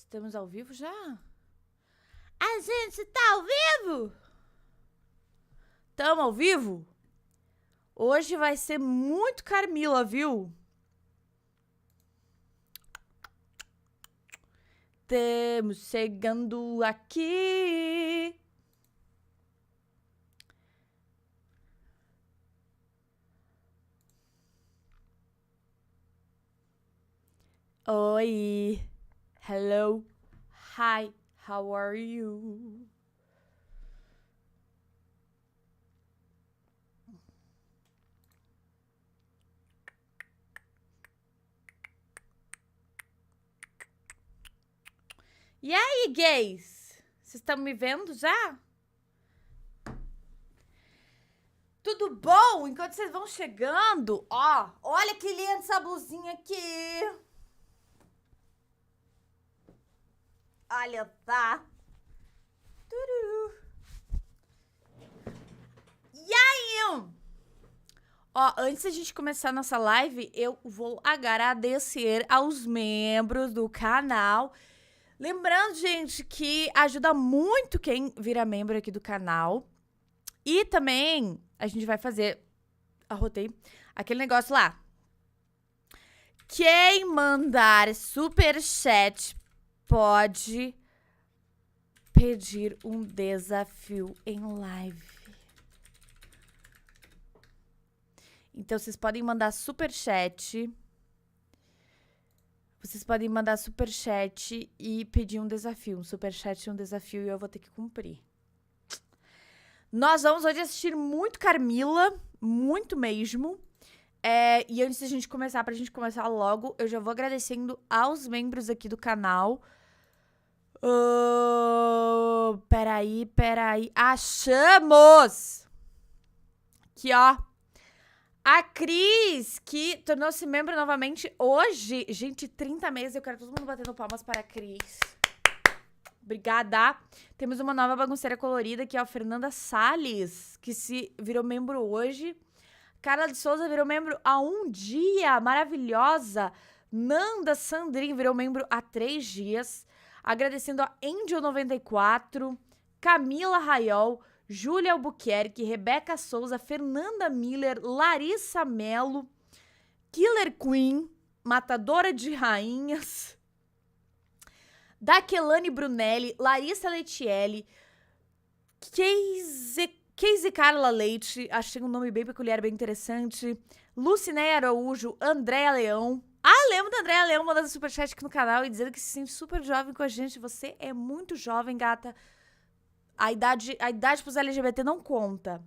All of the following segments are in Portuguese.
Estamos ao vivo já? A gente tá ao vivo? Tamo ao vivo? Hoje vai ser muito Carmilla, viu? Estamos chegando aqui. Oi. Hello. Hi. How are you? E aí, gays? Vocês estão me vendo já? Tudo bom? Enquanto vocês vão chegando, ó, olha que linda essa blusinha aqui. Olha, tá? Turu. E aí? Ó, antes da gente começar nossa live, eu vou agradecer aos membros do canal. Lembrando, gente, que ajuda muito quem vira membro aqui do canal. E também a gente vai fazer, arrotei, aquele negócio lá. Quem mandar superchat pode pedir um desafio em live. Então, vocês podem mandar superchat. Vocês podem mandar superchat e pedir um desafio. Um superchat e um desafio e eu vou ter que cumprir. Nós vamos hoje assistir muito Carmilla, muito mesmo. E antes da gente começar, pra gente começar logo, eu já vou agradecendo aos membros aqui do canal. Peraí. Achamos! Aqui, ó. A Cris, que tornou-se membro novamente hoje. Gente, 30 meses. Eu quero todo mundo batendo palmas para a Cris. Obrigada. Temos uma nova bagunceira colorida, que é a Fernanda Salles, que se virou membro hoje. Carla de Souza virou membro há um dia. Maravilhosa. Nanda Sandrin virou membro há 3 dias. Agradecendo a Angel94, Camila Raiol, Júlia Albuquerque, Rebeca Souza, Fernanda Miller, Larissa Mello, Killer Queen, Matadora de Rainhas, Daquelane Brunelli, Larissa Letielli, Casey Carla Leite, achei um nome bem peculiar, bem interessante, Lucinéia Araújo, Andréa Leão. Lembro da Andréa Leão mandando superchat aqui no canal e dizendo que se sente super jovem com a gente. Você é muito jovem, gata. A idade pros LGBT não conta.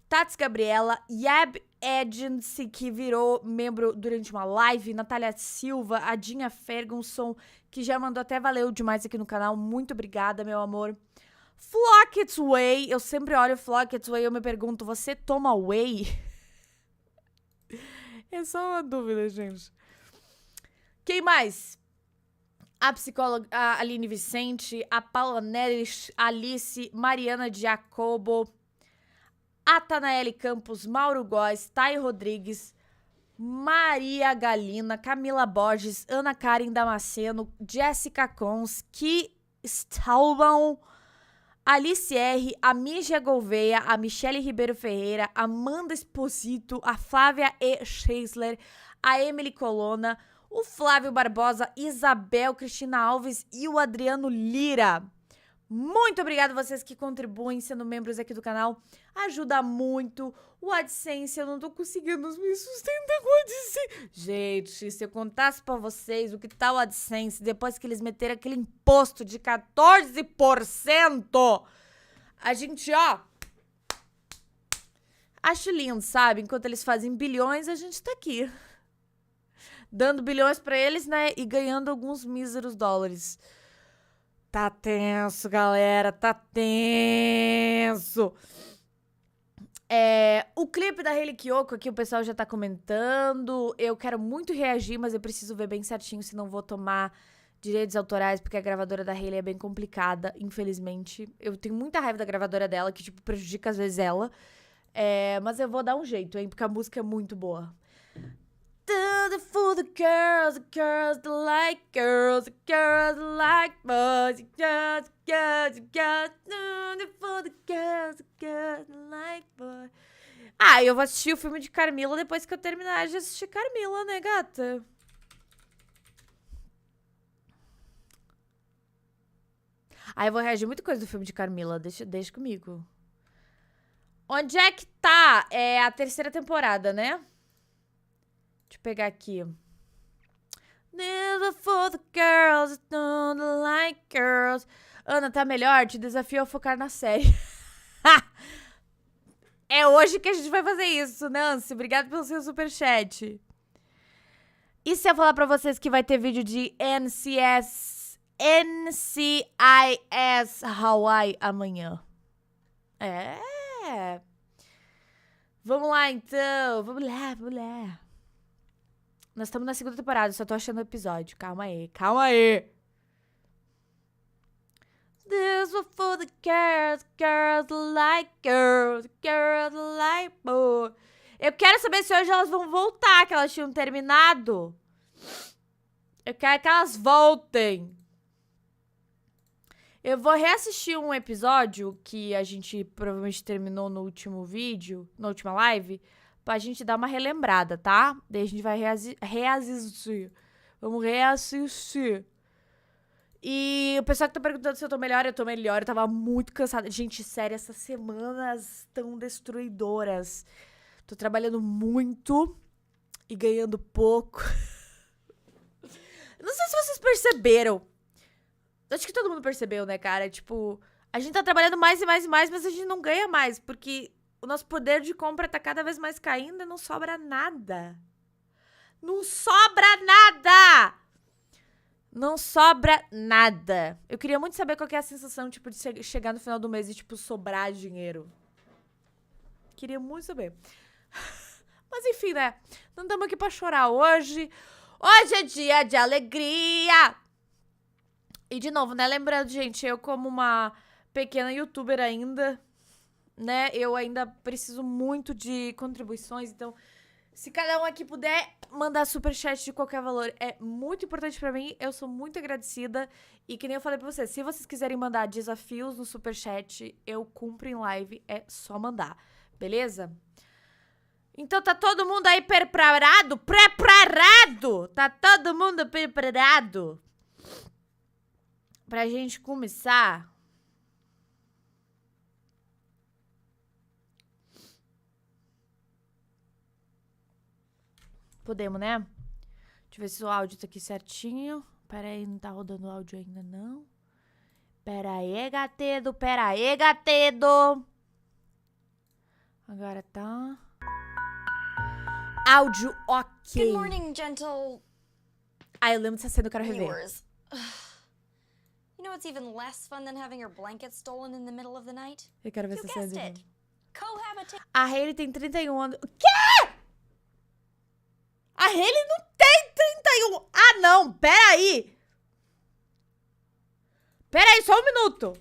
Tats Gabriela, Yab Agency, que virou membro durante uma live, Natália Silva, Adinha Ferguson, que já mandou até valeu demais aqui no canal. Muito obrigada, meu amor. Flock It's Way, eu sempre olho Flock It's Way e eu me pergunto, você toma whey? É só uma dúvida, gente. Quem mais? A psicóloga a Aline Vicente, a Paula Neres, Alice, Mariana Giacobo, Atanaele Campos, Mauro Góes, Thay Rodrigues, Maria Galina, Camila Borges, Ana Karen Damasceno, Jéssica Cons, Ki Staubão, Alice R, a Mígia Gouveia, a Michele Ribeiro Ferreira, Amanda Esposito, a Flávia E. Scheisler, a Emily Colonna, o Flávio Barbosa, Isabel Cristina Alves e o Adriano Lira. Muito obrigada a vocês que contribuem sendo membros aqui do canal. Ajuda muito. O AdSense, eu não tô conseguindo me sustentar com o AdSense. Gente, se eu contasse pra vocês o que tá o AdSense depois que eles meteram aquele imposto de 14%, a gente, ó, acho lindo, sabe? Enquanto eles fazem bilhões, a gente tá aqui. Dando bilhões pra eles, né? E ganhando alguns míseros dólares. Tá tenso, galera. Tá tenso. O clipe da Hayley Kiyoko aqui, o pessoal já tá comentando. Eu quero muito reagir, mas eu preciso ver bem certinho, senão vou tomar direitos autorais, porque a gravadora da Hayley é bem complicada, infelizmente. Eu tenho muita raiva da gravadora dela, que, tipo, prejudica às vezes ela. Mas eu vou dar um jeito, hein? Porque a música é muito boa. Tudo for the girls that like girls that like boys, girls for the girls that like boys. Ah, eu vou assistir o filme de Carmilla depois que eu terminar de assistir Carmilla, né, gata? Ah, eu vou reagir muita coisa do filme de Carmilla, deixa comigo. Onde é que tá? É a 3ª temporada, né? Deixa eu pegar aqui. Never for the girls that don't like girls. Ana, tá melhor? Te desafio a focar na série. É hoje que a gente vai fazer isso, Nancy. Obrigada pelo seu superchat. E se eu falar pra vocês que vai ter vídeo de NCIS Hawaii amanhã? É. Vamos lá, então. Vamos lá. Nós estamos na 2ª temporada, só tô achando o episódio. Calma aí. This was for the girls like girls like boys. Eu quero saber se hoje elas vão voltar, que elas tinham terminado. Eu quero que elas voltem. Eu vou reassistir um episódio que a gente provavelmente terminou no último vídeo, na última live, pra gente dar uma relembrada, tá? Daí a gente vai reassistir. Vamos reassistir. E o pessoal que tá perguntando se eu tô melhor, eu tô melhor. Eu tava muito cansada. Gente, sério, essas semanas tão destruidoras. Tô trabalhando muito e ganhando pouco. Não sei se vocês perceberam. Acho que todo mundo percebeu, né, cara? Tipo, a gente tá trabalhando mais e mais e mais, mas a gente não ganha mais, porque o nosso poder de compra tá cada vez mais caindo e não sobra nada. Não sobra nada! Não sobra nada. Eu queria muito saber qual que é a sensação, tipo, de chegar no final do mês e, tipo, sobrar dinheiro. Queria muito saber. Mas enfim, né? Não estamos aqui pra chorar hoje. Hoje é dia de alegria! E de novo, né? Lembrando, gente, eu como uma pequena youtuber ainda, né? Eu ainda preciso muito de contribuições, então se cada um aqui puder mandar superchat de qualquer valor, é muito importante pra mim. Eu sou muito agradecida. E que nem eu falei pra vocês, se vocês quiserem mandar desafios no superchat, eu cumpro em live, é só mandar, beleza? Então tá todo mundo aí preparado? Preparado! Tá todo mundo preparado? Pra gente começar. Podemos, né? Deixa eu ver se o áudio tá aqui certinho. Pera aí, não tá rodando o áudio ainda, não. Pera aí, gatedo. Agora tá. Áudio ok. Good morning, gentle Ah, eu lembro dessa cena, eu quero rever. viewers. You know what's even less fun than having your blanket stolen in the middle of the night? Eu quero ver You essa cena guessed de it. novo. Cohabitation. A Hailey tem 31 anos. O quê? A Hailey não tem 31. Ah, não. Peraí. Peraí, só um minuto.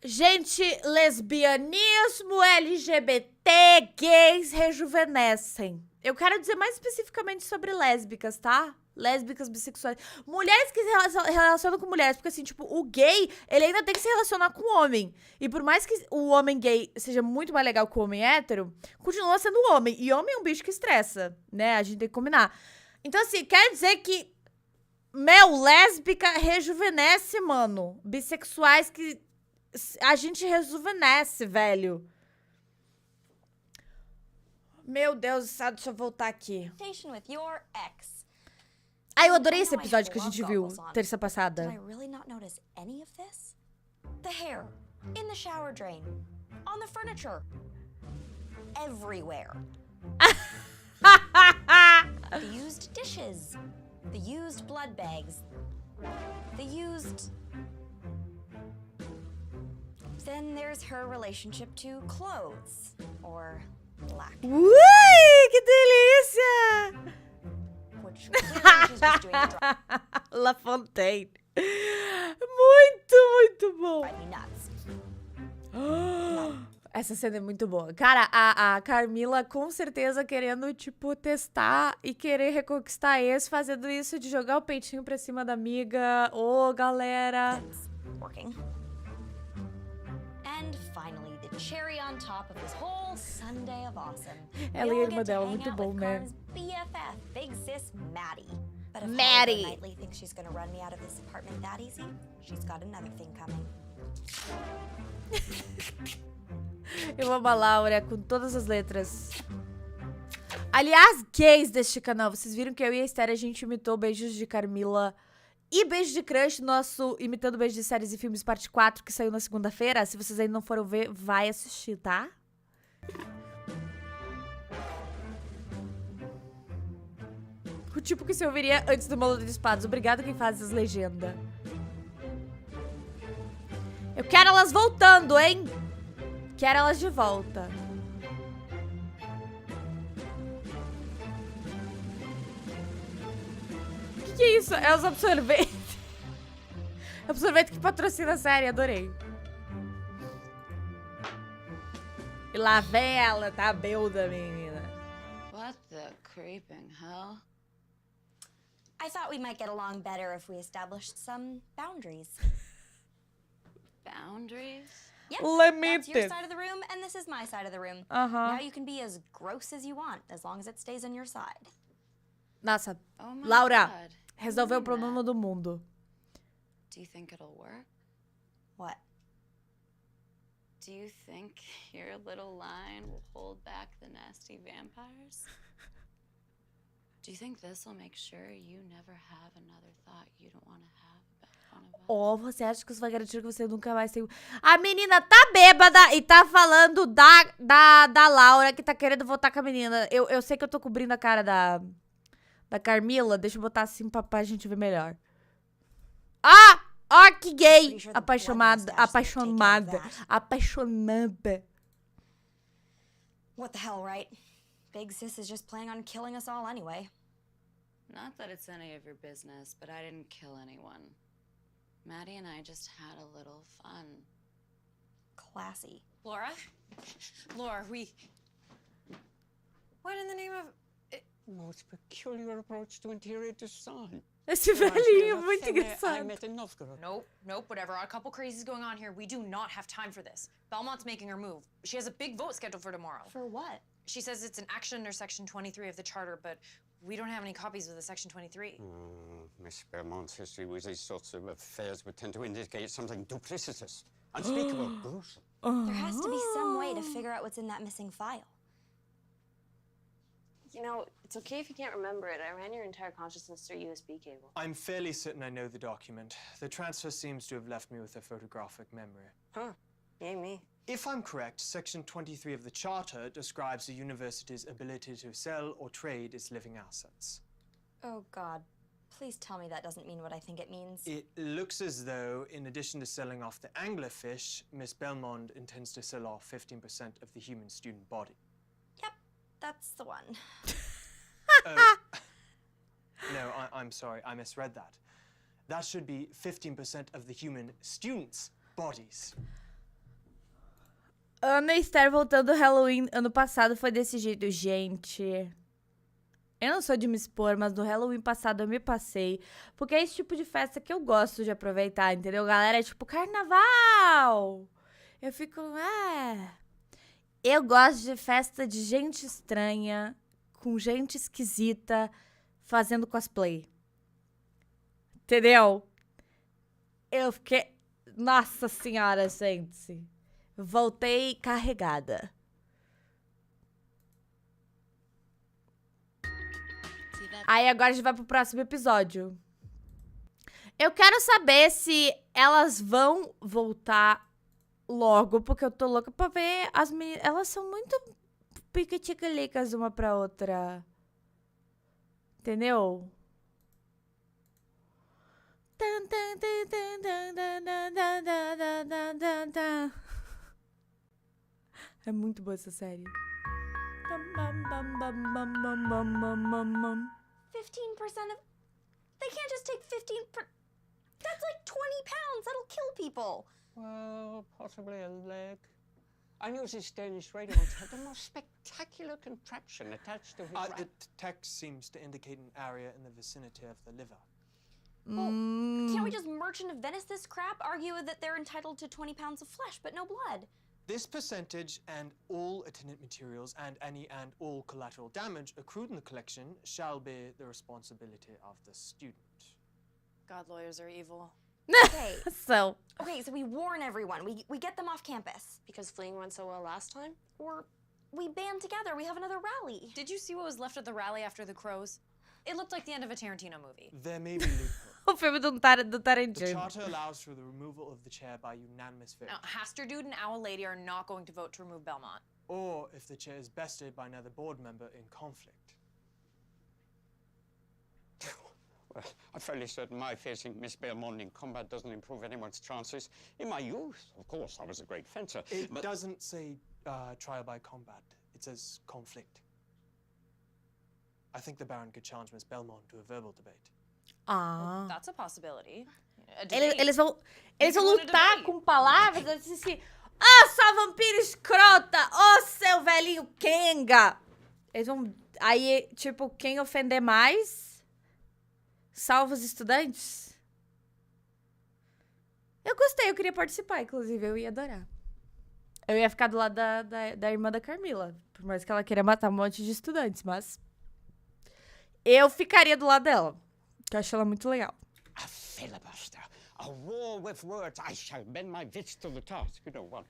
Gente, lesbianismo, LGBT, gays rejuvenescem. Eu quero dizer mais especificamente sobre lésbicas, tá? Lésbicas, bissexuais. Mulheres que se relacionam com mulheres. Porque, assim, tipo, o gay, ele ainda tem que se relacionar com o homem. E por mais que o homem gay seja muito mais legal que o homem hétero, continua sendo homem. E homem é um bicho que estressa, né? A gente tem que combinar. Então, assim, quer dizer que, lésbica rejuvenesce, mano. Bissexuais que... A gente rejuvenesce, velho. Meu Deus, deixa eu voltar aqui. With your ex. Ah, eu adorei esse episódio que a gente viu terça passada. Did I really not notice any of this? The hair, in the shower drain, on the furniture, everywhere. The used dishes, the used blood bags, the used... Then there's her relationship to clothes, or lack. Ui! which clearly she's just doing it to La Fontaine. Muito bom. drive me nuts. Essa cena é muito boa. Cara, a Carmilla com certeza querendo, tipo, testar e querer reconquistar esse, fazendo isso de jogar o peitinho pra cima da amiga. Ô, galera. It's working. And finally, the cherry on top of this whole Sunday of awesome. Ela e a irmã dela, muito bom, né? Carm's BFF, big sis Maddie. But if Maddie. Oliver Knightley thinks she's gonna run me out of this apartment that easy, she's got another thing coming. Eu amo a Laura com todas as letras. Aliás, gays deste canal, vocês viram que eu e a Esther, a gente imitou beijos de Carmilla e beijo de crush, nosso imitando beijo de séries e filmes parte 4, que saiu na segunda-feira. Se vocês ainda não foram ver, vai assistir, tá? O tipo que se ouviria antes do Maluco de Espadas. Obrigado quem faz essas legendas. Eu quero elas voltando, hein? Quero elas de volta. Que é isso? É os absorventes. Absorvente que patrocina a série, adorei. E lá vem ela, tá belda, menina. What the creeping hell? I thought we might get along better if we established some boundaries. Boundaries? Yep, that's your Limited. side of the room, and this is my side of the room. Aham. Now you can be as gross as you want, as long as it stays on your side. Nossa, Oh my Laura, God. resolveu o Why problema not? do mundo. Do you think it'll work? What? Do you think your little line will hold back the nasty vampires? Do you think this will make sure you never have another thought you don't want to have about one of us? Ou você acha que isso vai garantir que você nunca mais tem... A menina tá bêbada e tá falando da Laura, que tá querendo voltar com a menina. Eu sei que eu tô cobrindo a cara da Carmilla. Deixa eu botar assim pra gente ver melhor. Ah! Ó, que gay! Apaixonada. What the hell, right? Big sis is just planning on killing us all anyway. Not that it's any of your business, but I didn't kill anyone. Maddie and I just had a little fun. Classy. Laura? Laura, what in the name of... Most peculiar approach to interior design. Esse velhinho, muito engraçado. Nope, whatever. A couple crazies going on here. We do not have time for this. Belmont's making her move. She has a big vote scheduled for tomorrow. For what? She says it's an action under Section 23 of the Charter, but we don't have any copies of the Section 23. Miss Belmont's history with these sorts of affairs would tend to indicate something duplicitous, unspeakable, gruesome. There has to be some way to figure out what's in that missing file. You know, it's okay if you can't remember it. I ran your entire consciousness through USB cable. I'm fairly certain I know the document. The transfer seems to have left me with a photographic memory. Huh. Yay me. If I'm correct, Section 23 of the Charter describes a university's ability to sell or trade its living assets. Oh, God. Please tell me that doesn't mean what I think it means. It looks as though, in addition to selling off the anglerfish, Miss Belmont intends to sell off 15% of the human student body. Yep, that's the one. Oh. No, I'm sorry, I misread that. That should be 15% of the human students' bodies. Ana Esther voltando ao Halloween ano passado foi desse jeito, gente. Eu não sou de me expor, mas no Halloween passado eu me passei. Porque é esse tipo de festa que eu gosto de aproveitar, entendeu? Galera, é tipo carnaval. Eu fico, Eu gosto de festa de gente estranha, com gente esquisita, fazendo cosplay. Entendeu? Eu fiquei... Nossa senhora, gente. Voltei carregada. Aí agora a gente vai pro próximo episódio. Eu quero saber se elas vão voltar logo, porque eu tô louca pra ver as meninas. Elas são muito piquiticalicas uma pra outra. Entendeu? É muito boa essa série. 15% of... They can't just take 15%. That's like 20 pounds. That'll kill people. Well, possibly a leg. I noticed Danish radio had the most spectacular contraption attached to his The text seems to indicate an area in the vicinity of the liver. Well, can't we just Merchant of Venice this crap? Argue that they're entitled to 20 pounds of flesh, but no blood. This percentage and all attendant materials and any and all collateral damage accrued in the collection shall be the responsibility of the student. God, lawyers are evil. Okay. So, Okay, so we warn everyone. We get them off campus. Because fleeing went so well last time? Or we band together. We have another rally. Did you see what was left at the rally after the crows? It looked like the end of a Tarantino movie. There may be loophole. o filme do The Tarantino. charter allows for the removal of the chair by unanimous vote. Now, Haster Dude and Owl Lady are not going to vote to remove Belmont. Or if the chair is bested by another board member in conflict. Well, I'm fairly certain my facing Miss Belmont in combat doesn't improve anyone's chances. In my youth, of course, I was a great fencer. It but doesn't say trial by combat. It says conflict. I think the Baron could challenge Miss Belmont to a verbal debate. Ah. That's a possibility. A Eles, debate. eles vão, eles vão They wanna lutar debate. com palavras. Eles dizem assim: "Ah, sua vampira escrota! Ô, seu velhinho Kenga!" Eles vão. Aí, tipo, quem ofender mais salva os estudantes. Eu gostei, eu queria participar, inclusive, eu ia adorar. Eu ia ficar do lado da irmã da Carmilla, por mais que ela queira matar um monte de estudantes, mas eu ficaria do lado dela, que eu acho ela muito legal. a filibuster, a war with words. I shall bend my wits to the task, you know what.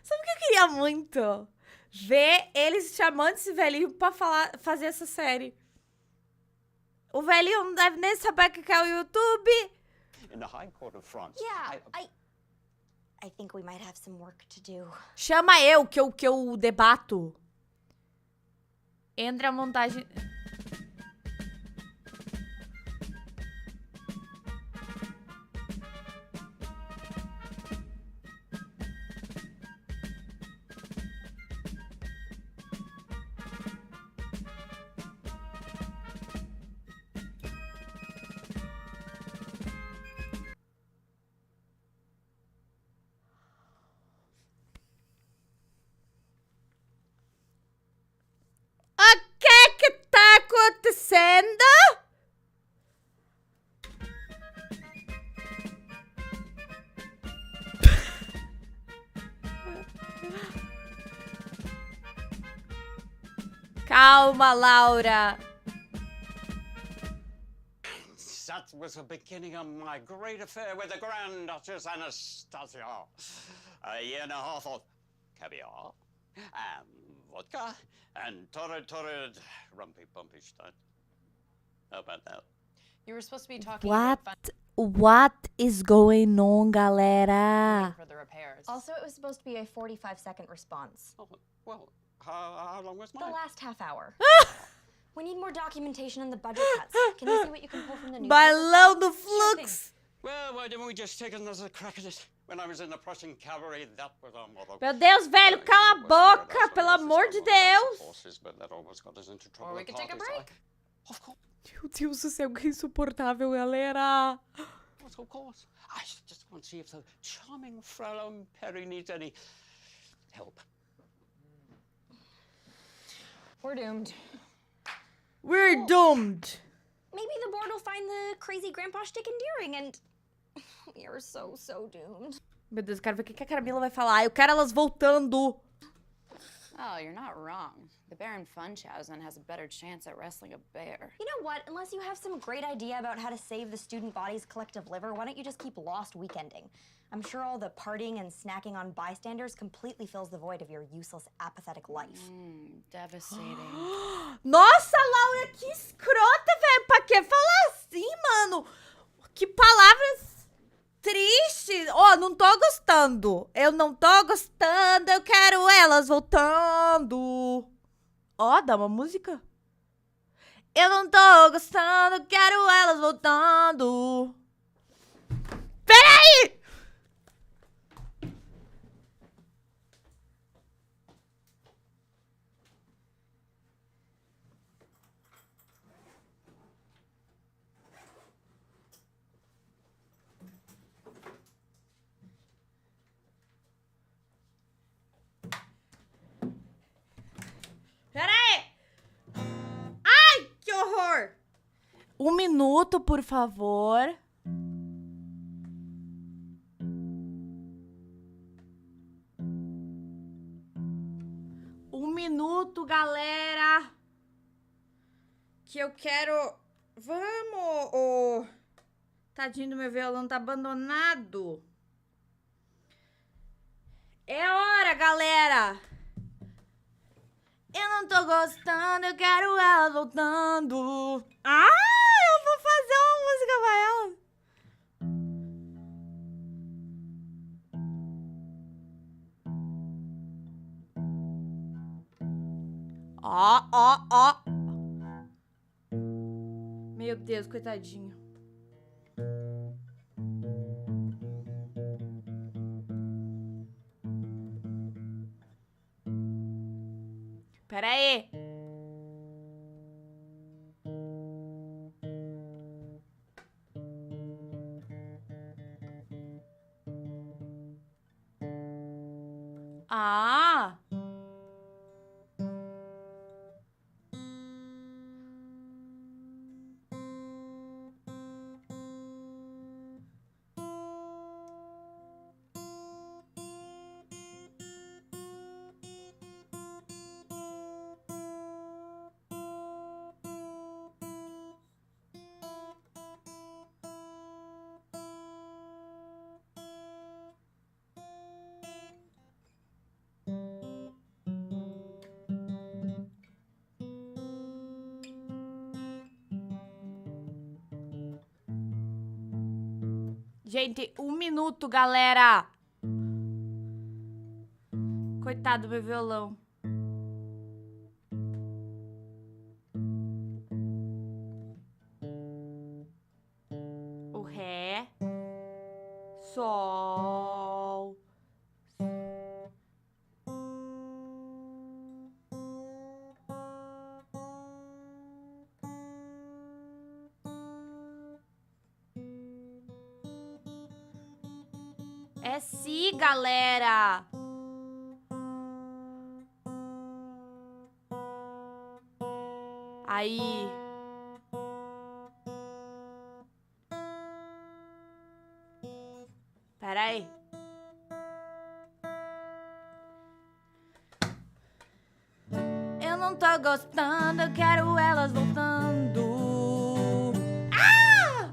Sabe o que eu queria muito? Ver eles chamando esse velhinho pra fazer essa série. O velhinho não deve nem saber o que é o YouTube. In the High Court of France. Yeah, I think we might have some work to do. Chama eu, que eu debato. Entra a montagem... O que tá acontecendo? Calma, Laura. That was the beginning of my great affair with the Grand Duchess Anastasia. A year and a half of caviar, and vodka, and torrid rumpy-bumpy stuff. How about that? You were supposed to be talking about What is going on, galera? funding for the repairs. Also, it was supposed to be a 45-second response. Oh, well, how long was The mine? last half hour. We need more documentation on the budget cuts. Can you see what you can pull from the news? Bailão do Flux. Well, why didn't we just take another crack at it? When I was in the Prussian cavalry, that was our motto. Meu Deus, velho, cala a boca, pelo amor de Deus. Horses, but that almost got us into trouble Or we at could take a parties. break. Of course, Meu Deus do céu, que insuportável, galera. of course. I just want to see if the charming Fräulein Perry needs any help. We're doomed. We're doomed. Maybe the board will find the crazy grandpa shtick endearing and... We are so doomed. Meu Deus, eu quero ver o que a Carmilla vai falar. Eu quero elas voltando. Oh, you're not wrong. The Baron Funchausen has a better chance at wrestling a bear. You know what? Unless you have some great idea about how to save the student body's collective liver, why don't you just keep Lost weekending? I'm sure all the partying and snacking on bystanders completely fills the void of your useless, apathetic life. Devastating. Nossa, Laura, que escrota, velho. Pra que falar assim, mano? Que palavras tristes. Ó, não tô gostando. Eu não tô gostando. Eu quero elas voltando. Ó, dá uma música. Eu não tô gostando. Quero elas voltando. Peraí! Um minuto, por favor. Um minuto, galera. Que eu quero... Vamos! Oh. Tadinho do meu violão, tá abandonado. É hora, galera. Eu não tô gostando, eu quero ela voltando. Ah, eu vou fazer uma música pra ela. Ó, ó, ó. Meu Deus, coitadinho. Pera aí. Ah. Gente, um minuto, galera. Coitado do meu violão. O Ré. Sol. É si, galera. Aí. Pera aí. Eu não tô gostando, eu quero elas voltando. Ah!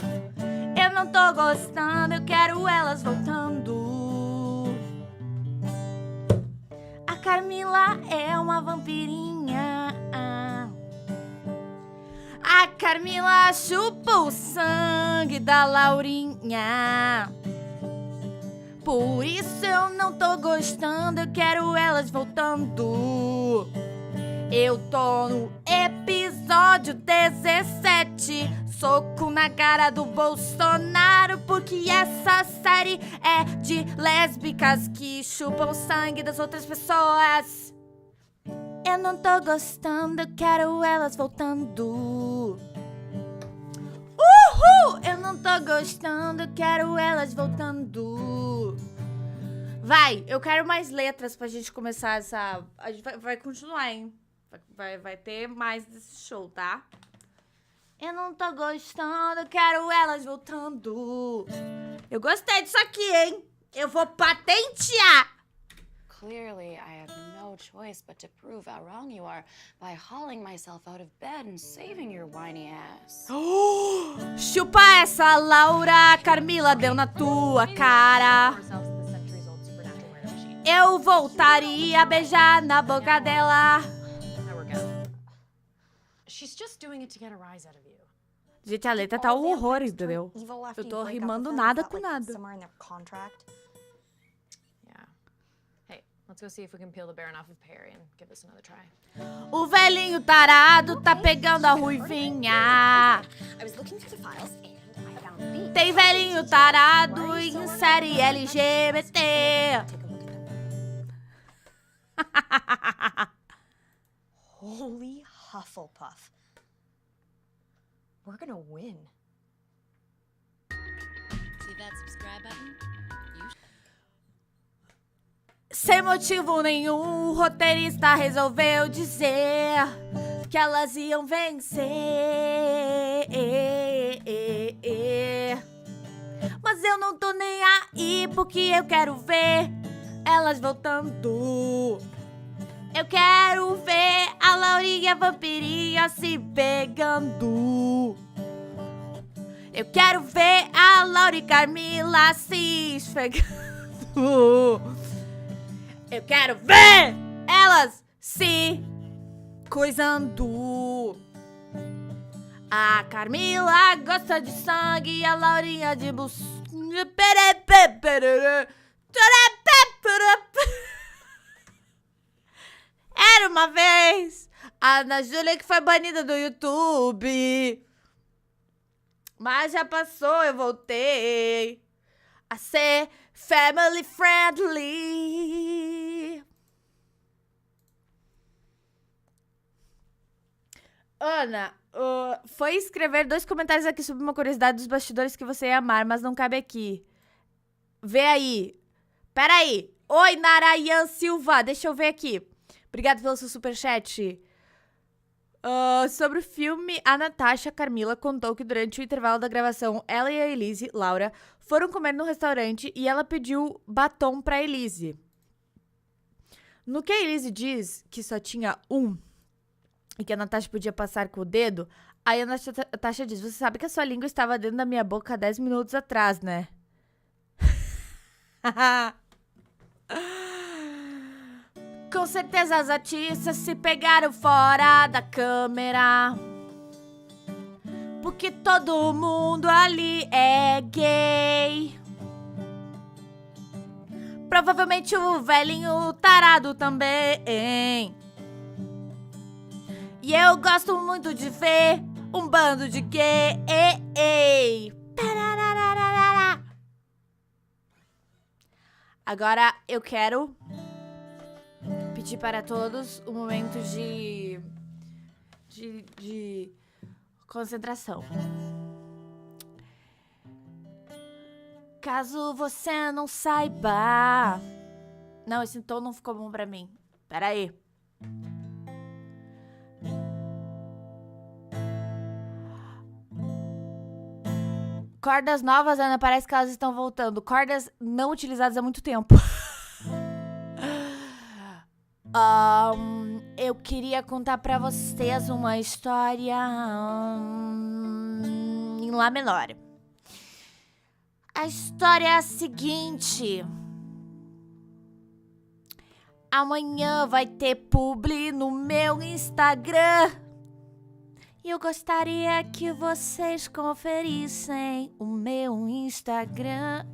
Eu não tô gostando, eu quero elas voltando. A Carmilla é uma vampirinha. A Carmilla chupa o sangue da Laurinha. Por isso eu não tô gostando, eu quero elas voltando. Eu tô no episódio 17. Soco na cara do Bolsonaro, porque essa série é de lésbicas que chupam o sangue das outras pessoas. Eu não tô gostando, eu quero elas voltando. Uhul! Eu não tô gostando, eu quero elas voltando. Vai, eu quero mais letras pra gente começar essa... A gente vai continuar, hein? Vai ter mais desse show, tá? Eu não tô gostando, eu quero elas voltando. Eu gostei disso aqui, hein? Eu vou patentear. Clearly, I have no choice but to prove how wrong you are by hauling myself out of bed and saving your whiny ass. Chupa essa, Laura. Carmilla deu na tua cara. Eu voltaria a beijar na boca dela. She's just doing it to get a rise out of you. Gente, a letra tá um horror, entendeu? Eu tô rimando nada com nada. Yeah. Hey, let's go see if we can peel the Baron off of Perry and give this another try. O velhinho tarado tá pegando a ruivinha. Tem velhinho tarado em série LGBT. Holy Hufflepuff. We're gonna win. See that subscribe button? Sem motivo nenhum, o roteirista resolveu dizer que elas iam vencer. Mas eu não tô nem aí, porque eu quero ver elas voltando. Eu quero ver a Laurinha e a vampirinha se pegando. Eu quero ver a Laura e Carmilla se esfregando. Eu quero ver elas se coisando. A Carmilla gosta de sangue e a Laurinha de Era uma vez a Ana Júlia que foi banida do YouTube. Mas já passou, eu voltei a ser family friendly. Ana, foi escrever 2 comentários aqui sobre uma curiosidade dos bastidores que você ia amar, mas não cabe aqui. Vê aí. Pera aí. Oi, Narayan Silva. Deixa eu ver aqui. Obrigada pelo seu superchat. Sobre o filme, a Natasha Carmilla contou que durante o intervalo da gravação, ela e a Elise, Laura, foram comer no restaurante e ela pediu batom pra Elise. No que a Elise diz que só tinha um e que a Natasha podia passar com o dedo, aí a Natasha diz, você sabe que a sua língua estava dentro da minha boca há 10 minutos atrás, né? Com certeza as artistas se pegaram fora da câmera, porque todo mundo ali é gay. Provavelmente o velhinho tarado também. E eu gosto muito de ver um bando de gay. Agora eu quero pedir para todos um momento de concentração. Caso você não saiba... Não, esse tom não ficou bom pra mim. Pera aí. Cordas novas, Ana, parece que elas estão voltando. Cordas não utilizadas há muito tempo. Eu queria contar pra vocês uma história em Lá menor. A história é a seguinte. Amanhã vai ter publi no meu Instagram. E eu gostaria que vocês conferissem o meu Instagram.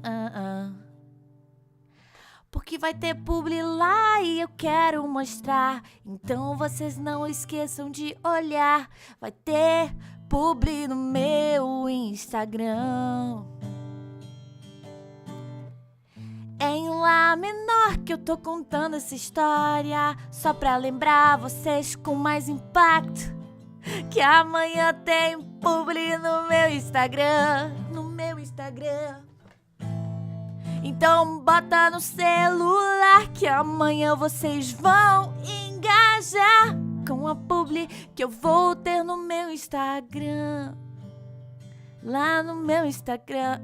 Porque vai ter publi lá e eu quero mostrar. Então vocês não esqueçam de olhar. Vai ter publi no meu Instagram. É em Lá menor que eu tô contando essa história, só pra lembrar vocês com mais impacto que amanhã tem publi no meu Instagram. No meu Instagram. Então bota no celular que amanhã vocês vão engajar com a publi que eu vou ter no meu Instagram. Lá no meu Instagram.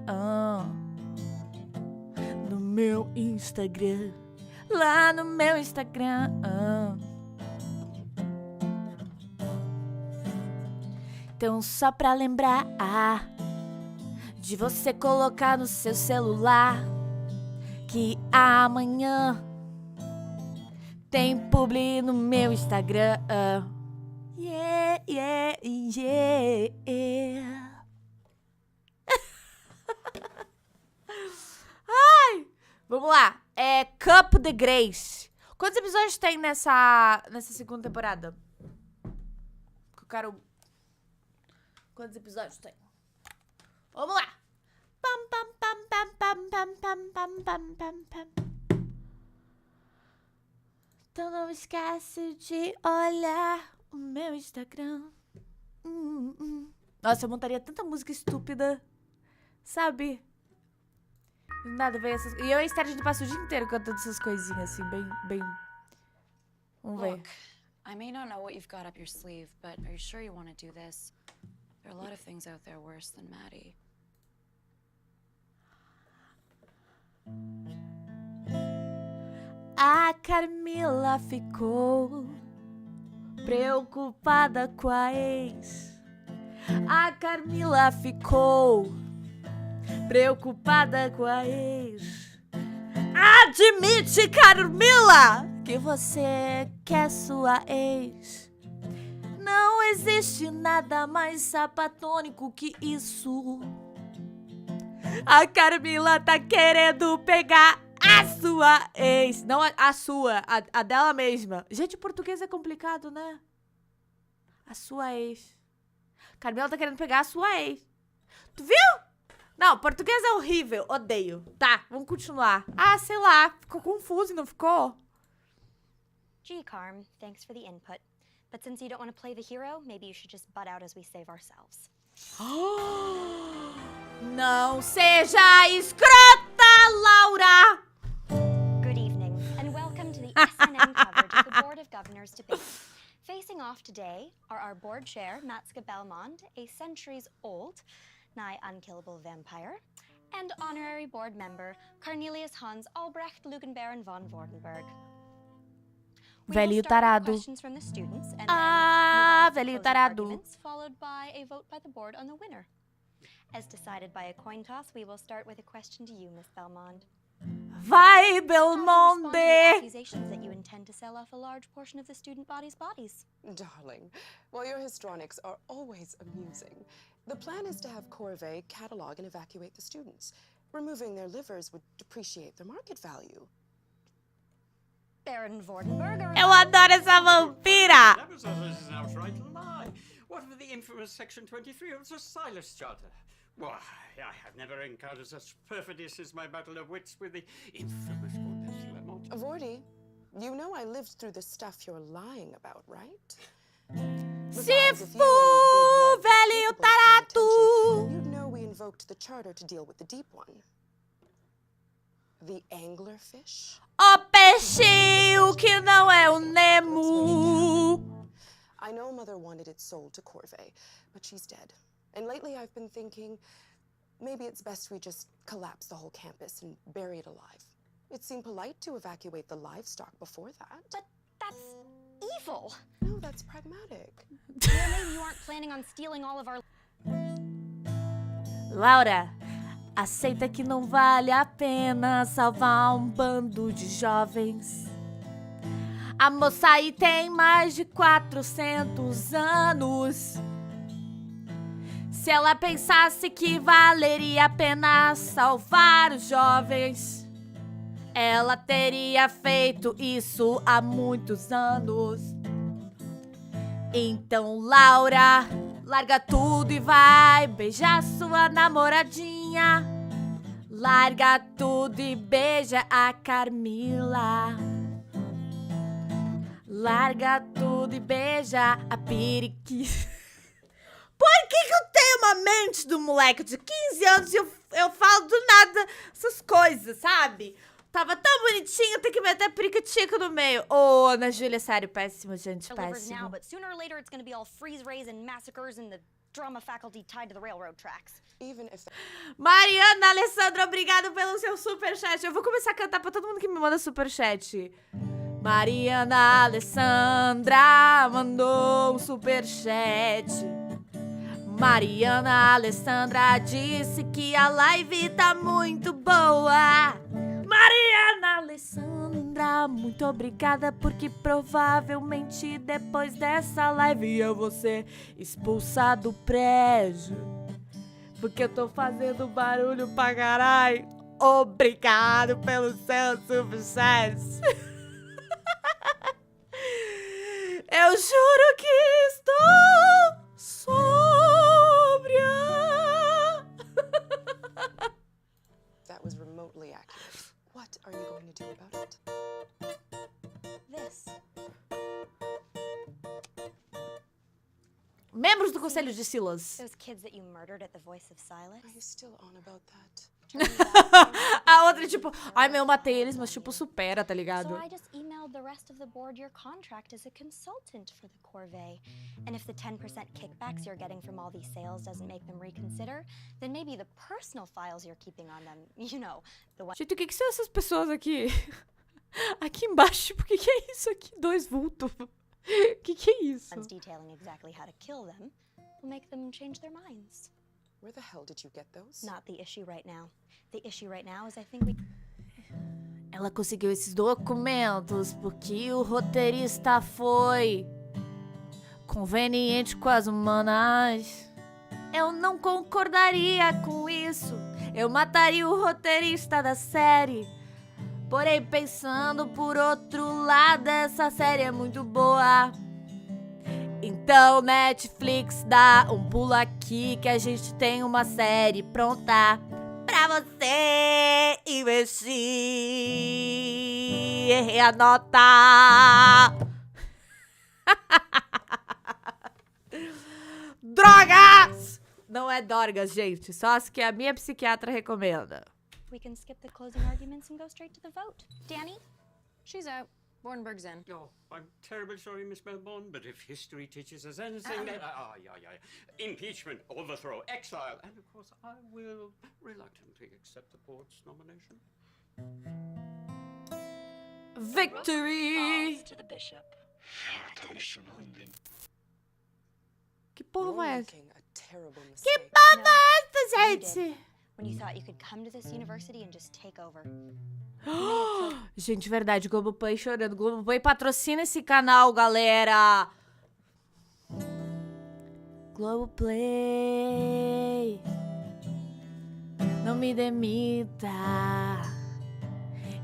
No meu Instagram. Lá no meu Instagram. Então só pra lembrar de você colocar no seu celular que amanhã tem publi no meu Instagram. Yeah, yeah, yeah. Ai, vamos lá. É Cup de Grace. Quantos episódios tem nessa segunda temporada? Eu quero... Quantos episódios tem? Vamos lá. Pam, pam, pam, pam, pam, pam, pam, pam, pam, pam, pam. Então não esquece de olhar o meu Instagram. Nossa, eu montaria tanta música estúpida. Sabe? Nada a ver essas... E eu e a Esther, a gente passa o dia inteiro cantando essas coisinhas assim, bem... Vamos ver. Look, I may not know what you've got up your sleeve, but are you sure you want to do this? There are a lot of things out there worse than Maddie. A Carmilla ficou preocupada com a ex. A Carmilla ficou preocupada com a ex. Admite, Carmilla, que você quer sua ex. Não existe nada mais sapatônico que isso. A Carmilla tá querendo pegar a sua ex. Não a sua, a dela mesma. Gente, português é complicado, né? A sua ex. Carmilla tá querendo pegar a sua ex. Tu viu? Não, português é horrível. Odeio. Tá, vamos continuar. Ah, sei lá. Ficou confuso, não ficou? Gee, Carm, thanks for the input. But since you don't want to play the hero, maybe you should just butt out as we save ourselves. Não seja escrota, Laura! Good evening, and welcome to the SNN coverage of the Board of Governors debate. Facing off today are our board chair, Matska Belmont, a centuries-old, nigh unkillable vampire, and honorary board member, Cornelius Hans Albrecht Lugenbaron von Vordenberg. Velho tarado. Questions from the students, and Ah, then velho closing tarado. arguments, followed by a vote by the board on the winner. As decided by a coin toss, we will start with a question to you, Miss Belmont. Vai, How do you respond to the Belmonte! accusations that you intend to sell off a large portion of the student body's bodies? Darling, while your histrionics are always amusing, the plan is to have Corvée catalog and evacuate the students. Removing their livers would depreciate their market value. Baron Vordenberg, Eu adoro essa vampira! That is an outright lie. What of the infamous Section 23 of the Silas Charter? Why, I have never encountered such perfidy since my battle of wits with the infamous Comtesse Lamont. Vordy, you know I lived through the stuff you're lying about, right? Se Besides, if you for, and Big Red velho were capable of paying attention, tarado! you'd know we invoked the charter to deal with the deep one. The anglerfish? O peixinho que não é o Nemo! I know Mother wanted it sold to Corvée, but she's dead. And lately I've been thinking, maybe it's best we just collapse the whole campus and bury it alive. It seemed polite to evacuate the livestock before that. But that's evil. No, that's pragmatic. Clearly, you aren't planning on stealing all of our. Laura, aceita que não vale a pena salvar um bando de jovens. A moça aí tem mais de 400 anos. Se ela pensasse que valeria a pena salvar os jovens, ela teria feito isso há muitos anos. Então, Laura, larga tudo e vai beijar sua namoradinha. Larga tudo e beija a Carmilla. Larga tudo e beija a periquita. Por que eu tenho uma mente do moleque de 15 anos e eu falo do nada essas coisas, sabe? Tava tão bonitinho, tem que meter periquitica no meio. Ô, Ana Júlia, sério, péssimo, gente, Delivers now, péssimo. but sooner or later it's going to be all freeze rays and massacres and the drama faculty tied to the railroad tracks. Even if Mariana Alessandra, obrigado pelo seu superchat. Eu vou começar a cantar pra todo mundo que me manda superchat. Mariana Alessandra mandou um superchat. Mariana Alessandra disse que a live tá muito boa. Mariana Alessandra, muito obrigada, porque provavelmente depois dessa live eu vou ser expulsa do prédio, porque eu tô fazendo barulho pra caralho. Obrigado pelo seu superchat. Eu juro que estou sóbria. that was remotely accurate, what are you going to do about it? This. Membros do Conselho de Silas. Those kids that you murdered at the Voice of Silas. Are you still on about that? A outra, tipo, ai, meu, eu matei eles, mas, tipo, supera, tá ligado? So I just emailed the rest of the board your contract as a consultant for the corvée. And if the 10% kickbacks you're getting from all these sales doesn't make them reconsider, then maybe the personal files you're keeping on them, you know, the ones Gente, o que são essas pessoas aqui? Aqui embaixo, tipo, o que é isso aqui? 2 vultos. O que é isso? detailing exactly how to kill them will make them change their minds. Where the hell did you get those? Not the issue right now. The issue right now is I think we... Ela conseguiu esses documentos porque o roteirista foi conveniente com as humanas. Eu não concordaria com isso. Eu mataria o roteirista da série. Porém, pensando por outro lado, essa série é muito boa. Então, Netflix, dá um pulo aqui que a gente tem uma série pronta pra você investir e anotar. Drogas! Não é drogas, gente. Só as que a minha psiquiatra recomenda. We can skip the closing arguments and go straight to the vote. Danny? She's out. Bornberg's in. Oh, I'm terribly sorry, Miss Melbourne, but if history teaches us anything, impeachment, overthrow, exile, and of course I will reluctantly accept the board's nomination. Victory! To the bishop. Que porra é essa? Making a terrible Que mistake. porra é essa, You did. gente? When you thought you could come to this university and just take over. Gente, verdade, Globoplay chorando. Globoplay patrocina esse canal, galera. Globoplay, não me demita.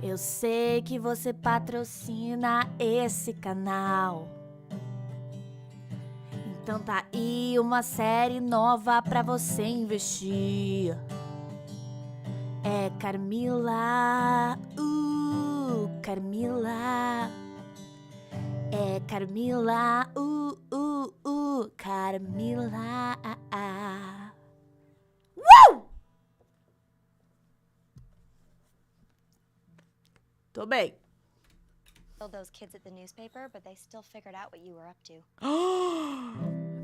Eu sei que você patrocina esse canal. Então tá aí uma série nova pra você investir. É Carmilla, Carmilla. É Carmilla, Carmilla. Tô bem. Killed those kids at the newspaper, but they still figured out what you were up to.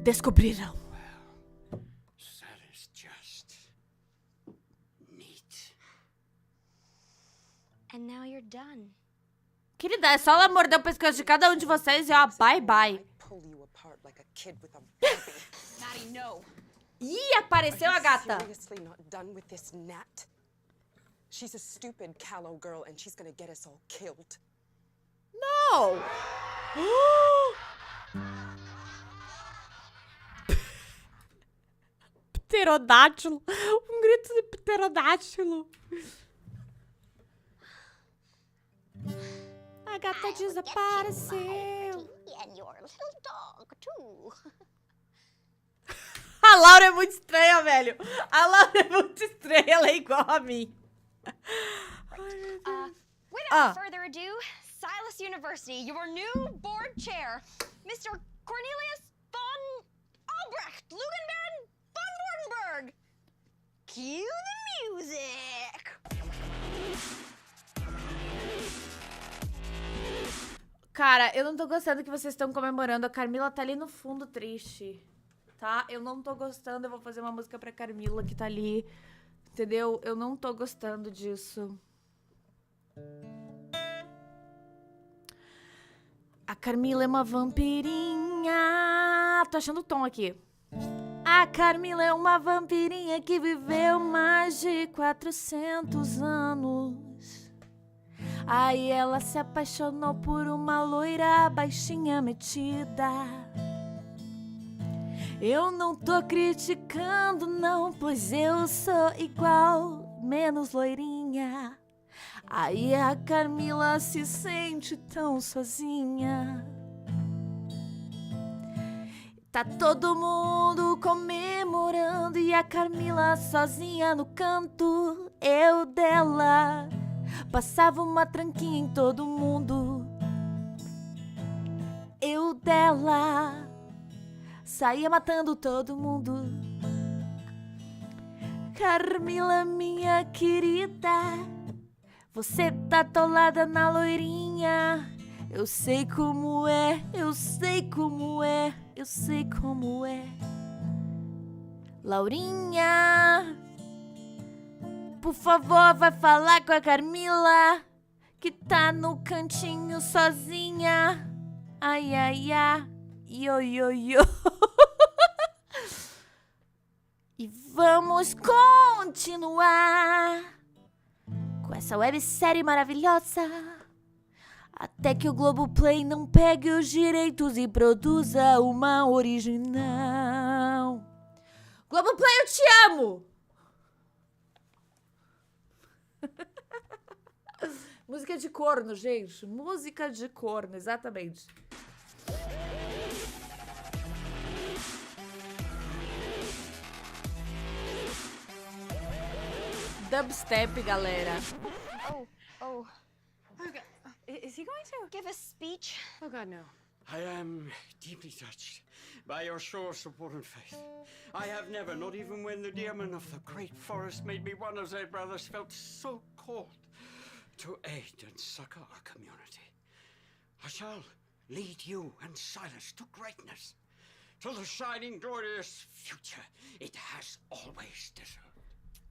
Descobriram. That is just neat. And now you're done. Querida, é só ela morder o pescoço de cada um de vocês e ó, bye bye. I pull you apart like a kid with a Barbie. Maddie, no. Ih, apareceu a gata. Seriously not done with this Nat? She's a stupid, callow girl, and she's gonna get us all killed. Não. Pterodátilo. Um grito de pterodátilo. A gata desapareceu. And your little dog, too. A Laura é muito estranha, velho. A Laura é muito estranha, ela é igual a mim. Without further ado, Silas University, your new board chair, Mr. Cornelius von Albrecht Lugenbaron von Wartenberg. Cue the music. Cara, eu não tô gostando que vocês estão comemorando. A Carmilla tá ali no fundo triste, tá? Eu não tô gostando. Eu vou fazer uma música pra Carmilla que tá ali, entendeu? Eu não tô gostando disso. A Carmilla é uma vampirinha. Tô achando o tom aqui. A Carmilla é uma vampirinha que viveu mais de 400 anos. Aí ela se apaixonou por uma loira baixinha metida. Eu não tô criticando não, pois eu sou igual, menos loirinha. Aí a Carmilla se sente tão sozinha. Tá todo mundo comemorando e a Carmilla sozinha no canto. Eu dela passava uma tranquinha em todo mundo. Eu dela saía matando todo mundo. Carmilla, minha querida, você tá atolada na loirinha. Eu sei como é, eu sei como é, eu sei como é. Laurinha, por favor, vai falar com a Carmilla, que tá no cantinho sozinha. Ai, ai, ai, io, io, io. E vamos continuar com essa websérie maravilhosa até que o Globoplay não pegue os direitos e produza uma original. Globoplay, eu te amo! Música de corno, gente. Música de corno, exatamente. Dubstep, galera. Oh. Okay. Is he going to? Give a speech? Oh, God, no. I am deeply touched by your show of support and faith. I have never, not even when the dear men of the great forest made me one of their brothers, felt so called to aid and succor our community. I shall lead you and Silas to greatness, to the shining, glorious future it has always deserved.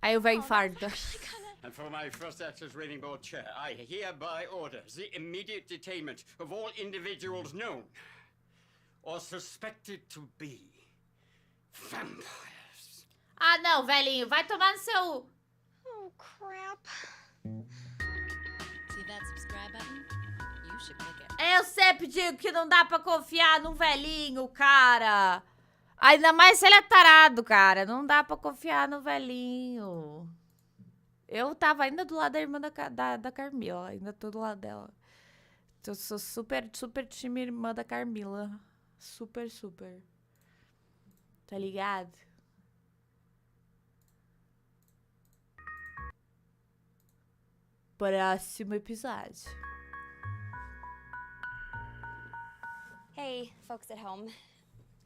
Aí o velho infarta. And for my first actors reading board chair, I hereby order the immediate detainment of all individuals known or suspected to be vampires. Ah, não, velhinho. Vai tomar no seu... Oh, crap. See that subscribe button? You should click it. Eu sempre digo que não dá pra confiar num velhinho, cara. Ainda mais se ele é tarado, cara. Não dá pra confiar no velhinho. Eu tava ainda do lado da irmã da Carmilla. Ainda tô do lado dela. Eu sou super, super time irmã da Carmilla. Super, super. Tá ligado? Próximo episódio. Hey, folks at home.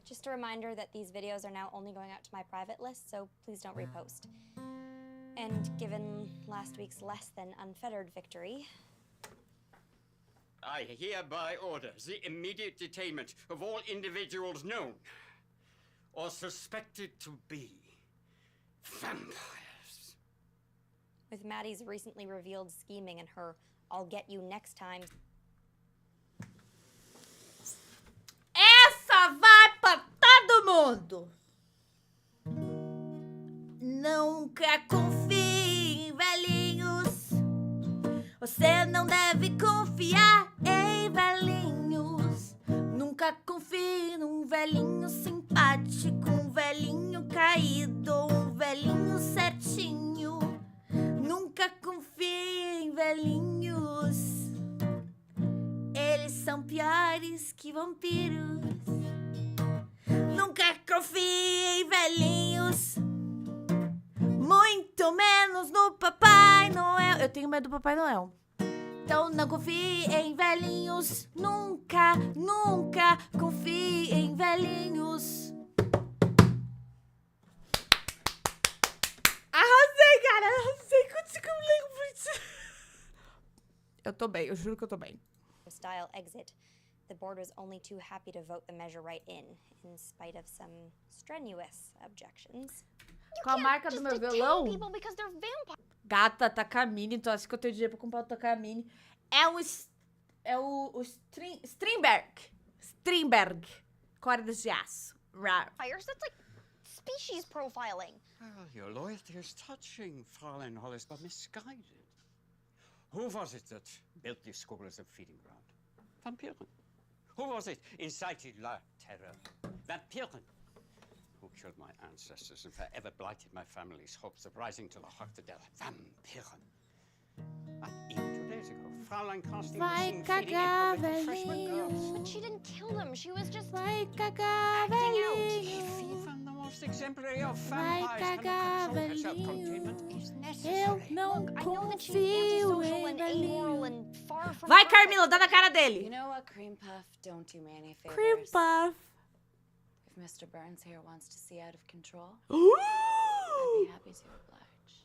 Just a reminder that these videos are now only going out to my private list, so please don't repost. And given last week's less than unfettered victory, I hereby order the immediate detainment of all individuals known or suspected to be vampires. with Maddie's recently revealed scheming and her "I'll get you next time" Essa vai pra todo mundo. Nunca confie em velhinhos. Você não deve confiar em velhinhos. Nunca confie num velhinho simpático, um velhinho caído, um velhinho certinho. Nunca confie em velhinhos. Eles são piores que vampiros. Nunca confie em velhinhos. Muito menos no Papai Noel. Eu tenho medo do Papai Noel. Então não confie em velhinhos. Nunca, nunca confie em velhinhos. Arrasei, cara. Arrasei. Eu tô bem. Eu juro que eu tô bem. style exit. The board was only too happy to vote the measure right in spite of some strenuous objections. Qual a marca do meu violão? Gata, Takamine. Então acho que eu tenho dinheiro pra comprar o Takamine. É o Strindberg. Cordas de aço. Rar. Fires? That's like species profiling. Well, your loyalty is touching, Fräulein Hollis, but misguided. Who was it that built this school as a feeding ground? Vampiren. Who was it incited la terror? Vampiren. Who killed my ancestors and forever blighted my family's hopes of rising to the Hochtadel. Vampiren. Even 2 days ago, Fräulein Casting was seen feeding in freshman girls. But she didn't kill them. She was just Vai cagar, acting out. velhinho. Even the most exemplary of Vai vampires cagar, cannot control herself. velhinho. Containment is Eu necessary. não I know that she's confio antisocial em and amoral velhinho. and far from Vai, perfect. Carmilla, dá na cara You dele. know what, Cream Puff? Don't do me any favors. Cream puff. If Mr. Burns here wants to see out of control, I'd be happy to oblige.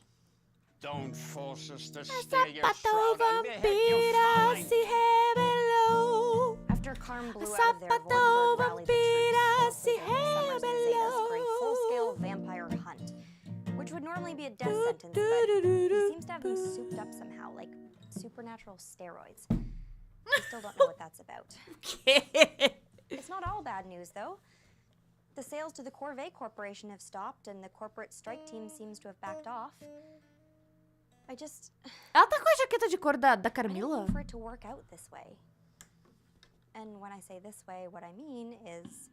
Don't force us to steal your Sapato shroud and we hit you vampira fine. se rebelou. After Carm blew out of there, Sapato Vordenberg rallied the vampira troops. se Summers and Zetas for a rebelou. full-scale vampire hunt, which would normally be a death sentence, but he seems to have them souped up somehow, like supernatural steroids. I still don't know what that's about. It's not all bad news, though. The sales to the Corvée Corporation have stopped, and the corporate strike team seems to have backed off. Ela tá com a jaqueta de cor da I don't Carmilla? mean for it to work out this way. And when I say this way, what I mean is...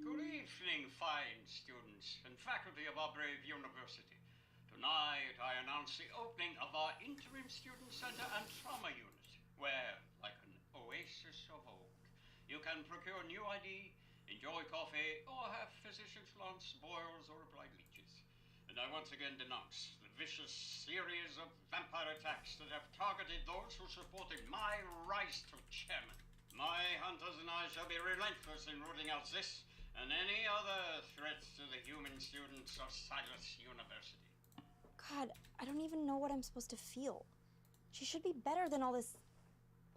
Good evening, fine students and faculty of our brave university. Tonight, I announce the opening of our interim student center and trauma unit, where, like an oasis of old, you can procure new ID, enjoy coffee, or have physicians launch boils or apply leeches. And I once again denounce the vicious series of vampire attacks that have targeted those who supported my rise to chairman. My hunters and I shall be relentless in rooting out this and any other threats to the human students of Silas University. God, I don't even know what I'm supposed to feel. She should be better than all this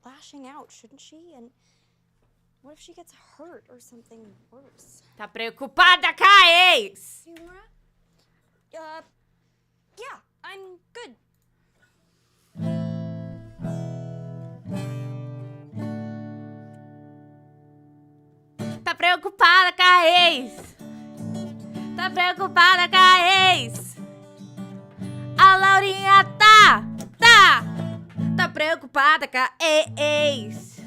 lashing out, shouldn't she? And what if she gets hurt or something worse? Tá preocupada com a ex? Hey, Laura? Yeah, I'm good. Tá preocupada com a ex? Tá preocupada com a ex? A Laurinha tá preocupada com a ex.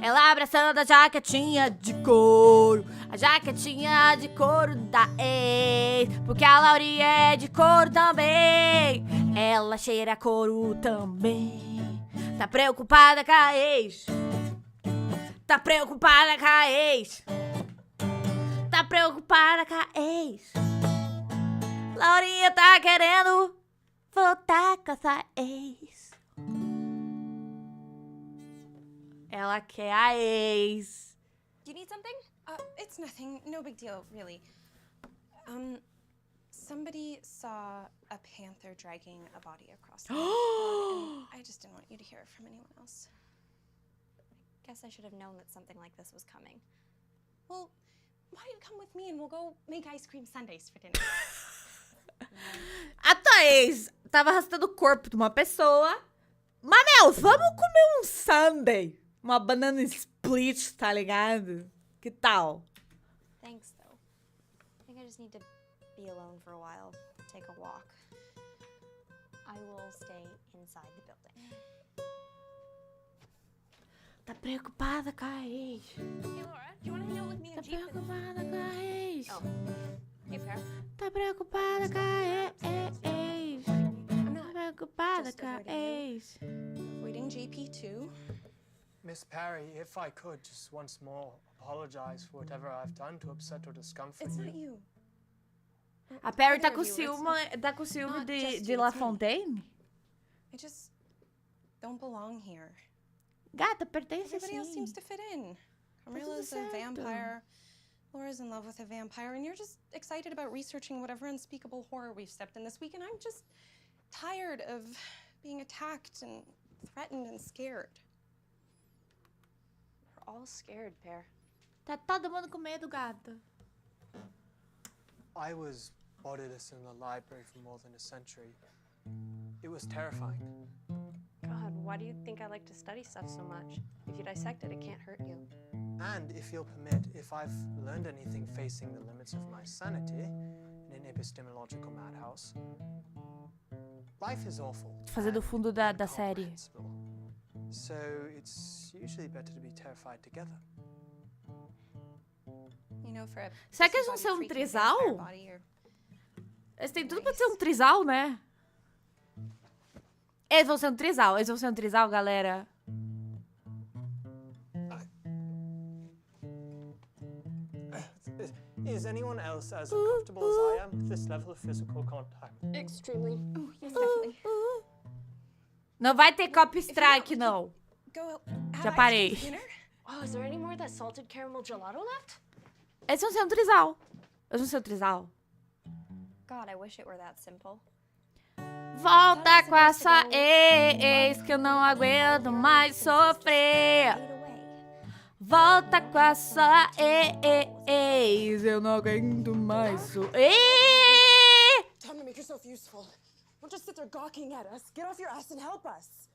Ela abraçando a jaquetinha de couro, a jaquetinha de couro da ex, porque a Laurinha é de couro também, ela cheira a couro também. Tá preocupada com a ex? Tá preocupada com a ex? Tá preocupada com a ex? Laurinha tá querendo voltar com essa ex. Ela quer a ex. Do you need something? It's nothing. No big deal, really. Somebody saw a panther dragging a body across the road, and I just didn't want you to hear it from anyone else. Guess I should have known that something like this was coming. Well, why don't you come with me and we'll go make ice cream sundaes for dinner? A tua ex tava arrastando o corpo de uma pessoa. Mas, meu, vamos comer um sundae. Uma banana split, tá ligado? Que tal? Thanks, though. I think I just need to be alone for a while, take a walk. I will stay inside the building. Tá preocupada com a ex. Hey, Laura, do you want to hang out with me Tá and Jeep? preocupada com a ex. Oh. Hey, Pear. Tá preocupada com a ex. I'm Tá not preocupada just com a avoiding you. ex. avoiding JP too. Miss Parry, if I could, just once more, apologize for whatever I've done to upset or discomfort It's you. not you. A Perry tá Either com of you, it's ciúme, not just de you, La it's me. Fontaine? I just don't belong here. Gata, pertence Everybody else sim. seems to fit in. Carmilla's a certo. vampire. Laura's in love with a vampire, and you're just excited about researching whatever unspeakable horror we've stepped in this week, and I'm just tired of being attacked and threatened and scared. We're all scared, Pear. Tá todo mundo com medo, gata. I was bodiless in the library for more than a century. It was terrifying. God, why do you think I like to study stuff so much? If you dissect it, it can't hurt you. And if you'll permit, if I've learned anything facing the limits of my sanity in an epistemological madhouse, life is awful. Fazendo o fundo da série. incomprehensible. So it's usually better to be terrified together. You know, for a Será que eles vão ser um trisal? Eles têm tudo pra ser um trisal, né? Eles vão ser um trisal. Eles vão ser um trisal, galera. Is anyone else as uncomfortable as I am with this level of physical contact? Extremely. Oh, yes, definitely. Não vai ter copy strike, não. Go out. Já parei. Dinner? Oh, is there any more of that salted caramel gelato left? Eles vão ser um trisal. Eles vão ser um trisal. God, I wish it were that simple. Volta com essa ex que eu não aguento mais sofrer. Volta com essa ex, eu não aguento mais sofrer. Time to make yourself useful. Don't just sit there gawking at us. Get off your ass and help us.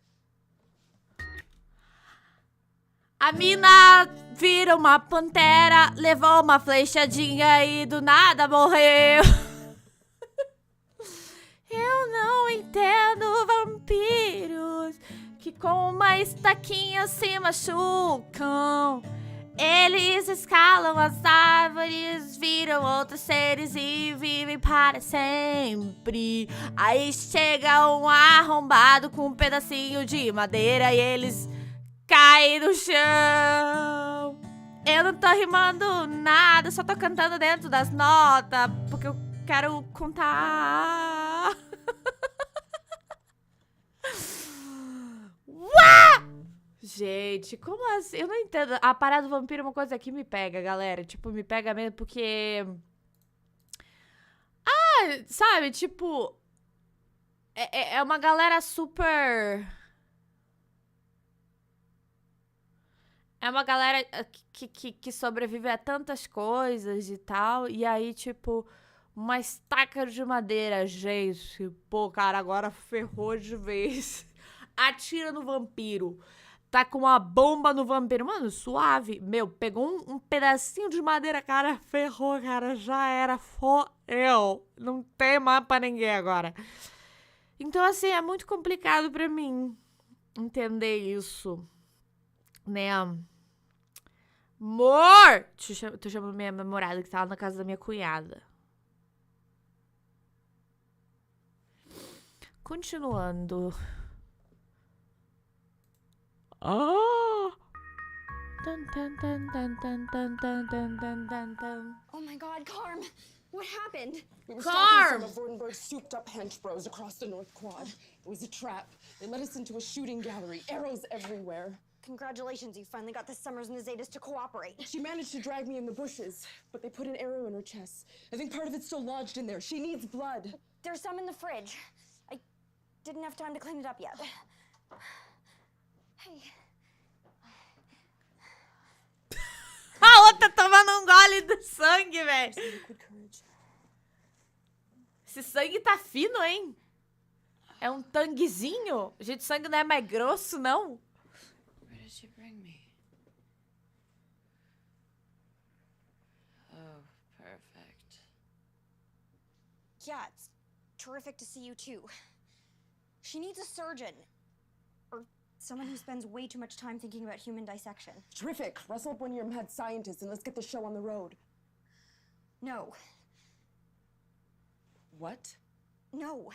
A mina vira uma pantera, levou uma flechadinha e do nada morreu. Eu não entendo vampiros que com uma estaquinha se machucam. Eles escalam as árvores, viram outros seres e vivem para sempre. Aí chega um arrombado com um pedacinho de madeira e eles caem no chão. Eu não tô rimando nada, só tô cantando dentro das notas, porque eu quero contar. Uá! Gente, como assim? Eu não entendo. A parada do vampiro é uma coisa que me pega, galera. Tipo, me pega mesmo porque... Ah, sabe? Tipo... É uma galera super... É uma galera que sobrevive a tantas coisas e tal. E aí, tipo, uma estaca de madeira, gente. Pô, cara, agora ferrou de vez. Atira no vampiro. Tá com uma bomba no vampiro. Mano, suave. Meu, pegou um pedacinho de madeira, cara. Ferrou, cara. Já era. Fodeu. Não tem mais pra ninguém agora. Então, assim, é muito complicado pra mim entender isso. Né? Amor! Tô chamando minha namorada que tá lá na casa da minha cunhada. Continuando. Oh! Dun, dun, dun, dun, dun, dun, dun, dun, dun, dun, dun. Oh my God, Carm! What happened? We were Carm! stalking some of Vordenberg's souped-up hench bros across the North Quad. It was a trap. They led us into a shooting gallery. Arrows everywhere. Congratulations, you finally got the Summers and the Zetas to cooperate. She managed to drag me in the bushes, but they put an arrow in her chest. I think part of it's still lodged in there. She needs blood. There's some in the fridge. I didn't have time to clean it up yet. Hey. A outra tomando um gole do sangue, velho. Esse sangue tá fino, hein? É um tanguezinho. Gente, o sangue não é mais grosso, não? Where did you bring me? Oh, perfect. Yeah, it's terrific to see you too. She needs a surgeon. Or someone who spends way too much time thinking about human dissection. Terrific. Rustle up one of your mad scientists and let's get the show on the road. No. What? No.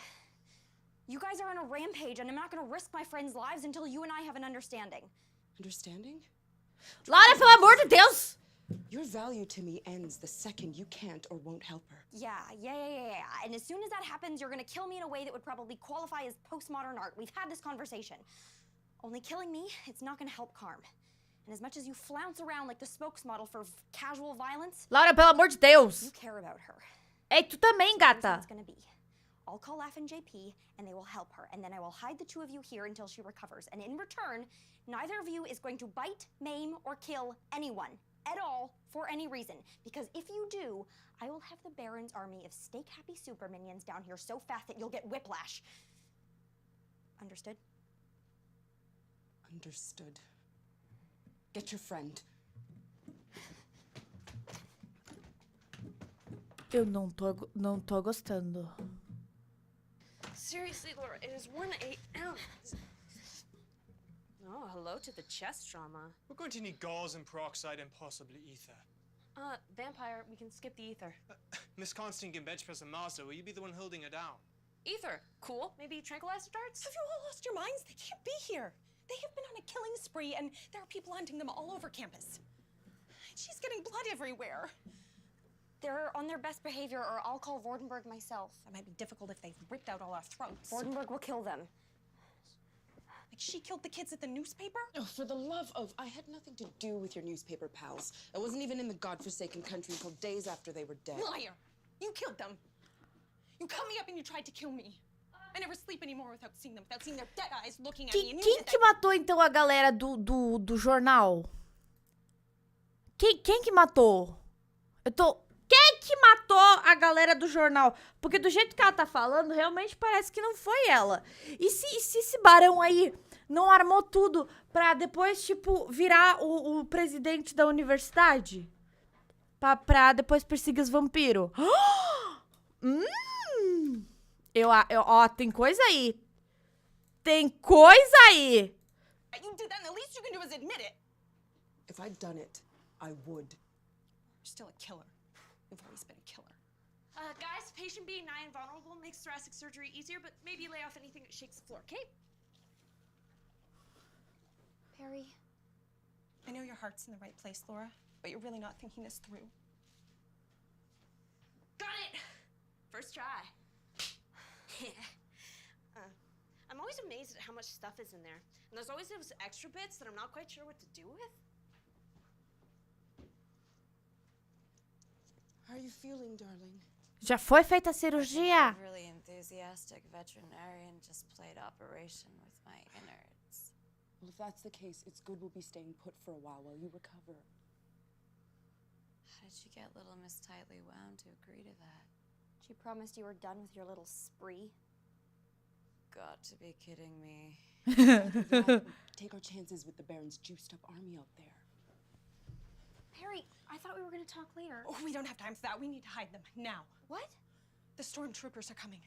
You guys are on a rampage, and I'm not gonna risk my friends' lives until you and I have an understanding. Understanding? Laura, pelo amor de Deus! Your value to me ends the second you can't or won't help her. Yeah. And as soon as that happens, you're gonna kill me in a way that would probably qualify as postmodern art. We've had this conversation. Only killing me, it's not gonna help Carm. And as much as you flounce around like the spokesmodel for casual violence, Laura, pelo amor de Deus! you care about her. Ei, tu também, Here's what gata. it's gonna be. I'll call F and JP, and they will help her, and then I will hide the two of you here until she recovers. And in return, neither of you is going to bite, maim, or kill anyone at all for any reason. Because if you do, I will have the Baron's army of steak-happy super minions down here so fast that you'll get whiplash. Understood? Understood. Get your friend. Eu não tô gostando. Seriously, Laura, it is 1 a.m. Oh, hello to the chest trauma. We're going to need gauze and peroxide and possibly ether. Vampire, we can skip the ether. Miss Constantine can bench press a Mazda. Will you be the one holding her down? Ether, cool. Maybe tranquilizer darts? Have you all lost your minds? They can't be here. They have been on a killing spree, and there are people hunting them all over campus. She's getting blood everywhere. They're on their best behavior, or I'll call Vordenberg myself. That might be difficult if they've ripped out all our throats. Vordenberg will kill them. Like she killed the kids at the newspaper? Oh, for the love of... I had nothing to do with your newspaper pals. I wasn't even in the godforsaken country until days after they were dead. Liar! You killed them. You cut me up and you tried to kill me. I never sleep anymore without seeing their dead eyes looking at me. And you Quem did que that. matou, então, a galera do jornal? Quem que matou? Quem que matou a galera do jornal? Porque do jeito que ela tá falando, realmente parece que não foi ela. E se esse barão aí não armou tudo pra depois, tipo, virar o presidente da universidade? Pra depois perseguir os vampiros? Ó, tem coisa aí. Tem coisa aí. You did that, and the least you can do is admit it. If I'd done it, I would. You're still a killer. You've always been a killer. Guys, patient being nigh and vulnerable makes thoracic surgery easier, but maybe lay off anything that shakes the floor, okay? Perry. I know your heart's in the right place, Laura, but you're really not thinking this through. Got it! First try. I'm always amazed at how much stuff is in there. And there's always those extra bits that I'm not quite sure what to do with. How are you feeling, darling? Já foi feita a cirurgia? A really enthusiastic veterinarian just played operation with my innards. Well, if that's the case, it's good we'll be staying put for a while you recover. How did you get little Miss Tightly Wound to agree to that? She promised you were done with your little spree. Got to be kidding me. Take our chances with the Baron's juiced up army out there. Perry, I thought we were going to talk later. Oh, we don't have time for that. We need to hide them now. What? The stormtroopers are coming.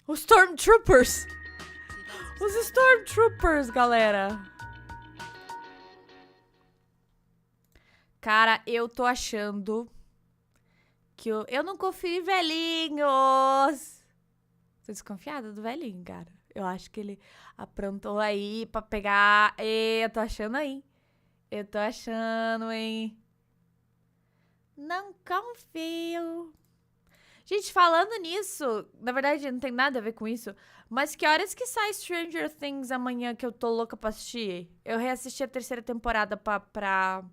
Os Stormtroopers. Os Stormtroopers, galera. Cara, eu tô achando que eu não confio em velhinhos. Tô desconfiada do velhinho, cara. Eu acho que ele aprontou aí pra pegar... Eu tô achando aí. Eu tô achando, hein? Não confio. Gente, falando nisso, na verdade não tem nada a ver com isso, mas que horas que sai Stranger Things amanhã que eu tô louca pra assistir? Eu reassisti a 3ª temporada pra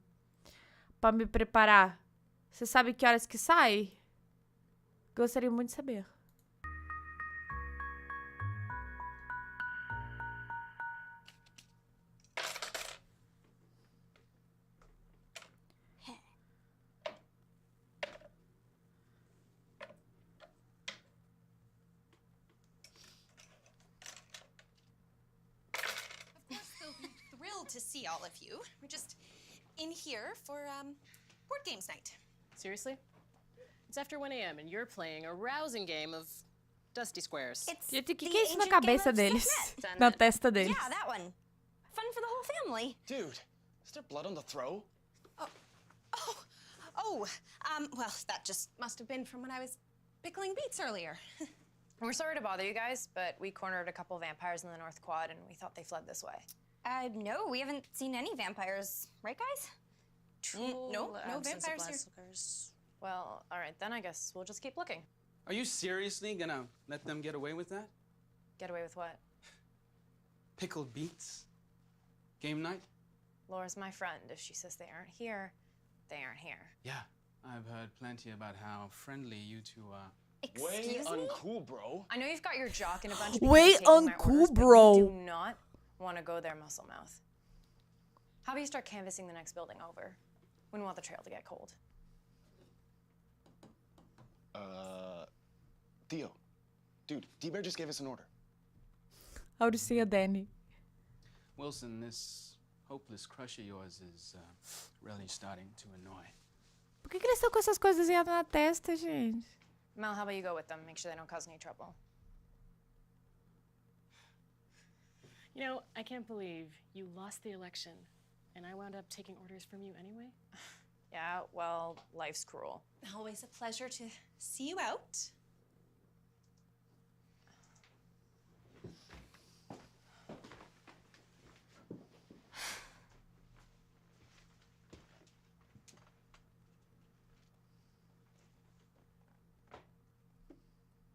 me preparar. Você sabe que horas que sai? Gostaria muito de saber. To see all of you. We're just in here for board games night. Seriously? It's after 1 a.m. and you're playing a rousing game of Dusty Squares. It's Gente, o que the é isso na ancient cabeça game of deles? Success. Na testa deles. Yeah, that one. Fun for the whole family. Dude, is there blood on the throw? Well, that just must have been from when I was pickling beets earlier. We're sorry to bother you guys, but we cornered a couple vampires in the North Quad and we thought they fled this way. No, we haven't seen any vampires. Right, guys? No Absence of vampires here. bloodsuckers. Well, all right, then I guess we'll just keep looking. Are you seriously gonna let them get away with that? Get away with what? Pickled beets? Game night? Laura's my friend. If she says they aren't here, they aren't here. Yeah, I've heard plenty about how friendly you two are. Excuse me? Uncool, bro. I know you've got your jock and a bunch of Way people taking my uncool, orders, but bro. you do not want to go there, muscle mouth. How about you start canvassing the next building over? We don't want the trail to get cold. Theo. Dude, D-Bear just gave us an order. How to see a Danny. Wilson, this hopeless crush of yours is really starting to annoy. Por que eles estão com essas coisas desenhadas na testa, gente? Mel, how about you go with them? Make sure they don't cause any trouble. You know, I can't believe you lost the election and I wound up taking orders from you anyway. Yeah, well, life's cruel. Always a pleasure to see you out.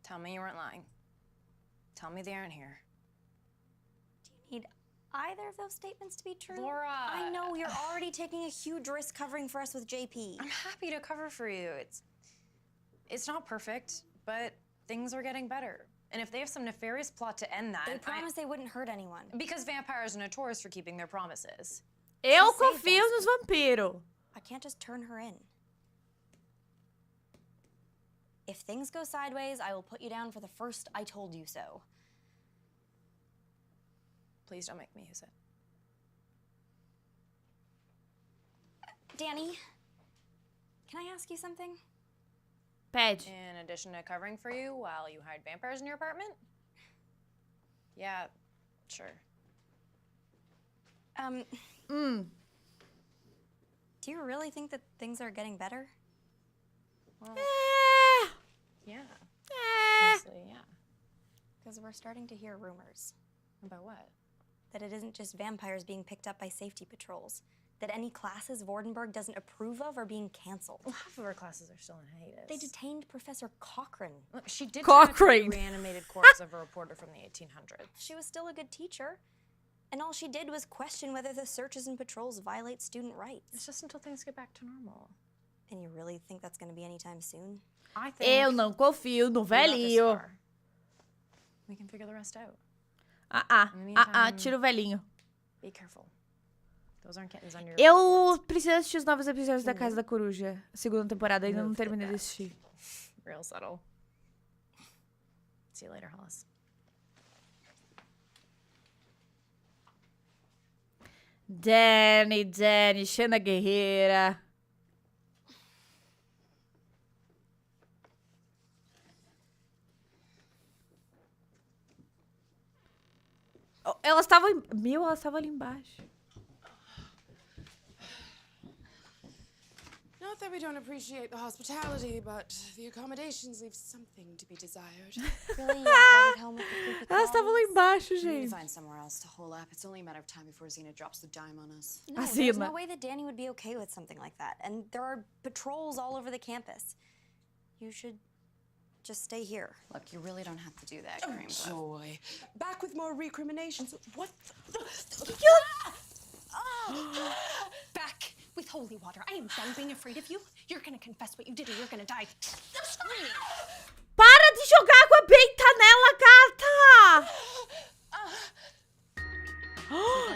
Tell me you weren't lying. Tell me they aren't here. Do you need either of those statements to be true? Laura! I know, you're already taking a huge risk covering for us with JP. I'm happy to cover for you. It's not perfect, but things are getting better. And if they have some nefarious plot to end that... They promised they wouldn't hurt anyone. Because vampires are notorious for keeping their promises. Eu confio nos vampiros. I can't just turn her in. If things go sideways, I will put you down for the first I told you so. Please don't make me use it. Danny, can I ask you something? Pede. In addition to covering for you while you hide vampires in your apartment? Yeah, sure. Do you really think that things are getting better? Well, yeah. Mostly, yeah. Because we're starting to hear rumors. About what? That it isn't just vampires being picked up by safety patrols. That any classes Vordenberg doesn't approve of are being canceled. Well, half of our classes are still in hiatus. They detained Professor Cochrane. Look, she did Cochrane. the reanimated corpse of a reporter from the 1800s. She was still a good teacher. And all she did was question whether the searches and patrols violate student rights. It's just until things get back to normal. And you really think that's going to be anytime soon? I think Eu não confio no velhinho. we can figure the rest out. Tira o velhinho. Be careful. Those aren't kittens under your Eu preciso assistir os novos episódios da Casa da Coruja. Segunda temporada, ainda não terminei de assistir. Real subtle. See you later, Hollis. Danny, Xana Guerreira. Elas estavam... elas estavam ali embaixo. Not that we don't appreciate the hospitality, but the accommodations leave something to be desired. Really? You headed home with the creepy Elas estavam lá embaixo, We need gente. to find somewhere else to hole up. It's only a matter of time before Xena drops the dime on us. No, there's no way that Danny would be okay with something like that. And there are patrols all over the campus. You should just stay here. Look, you really don't have to do that, Cream. Joy. Back with more recriminations. What the... Back with holy water. I am done being afraid of you. You're gonna confess what you did or you're gonna die. Screaming. Para de jogar água benta nela, gata!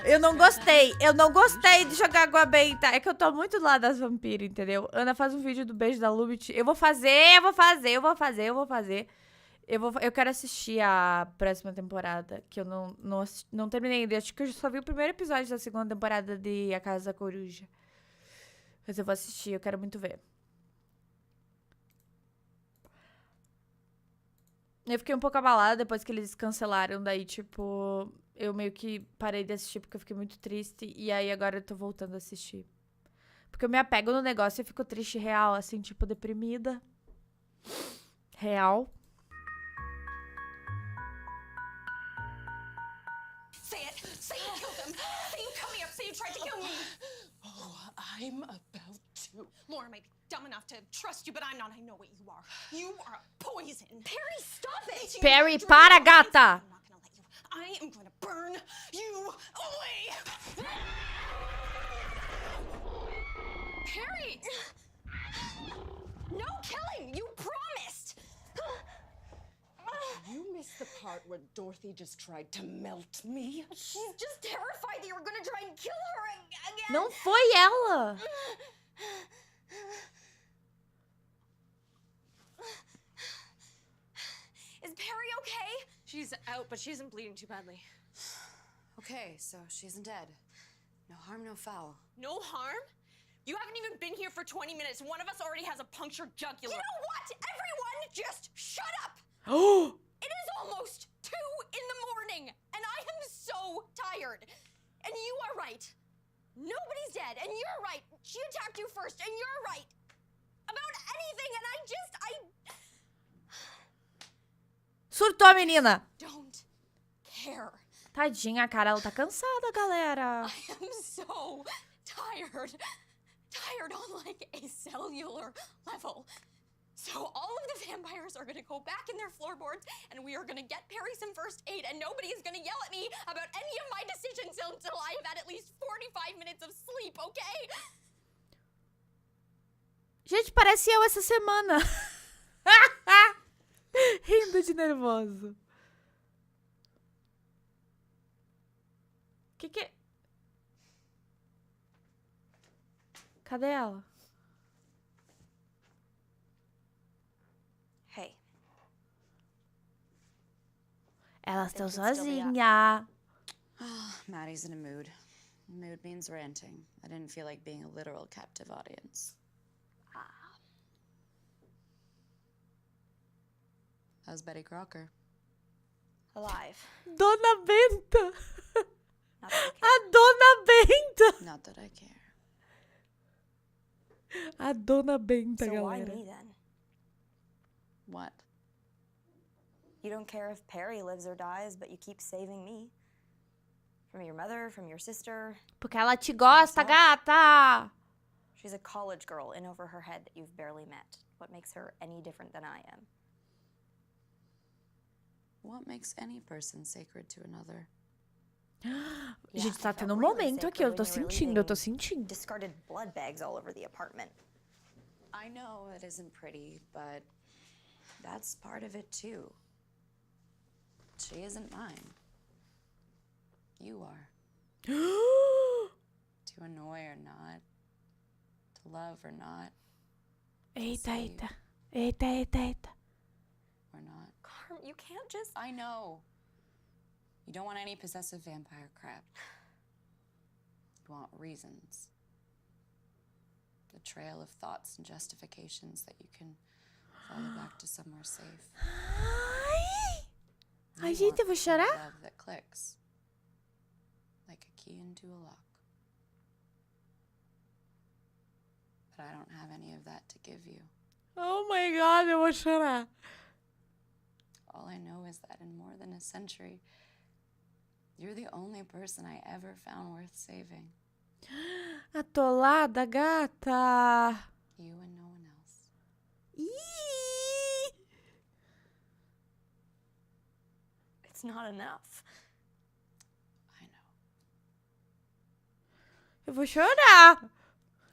Eu não gostei de jogar água benta. É que eu tô muito do lado das vampiras, entendeu? Ana, faz um vídeo do beijo da Lumit. Eu quero assistir a próxima temporada, que eu não terminei ainda. Acho que eu só vi o primeiro episódio da segunda temporada de A Casa da Coruja. Mas eu vou assistir, eu quero muito ver. Eu fiquei um pouco abalada depois que eles cancelaram, daí, tipo... Eu meio que parei de assistir porque eu fiquei muito triste. E aí agora eu tô voltando a assistir. Porque eu me apego no negócio e fico triste real, assim, tipo, deprimida. Real. Say it. Say you killed them. Say you cut me up. Say you tried to kill me. Oh, I'm about to. Laura might be dumb enough to trust you, but I'm not. I know what you are. You are poison. Perry, stop it! Perry, para, gata! I'm not gonna let you. I am gonna burn you away. Perry! No killing! You promised! You missed the part where Dorothy just tried to melt me. She's just terrified that you were gonna try and kill her again. Não foi ela! Is Perry okay? She's out, but she isn't bleeding too badly. Okay, so she isn't dead. No harm, no foul. No harm? You haven't even been here for 20 minutes. One of us already has a punctured jugular. You know what? Everyone just shut up! Oh! It is almost 2 in the morning, and I am so tired. And you are right. Nobody's dead, and you're right. She attacked you first, and you're right. About anything, and I Surtou a menina! don't care. Tadinha, cara, ela tá cansada, galera. I am so tired. Tired on like a cellular level. So all of the vampires are gonna go back in their floorboards, and we are gonna get Perry some first aid, and nobody is gonna yell at me about any of my decisions until I have had at least 45 minutes of sleep, okay? Gente, parece eu essa semana. Rindo. de nervoso. Que... Cadê ela? Hey. Elas estão They can still be sozinhas. Oh, Maddie's in a mood. Mood means ranting. I didn't feel like being a literal captive audience. How's Betty Crocker? Alive. Dona Benta. Not that I A Dona Benta. Not that I care. A Dona Benta, care. So why galera. me then? What? You don't care if Perry lives or dies, but you keep saving me. From your mother, from your sister. Porque ela te gosta, gata. She's a college girl in over her head that you've barely met. What makes her any different than I am? What makes any person sacred to another? Gente, tá I felt tendo really momento aqui. Eu sacred tô when you were sentindo, eu tô leaving sentindo. Discarded blood bags all over the apartment. I know it isn't pretty, but that's part of it too. She isn't mine. You are. To annoy or not. To love or not. Eita, eita. Eita, eita, eita. Or not. Carm, you can't just... I know. You don't want any possessive vampire crap. You want reasons. The trail of thoughts and justifications that you can follow back to somewhere safe. Ai, You gente, eu vou want the chorar. love that clicks. Like a key into a lock. But I don't have any of that to give you. Oh my God, eu vou chorar. All I know is that in more than a century, you're the only person I ever found worth saving. Atolada, gata. You and no one else. Ih. It's not enough. I know. Eu vou chorar.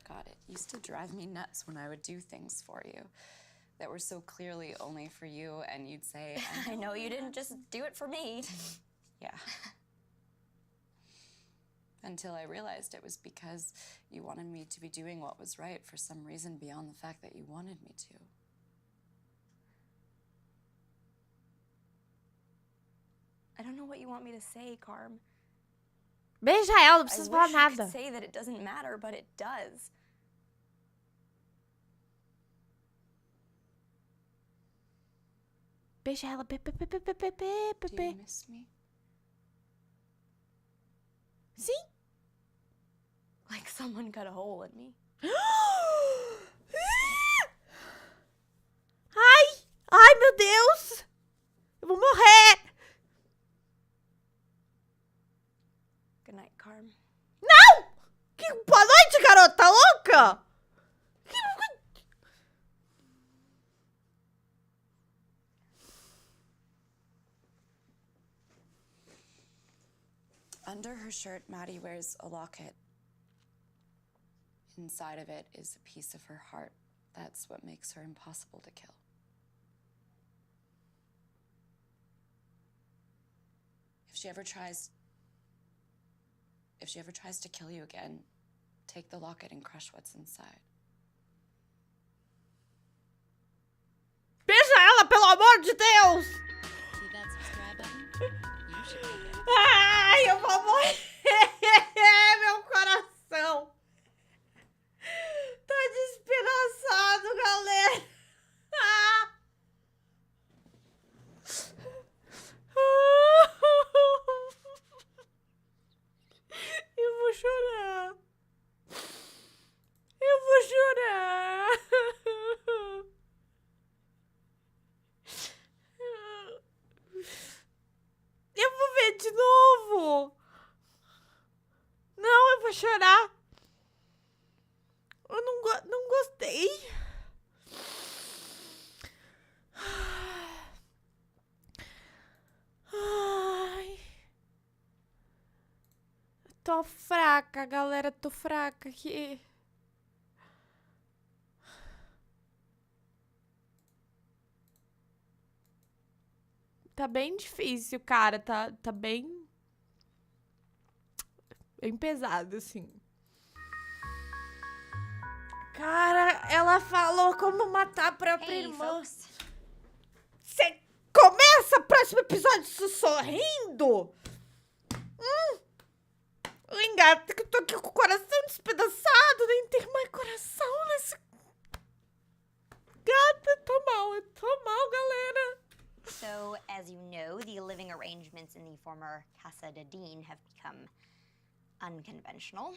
God, it used to drive me nuts when I would do things for you that were so clearly only for you, and you'd say, I know you didn't just do it for me. yeah. Until I realized it was because you wanted me to be doing what was right for some reason beyond the fact that you wanted me to. I don't know what you want me to say, Carm. Beija ela, não I precisa wish falar I could nada. say that it doesn't matter, but it does. Beija ela. Do you miss me? Sim. Like someone cut a hole in me. Ai! Ai, meu Deus! Eu vou morrer! Good night, Carm. Não! Que boa noite, garota! Tá louca? Under her shirt, Maddie wears a locket. Inside of it is a piece of her heart. That's what makes her impossible to kill. If she ever tries to kill you again, take the locket and crush what's inside. Beija ela, pelo amor de Deus! See that subscribe button? You should hit it. Ai, eu vou morrer! Meu coração! Tá despedaçado, galera! Eu vou chorar! Eu vou chorar! Eu vou ver de novo! Não, eu vou chorar! Eu não gostei! Ai. Tô fraca, galera. Tô fraca aqui. Tá bem difícil, cara. Tá bem pesado, assim. Cara, ela falou como matar a própria irmã. Você começa o próximo episódio sorrindo? Engata que eu tô aqui com o coração despedaçado. Nem tem mais coração nesse... Gata, eu tô mal, galera. So, as you know, the living arrangements in the former Casa de Dean have become unconventional.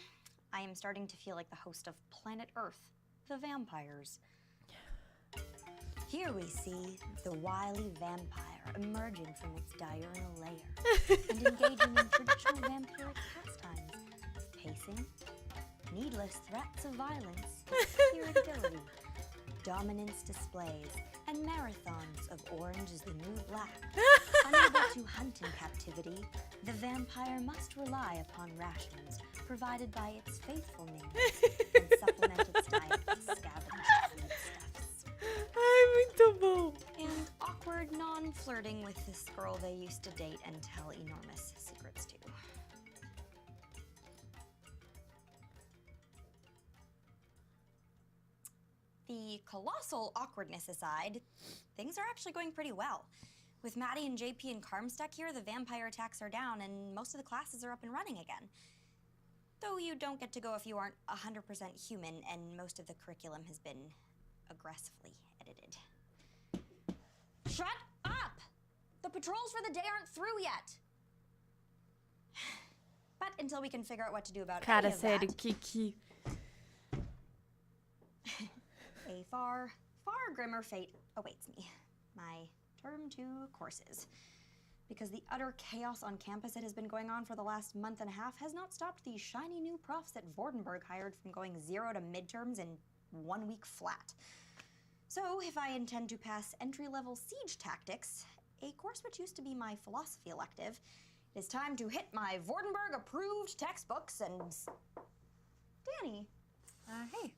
I am starting to feel like the host of Planet Earth, the vampires. Here we see the wily vampire emerging from its diurnal lair and engaging in traditional vampiric pastimes of pacing, needless threats of violence, irritability, dominance displays, and marathons of orange is the new black. Unable to hunt in captivity, the vampire must rely upon rations provided by its faithful minions and supplement its diet with scavenged foodstuffs. Ai, muito bom. And awkward non-flirting with this girl they used to date and tell enormous secrets to. The colossal awkwardness aside, things are actually going pretty well. With Maddie and JP and Carm stuck here, the vampire attacks are down and most of the classes are up and running again. Though you don't get to go if you aren't 100% human, and most of the curriculum has been aggressively edited. Shut up! The patrols for the day aren't through yet. But until we can figure out what to do about Cara, any of sério, that, que... a far, far grimmer fate awaits me. My term 2 courses. Because the utter chaos on campus that has been going on for the last month and a half has not stopped the shiny new profs that Vordenberg hired from going 0 to midterms in 1 week flat. So if I intend to pass entry-level siege tactics, a course which used to be my philosophy elective, it is time to hit my Vordenberg-approved textbooks and... Danny. Hey.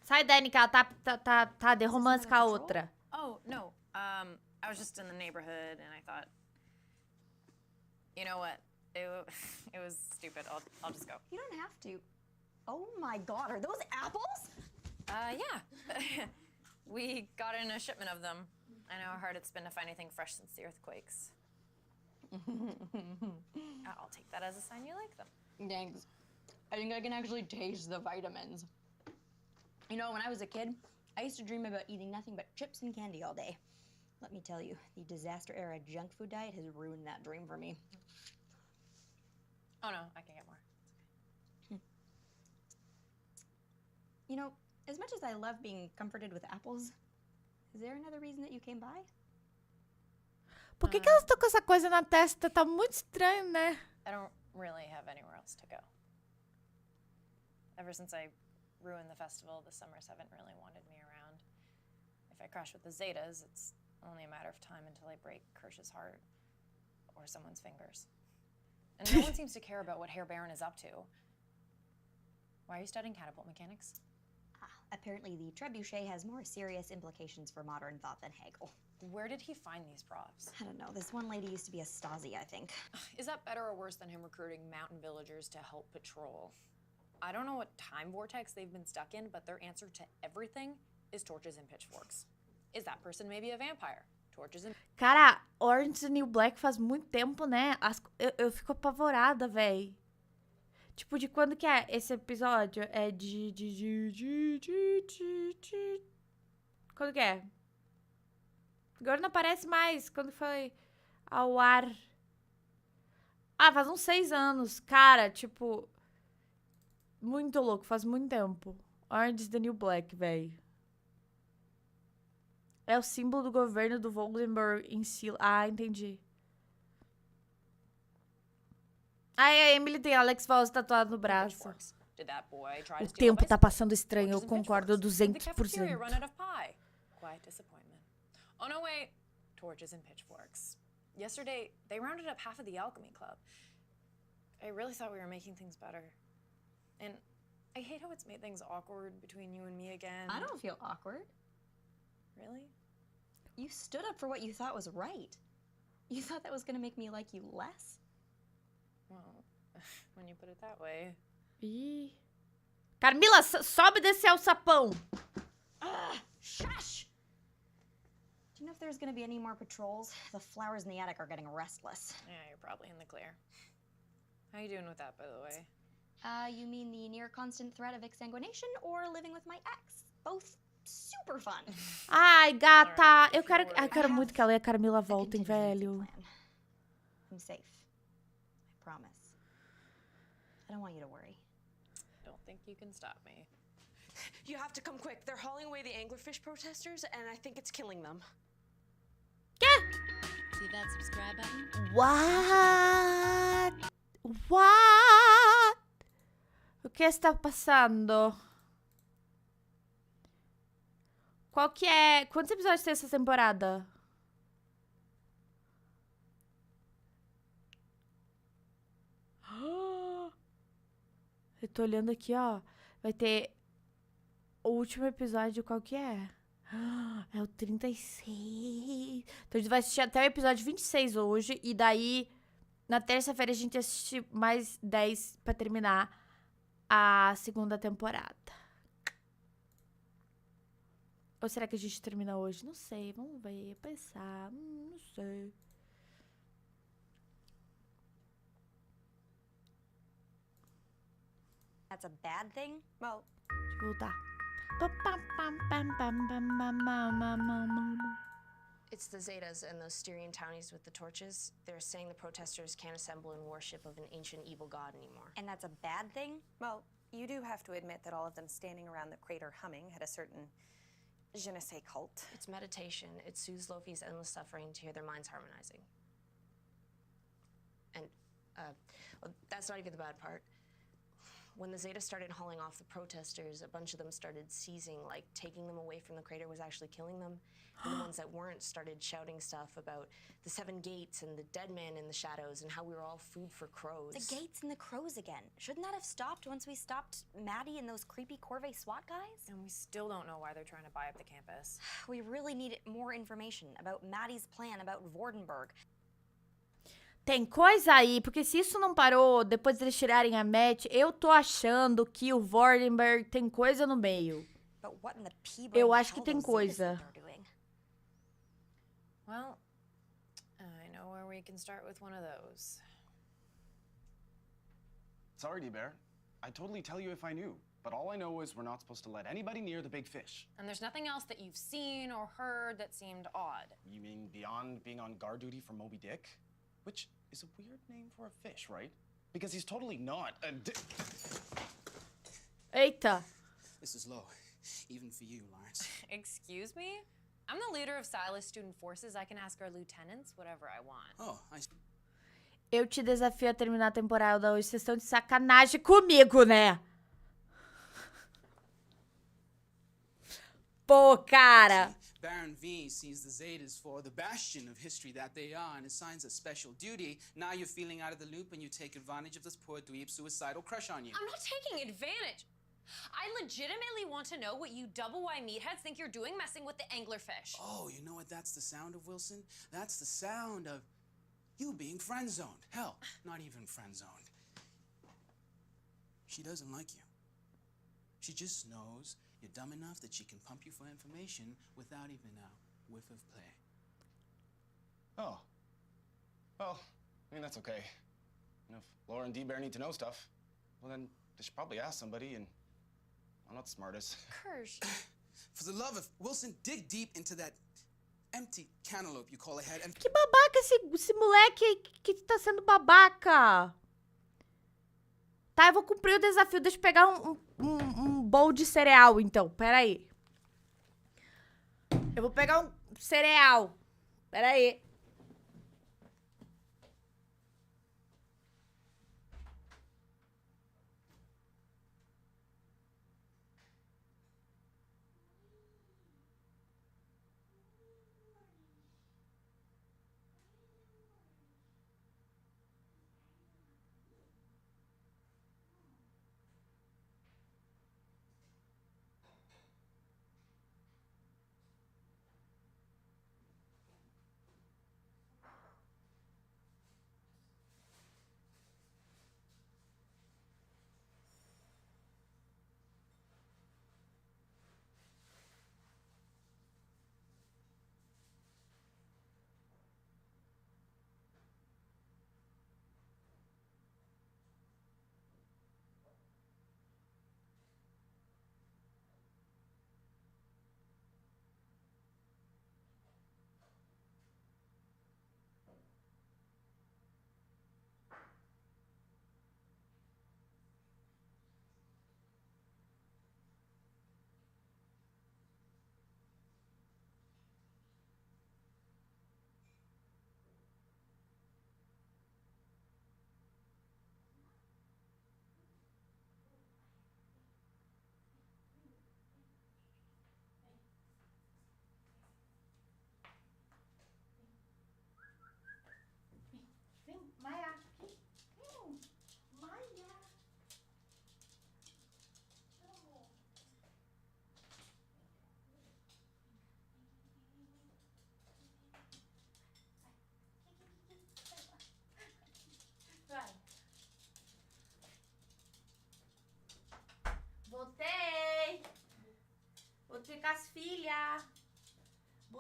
Sai, Dani, que ela tá de romance com a outra. Oh, no. I was just in the neighborhood and I thought, you know what? It was stupid. I'll just go. You don't have to. Oh my God, are those apples? Yeah. We got in a shipment of them. I know how hard it's been to find anything fresh since the earthquakes. I'll take that as a sign you like them. Thanks. I think I can actually taste the vitamins. You know, when I was a kid, I used to dream about eating nothing but chips and candy all day. Let me tell you, the disaster era junk food diet has ruined that dream for me. Oh no, I can get more. You know, as much as I love being comforted with apples, is there another reason that you came by? Por que elas estão com essa coisa na testa? Tá muito estranho, né? I don't really have anywhere else to go. Ever since I ruined the festival, the summers haven't really wanted me around. If I crash with the Zetas, it's only a matter of time until I break Kirsch's heart or someone's fingers. And no one seems to care about what Herr Baron is up to. Why are you studying catapult mechanics? Apparently the trebuchet has more serious implications for modern thought than Hegel. Where did he find these profs? I don't know. This one lady used to be a Stasi, I think. Is that better or worse than him recruiting mountain villagers to help patrol? I don't know what time vortex they've been stuck in, but their answer to everything is torches and pitchforks. Is that person maybe a vampire? Torches and... Cara, Orange is the New Black faz muito tempo, né? Eu fico apavorada, véi. Tipo, de quando que é esse episódio? É Quando que é? Agora não aparece mais. Quando foi ao ar? Ah, faz uns 6 anos. Cara, tipo... Muito louco, faz muito tempo. Orange is the New Black, véi. É o símbolo do governo do Voldemort em si. Ah, entendi. Ai, a Emily tem Alex Voss tatuado no braço. O tempo tá passando estranho, eu concordo 200%. Quiet disappointment. Oh no, wait. Torches and pitchforks. Yesterday, they rounded up half of the alchemy club. I really thought we were making things better. And I hate how it's made things awkward between you and me again. I don't feel awkward. Really? You stood up for what you thought was right. You thought that was gonna make me like you less? Well, when you put it that way. Ih. Carmilla, sobe desse alçapão. Shush! Do you know if there's gonna be any more patrols? The flowers in the attic are getting restless. Yeah, you're probably in the clear. How you doing with that, by the way? You mean the near constant threat of exsanguination or living with my ex? Both super fun. Ai, gata. Alright, Eu if you're quero worried. muito que ela e a Carmilla A voltem, contingency velho. plan. I'm safe. I promise. I don't want you to worry. Don't think you can stop me. You have to come quick. They're hauling away the anglerfish protesters, and I think it's killing them. See that subscribe button? What? What? O que está passando? Qual que é... Quantos episódios tem essa temporada? Eu tô olhando aqui, ó. Vai ter... O último episódio, qual que é? É o 36. Então a gente vai assistir até o episódio 26 hoje. E daí, na terça-feira, a gente assiste mais 10 pra terminar a segunda temporada. Ou será que a gente termina hoje? Não sei, vamos ver, pensar. Não sei. That's a bad thing? Well, Deixa eu voltar. it's the Zetas and those Styrian townies with the torches. They're saying the protesters can't assemble in worship of an ancient evil god anymore. And that's a bad thing? Well, you do have to admit that all of them standing around the crater humming had a certain je ne sais cult. It's meditation. It soothes Lofi's endless suffering to hear their minds harmonizing. And, well, that's not even the bad part. When the Zetas started hauling off the protesters, a bunch of them started seizing, like taking them away from the crater was actually killing them. And the ones that weren't started shouting stuff about the 7 gates and the dead man in the shadows and how we were all food for crows. The gates and the crows again. Shouldn't that have stopped once we stopped Maddie and those creepy Corvée SWAT guys? And we still don't know why they're trying to buy up the campus. We really need more information about Maddie's plan about Vordenberg. Tem coisa aí, porque se isso não parou depois deles tirarem a Matt, eu tô achando que o Vordenberg tem coisa no meio. But what in the pea Eu acho que tem coisa. Well, I know where we can start with one of those. Sorry, D-Bear. I'd totally tell you if I knew. But all I know is we're not supposed to let anybody near the big fish. And there's nothing else that you've seen or heard that seemed odd. You mean beyond being on guard duty for Moby Dick? Which is a weird name for a fish, right? Because he's totally not a Eita. This is low, even for you, Lawrence. Excuse me? I'm the leader of Silas Student Forces. I can ask our lieutenants whatever I want. Oh, Eu te desafio a terminar a temporada hoje. Vocês estão de sacanagem comigo, né? Pô, cara. Baron V sees the Zetas for the bastion of history that they are and assigns a special duty. Now you're feeling out of the loop and you take advantage of this poor dweeb's suicidal crush on you. I'm not taking advantage. I legitimately want to know what you double Y meatheads think you're doing messing with the anglerfish. Oh, you know what that's the sound of, Wilson? That's the sound of you being friend-zoned. Hell, not even friend-zoned. She doesn't like you. She just knows you're dumb enough that she can pump you for information without even a whiff of play. Oh. Well, I mean, that's okay. And if Laura and D-Bear need to know stuff, well, then they should probably ask somebody, and I'm not the smartest. Kirsch. For the love of Wilson, dig deep into that empty cantaloupe you call a head and... Que babaca esse moleque que tá sendo babaca. Tá, eu vou cumprir o desafio. Deixa eu pegar um bowl de cereal, então. Pera aí. Eu vou pegar um cereal. Pera aí.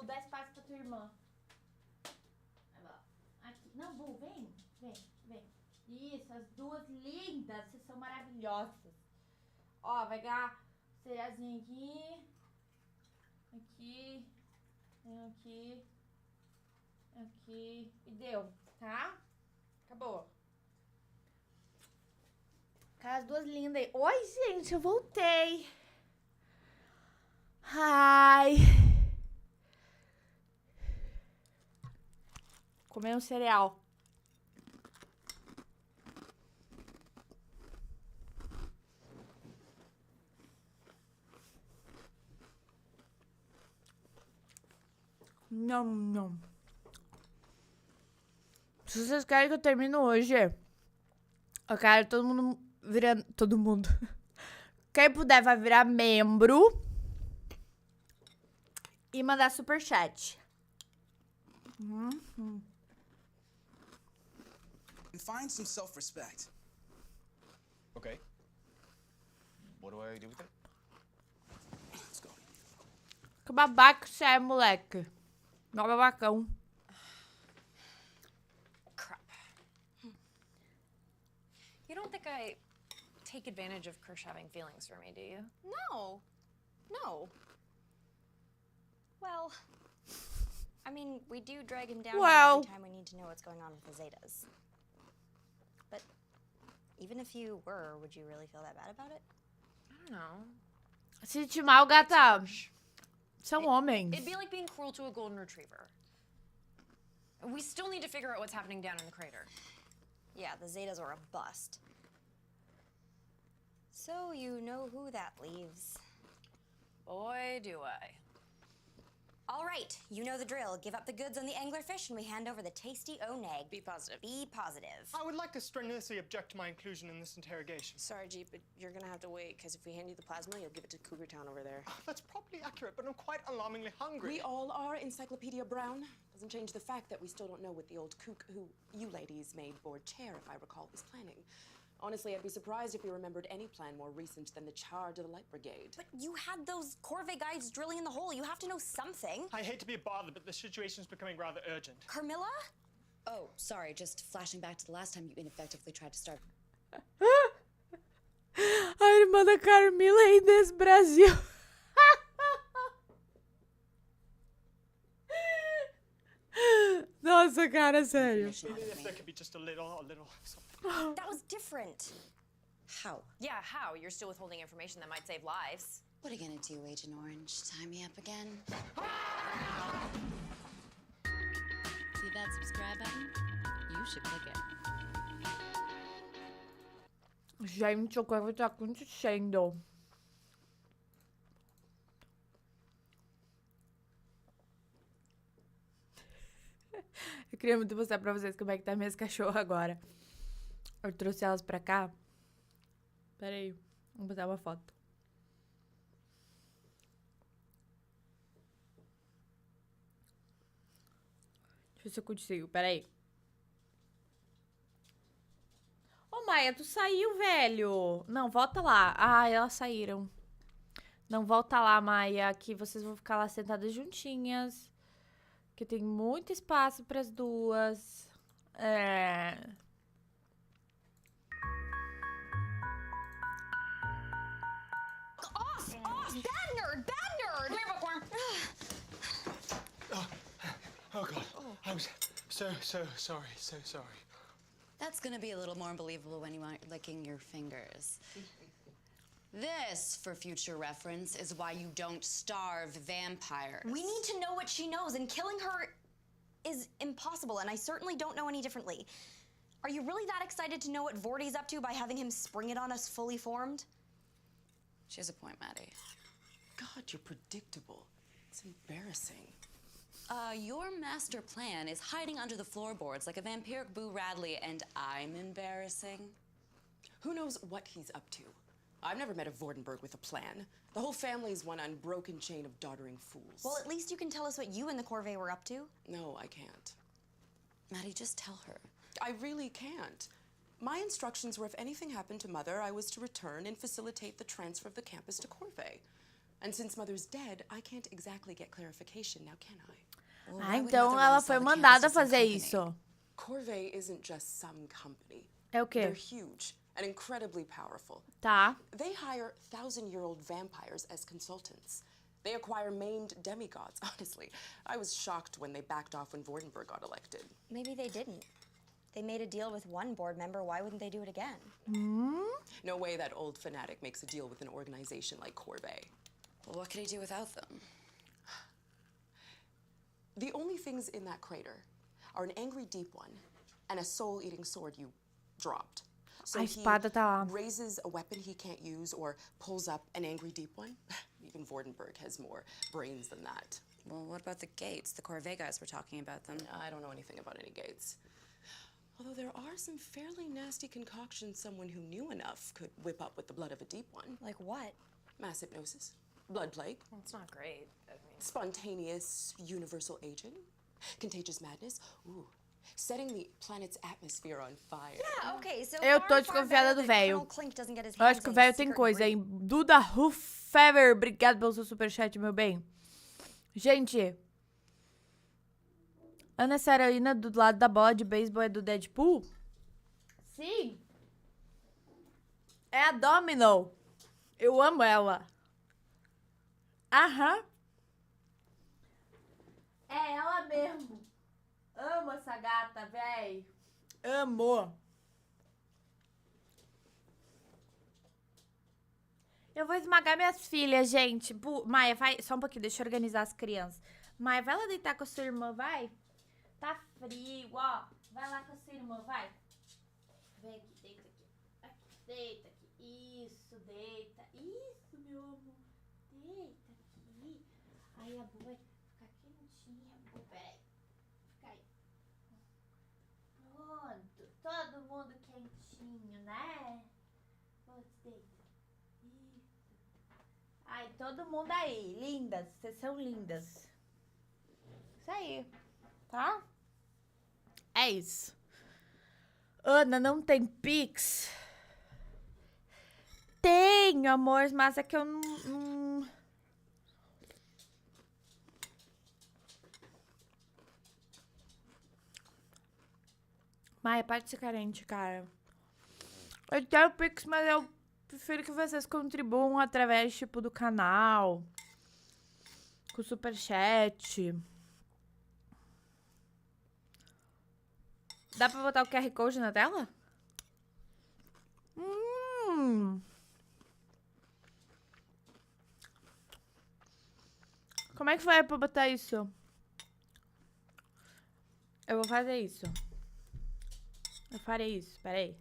Bu, dá espaço pra tua irmã. Aqui. Não, Bu, vem. Isso, as duas lindas. Vocês são maravilhosas. Ó, vai ganhar cereazinha aqui. Aqui. Aqui. E deu, tá? Acabou. Cara, as duas lindas aí. Oi, gente, eu voltei. Ai. Comer um cereal. Não. Se vocês querem que eu termine hoje, eu quero todo mundo virando... Todo mundo. Quem puder vai virar membro e mandar superchat. And find some self-respect. Okay. What do I do with it? Let's go. Que babaca você é, moleque. Não babacão. Crap. You don't think I take advantage of Kirsch having feelings for me, do you? No. Well, I mean, we do drag him down every time we need to know what's going on with the Zetas. But even if you were, would you really feel that bad about it? I don't know. Sente mal, gata. São homens. It'd be like being cruel to a golden retriever. We still need to figure out what's happening down in the crater. Yeah, the Zetas were a bust. So you know who that leaves. Boy, do I. All right, you know the drill. Give up the goods on the anglerfish and we hand over the tasty oneg. Be positive. Be positive. I would like to strenuously object to my inclusion in this interrogation. Sorry, Jeep, but you're gonna have to wait, because if we hand you the plasma, you'll give it to Cougar Town over there. That's probably accurate, but I'm quite alarmingly hungry. We all are Encyclopedia Brown. Doesn't change the fact that we still don't know what the old kook who you ladies made board chair, if I recall, was planning. Honestly, I'd be surprised if we remembered any plan more recent than the charge of the Light Brigade. But you had those Corvée guides drilling in the hole. You have to know something. I hate to be a bother, but the situation's becoming rather urgent. Carmilla? Oh, sorry, just flashing back to the last time you ineffectively tried to start. A irmã da Carmilla aí desse Brasil. Nossa, cara, sério. If there could be just a little something. That was different. How? Yeah, how? You're still withholding information that might save lives. What are you gonna do, Agent Orange? Tie me up again? See that subscribe button? You should click it. Gente, o que tá acontecendo? Eu queria muito mostrar pra vocês como é que tá minhas cachorras agora. Eu trouxe elas pra cá. Pera aí, vamos botar uma foto. Deixa eu ver se eu consigo, pera aí. Ô, Maia, tu saiu, velho. Não, volta lá. Ah, elas saíram. Não, volta lá, Maia, que vocês vão ficar lá sentadas juntinhas. Que tem muito espaço pras duas. Off! Bad nerd! Oh God, I was so sorry. That's gonna be a little more believable when you aren't licking your fingers. This, for future reference, is why you don't starve vampires. We need to know what she knows, and killing her is impossible, and I certainly don't know any differently. Are you really that excited to know what Vorty's up to by having him spring it on us fully formed? She has a point, Maddie. God, you're predictable. It's embarrassing. Your master plan is hiding under the floorboards like a vampiric Boo Radley, and I'm embarrassing. Who knows what he's up to? I've never met a Vordenberg with a plan. The whole family's one unbroken chain of doddering fools. Well, at least you can tell us what you and the Corvée were up to. No, I can't. Maddie, just tell her. I really can't. My instructions were if anything happened to Mother, I was to return and facilitate the transfer of the campus to Corvée. And since Mother's dead, I can't exactly get clarification now, can I? Ah, então ela foi mandada fazer isso. Corvée isn't just some company. É o quê? They're huge and incredibly powerful. Tá. They hire 1,000-year-old vampires as consultants. They acquire maimed demigods, honestly. I was shocked when they backed off when Vordenberg got elected. Maybe they didn't. They made a deal with one board member. Why wouldn't they do it again? No way that old fanatic makes a deal with an organization like Corvée. Well, what could he do without them? The only things in that crater are an angry deep one and a soul-eating sword you dropped. So A he espada tá lá. raises a weapon he can't use or pulls up an angry deep one. Even Vordenberg has more brains than that. Well, what about the gates? The Corvée guys were talking about them. I don't know anything about any gates. Although there are some fairly nasty concoctions someone who knew enough could whip up with the blood of a deep one. Like what? Mass hypnosis, blood plague. Well, it's not great. I mean, Spontaneous universal aging, contagious madness, setting the planet's atmosphere on fire. Yeah, okay, so Eu tô far desconfiada do better that velho. Colonel Clink doesn't get his Eu acho hands que o in velho tem secret coisa, hein? ingredient. Duda Ruffever, obrigado pelo seu superchat, meu bem. Gente, Ana Sararina do lado da bola de beisebol é do Deadpool? Sim. É a Domino. Eu amo ela. Aham. É ela mesmo. Amo essa gata, véi. Amo. Eu vou esmagar minhas filhas, gente. Maia, vai. Só um pouquinho, deixa eu organizar as crianças. Maia, vai lá deitar com a sua irmã, vai. Tá frio, ó. Vai lá com a sua irmã, vai. Vem aqui, deita aqui. Aqui, deita aqui. Isso, deita. Isso, meu amor. Deita aqui. Aí a Bu vai ficar quentinha. Bu, peraí. Fica aí. Pronto. Todo mundo quentinho, né? Pronto, deita. Ai, todo mundo aí. Lindas. Vocês são lindas. Isso aí. Tá? É isso. Ana, não tem Pix? Tenho, amor, mas é que eu não... Maia, para de ser carente, cara. Eu tenho Pix, mas eu prefiro que vocês contribuam através, tipo, do canal. Com o superchat. Dá pra botar o QR Code na tela? Como é que vai pra botar isso? Eu vou fazer isso. Eu farei isso, peraí.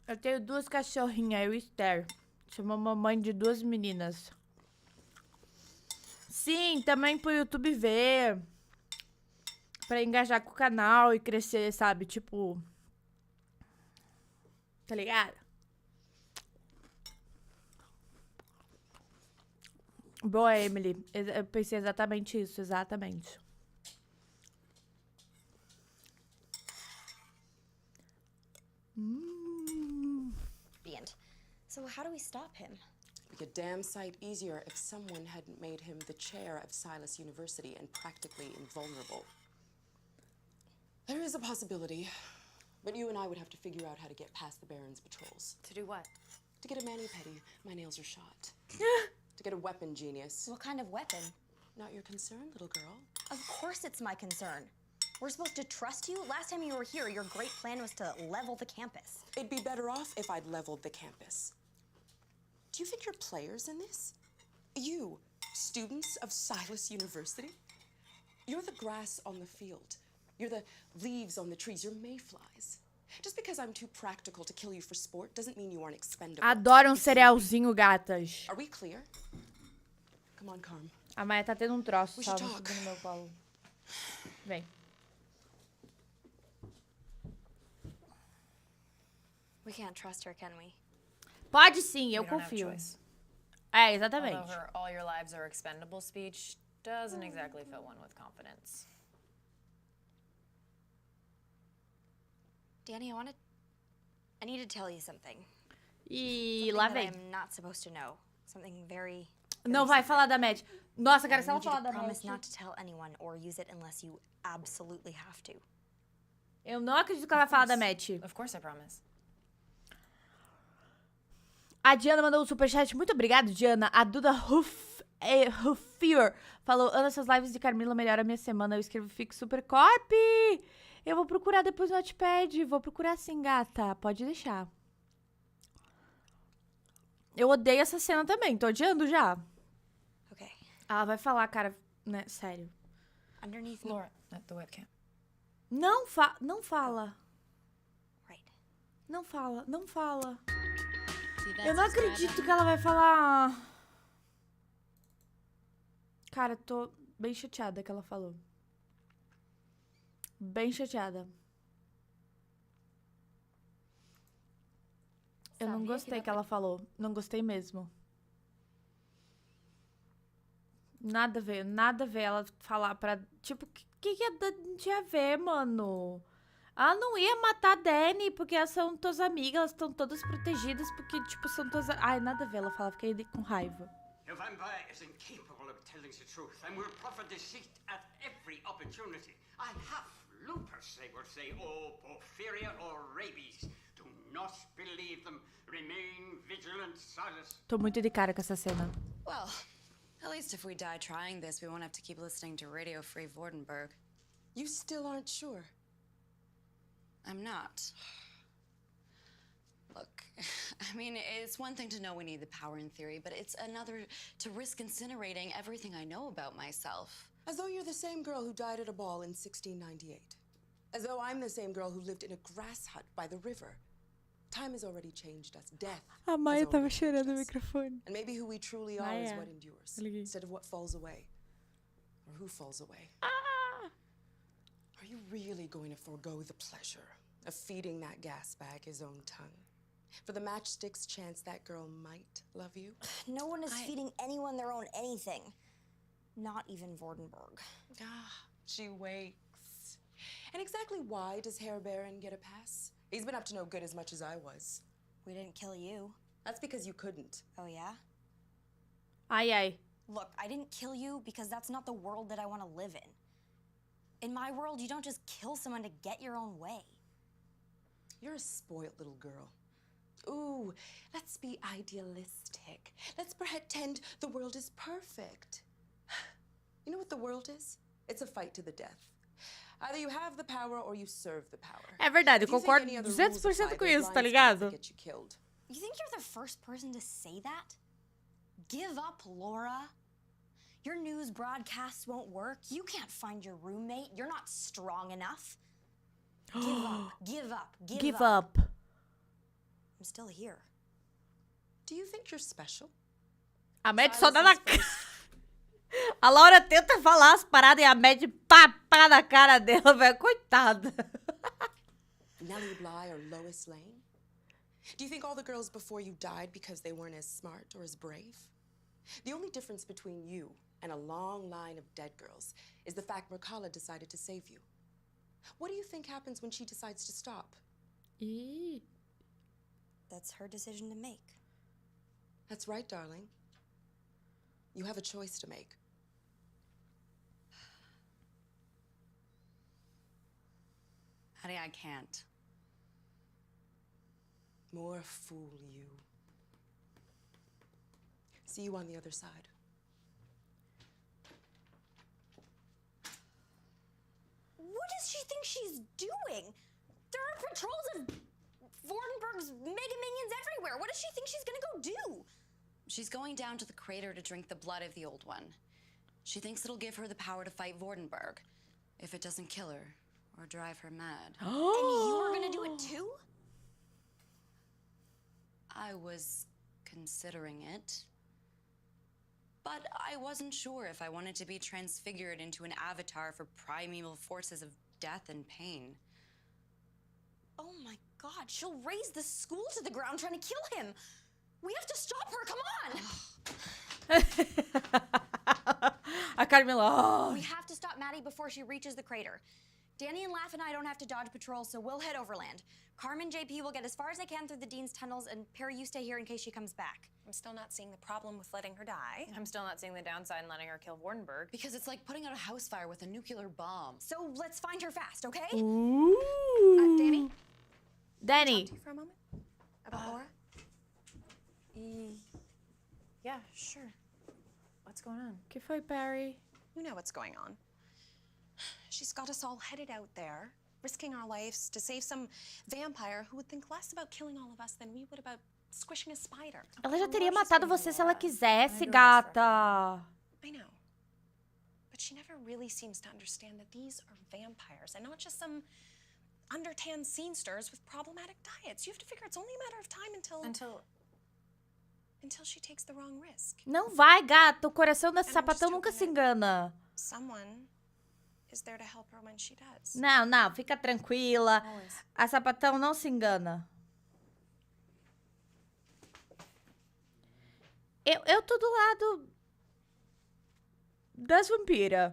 Eu tenho 2 cachorrinhas, eu e Esther. Chama mamãe de 2 meninas. Sim, também pro YouTube ver. Pra engajar com o canal e crescer, sabe? Tipo... Tá ligado? Boa, Emily. Eu pensei exatamente isso, exatamente. So how do we stop him? It'd be a damn sight easier if someone hadn't made him the chair of Silas University and practically invulnerable. There is a possibility, but you and I would have to figure out how to get past the Baron's patrols. to do what? To get a mani-pedi, my nails are shot. To get a weapon, genius. What kind of weapon? Not your concern, little girl. Of course it's my concern. We're supposed to trust you? Last time you were here, your great plan was to level the campus. It'd be better off if I'd leveled the campus. Do you think you're players in this? You, students of Silas University? You're the grass on the field. You're the leaves on the trees. You're mayflies. Just because I'm too practical to kill you for sport doesn't mean you aren't expendable. Adoro cerealzinho, gatas. Are we clear? Come on, Carm. A Maia tá tendo um troço, We só should no talk. meu colo. Vem. We can't trust her, can we? Pode sim, eu We don't have confio. choice. É, exatamente. Although her all your lives are expendable speech doesn't exactly fill one with confidence. Danny, I need to tell you something. E lá vem. I'm not supposed to know. Something very Não vai falar da Matt. Nossa, cara, se ela falar da Matt... Promise not to tell anyone or use it unless you absolutely have to. Eu não acredito que ela vai falar da Matt. Of course I promise. A Diana mandou um superchat. Muito obrigado, Diana. A Duda Ruffier falou: Ana, suas lives de Carmilla melhoram a minha semana. Eu escrevo fico super copy. Eu vou procurar depois no Notepad. Vou procurar sim, gata. Pode deixar. Eu odeio essa cena também. Tô odiando já. Okay. Ela vai falar, cara, né? Sério. Underneath Laura, at the webcam. Não fala. Right. Não fala. Eu não acredito que ela vai falar. Cara, tô bem chateada que ela falou. Bem chateada. Eu não gostei que ela falou. Não gostei mesmo. Nada a ver ela falar pra... Tipo, o que tinha a ver, mano? Ela não ia matar a Dani, porque elas são tuas amigas, elas estão todas protegidas, porque, tipo, são tuas... Ai, nada a ver, ela fala, fiquei com raiva. The vampire is incapable of telling the truth and will proffer deceit at every opportunity. I have loopers, they will say, or porphyria or rabies. Do not believe them. Remain vigilant, Silas. Tô muito de cara com essa cena. Well, at least if we die trying this, we won't have to keep listening to Radio Free Vordenberg. You still aren't sure? I'm not. Look, I mean, it's one thing to know we need the power in theory, but it's another to risk incinerating everything I know about myself. As though you're the same girl who died at a ball in 1698. As though I'm the same girl who lived in a grass hut by the river. Time has already changed us. Death A Maia tava cheirando o microfone. And maybe who we truly are is what endures, instead of what falls away. Or who falls away. Are you really going to forego the pleasure of feeding that gas bag his own tongue? For the matchstick's chance that girl might love you? No one is feeding anyone their own anything. Not even Vordenberg. She wakes. And exactly why does Herr Baron get a pass? He's been up to no good as much as I was. We didn't kill you. That's because you couldn't. Oh, yeah? Ai. Look, I didn't kill you because that's not the world that I want to live in. In my world, you don't just kill someone to get your own way. You're a spoiled little girl. Ooh, let's be idealistic. Let's pretend the world is perfect. You know what the world is? It's a fight to the death. Either you have the power or you serve the power. É verdade, eu concordo 200% com isso, tá ligado? You think you're the first person to say that? Give up, Laura. Your news broadcasts won't work. You can't find your roommate. You're not strong enough. Give up. I'm still here. Do you think you're special? A Matt só dá na cara. A Laura tenta falar as paradas e a Matt pá na cara dela, velho. Coitada. Nellie Bly or Lois Lane? Do you think all the girls before you died because they weren't as smart or as brave? The only difference between you and a long line of dead girls is the fact Mercala decided to save you. What do you think happens when she decides to stop? That's her decision to make. That's right, darling. You have a choice to make. Honey, I can't. More fool you. See you on the other side. What does she think she's doing? There are patrols of Vordenberg's mega minions everywhere. What does she think she's gonna go do? She's going down to the crater to drink the blood of the old one. She thinks it'll give her the power to fight Vordenberg, if it doesn't kill her or drive her mad. And you were gonna do it too? I was considering it. But I wasn't sure if I wanted to be transfigured into an avatar for primeval forces of death and pain. Oh my God, she'll raise the school to the ground trying to kill him. We have to stop her, come on! A Carmilla. We have to stop Maddie before she reaches the crater. Danny and Laugh and I don't have to dodge patrol, so we'll head overland. Carmen and JP will get as far as they can through the Dean's tunnels, and Perry, you stay here in case she comes back. I'm still not seeing the problem with letting her die. I'm still not seeing the downside in letting her kill Wardenberg. Because it's like putting out a house fire with a nuclear bomb. So let's find her fast, okay? Ooh. Danny? Danny. Talk to you for a moment? About Laura? Yeah, sure. What's going on? Que foi, Perry? You know what's going on. She's got us all headed out there, risking our lives to save some vampire who would think less about killing all of us than we would about squishing a spider. Ela já teria matado você se ela quisesse, gata. I know. But she never really seems to understand that these are vampires and not just some undertanned scenesters with problematic diets. You have to figure it's only a matter of time until she takes the wrong risk. Não vai, gata. O coração desse sapatão nunca se engana. Someone is there to help her when she does. Não, não. Fica tranquila. A sapatão não se engana. Eu tô do lado das vampiras.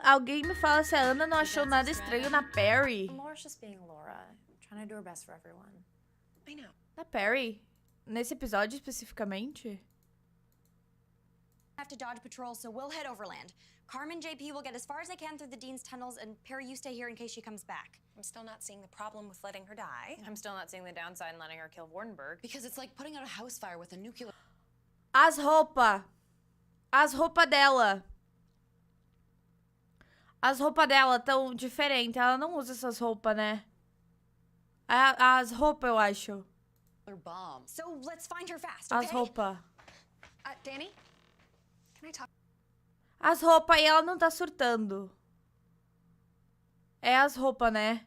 Alguém me fala se a Ana não achou nada estranho na Perry. Laura's just being Laura, trying to do her best for everyone. I know. Na Perry? Nesse episódio especificamente? Have to dodge patrol, so we'll head overland. Carmen and JP will get as far as they can through the Dean's tunnels, and Perry, you stay here in case she comes back. I'm still not seeing the problem with letting her die. I'm still not seeing the downside in letting her kill Wardenberg. Because it's like putting out a house fire with a nuclear... As roupas. As roupas dela. As roupas dela tão diferentes. Ela não usa essas roupas, né? As roupas, eu acho. Bomb. So let's find her fast, okay? As roupas. Danny? Can I talk? As roupas e ela não tá surtando. É as roupas, né?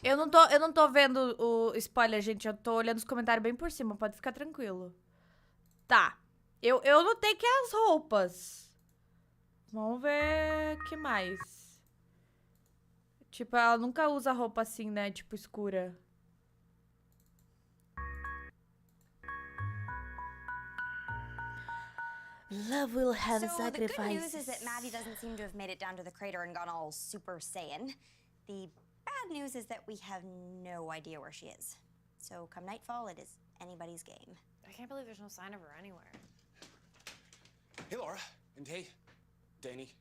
Eu não tô vendo o spoiler, gente. Eu tô olhando os comentários bem por cima. Pode ficar tranquilo. Tá. Eu notei que é as roupas. Vamos ver o que mais. Tipo, ela nunca usa roupa assim, né? Tipo, escura. Love will have So the good news sacrifices. is that Maddie doesn't seem to have made it down to the crater and gone all Super Saiyan. The bad news is that we have no idea where she is. So come nightfall, it is anybody's game. I can't believe there's no sign of her anywhere. Hey, Laura. And hey, Danny.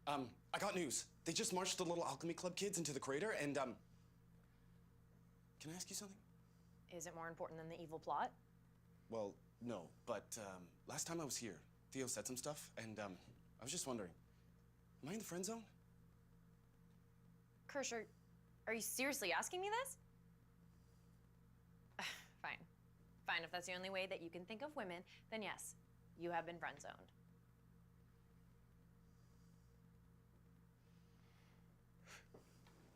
I got news. They just marched the little alchemy club kids into the crater and, can I ask you something? Is it more important than the evil plot? Well, no, but, last time I was here, Theo said some stuff, and, I was just wondering, am I in the friend zone? Kirsch, are you seriously asking me this? Fine. Fine, if that's the only way that you can think of women, then yes, you have been friend-zoned.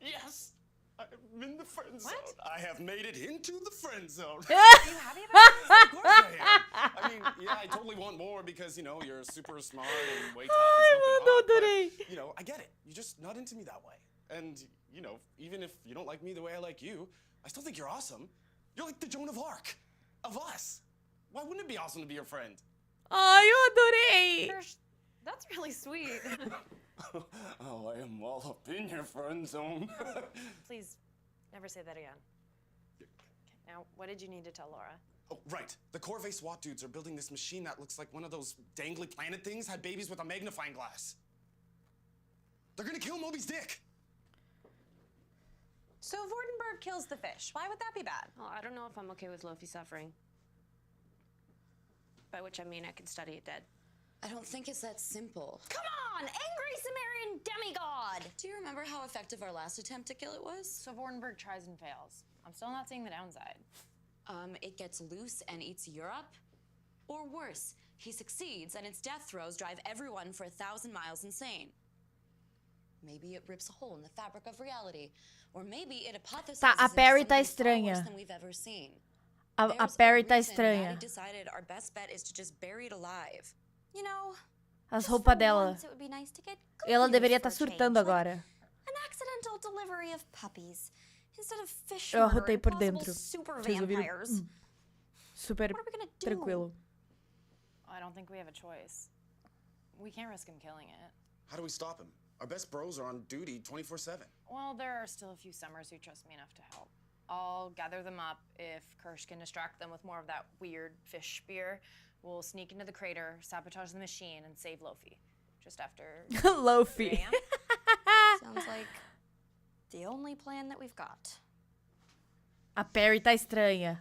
Yes! I'm in the friend zone. What? I have made it into the friend zone. Are you happy about this? Of course I am. I mean, yeah, I totally want more because, you know, you're super smart and way tough and smoking hot, but, you know, I get it. You're just not into me that way. And, you know, even if you don't like me the way I like you, I still think you're awesome. You're like the Joan of Arc of us. Why wouldn't it be awesome to be your friend? Ai, eu adorei. Kirsch, that's really sweet. Oh, I am all up in your friend zone. Please, never say that again. Okay, now, what did you need to tell Laura? Oh, right. The Corvée SWAT dudes are building this machine that looks like one of those dangly planet things had babies with a magnifying glass. They're gonna kill Moby's dick. So Vordenberg kills the fish. Why would that be bad? Well, I don't know if I'm okay with Lofi suffering. By which I mean I can study it dead. I don't think it's that simple. Come on, angry Sumerian demigod! Do you remember how effective our last attempt to kill it was? So Vordenberg tries and fails. I'm still not seeing the downside. It gets loose and eats Europe? Or worse, he succeeds and its death throes drive everyone for 1,000 miles insane. Maybe it rips a hole in the fabric of reality. Or maybe it hypothesizes Tá, a Perry tá into something far worse estranha. than we've ever seen. A Perry tá Reason estranha. Maddie decided our best bet is to just bury it alive. You know, As roupas dela. once it would be nice to get good Ela news deveria for estar a change, surtando like agora. An accidental delivery of puppies. Instead of fish Eu murder arrotei and por possible dentro. super Vocês ouviram? vampires. Super What are we gonna do? tranquilo. I don't think we have a choice. We can't risk him killing it. How do we stop him? Our best bros are on duty 24/7. Well, there are still a few summers who trust me enough to help. I'll gather them up. If Kirsch can distract them with more of that weird fish spear, we'll sneak into the crater, sabotage the machine, and save Lofi. Just after... Lofi. 3 a.m. Sounds like the only plan that we've got. A Perry tá estranha.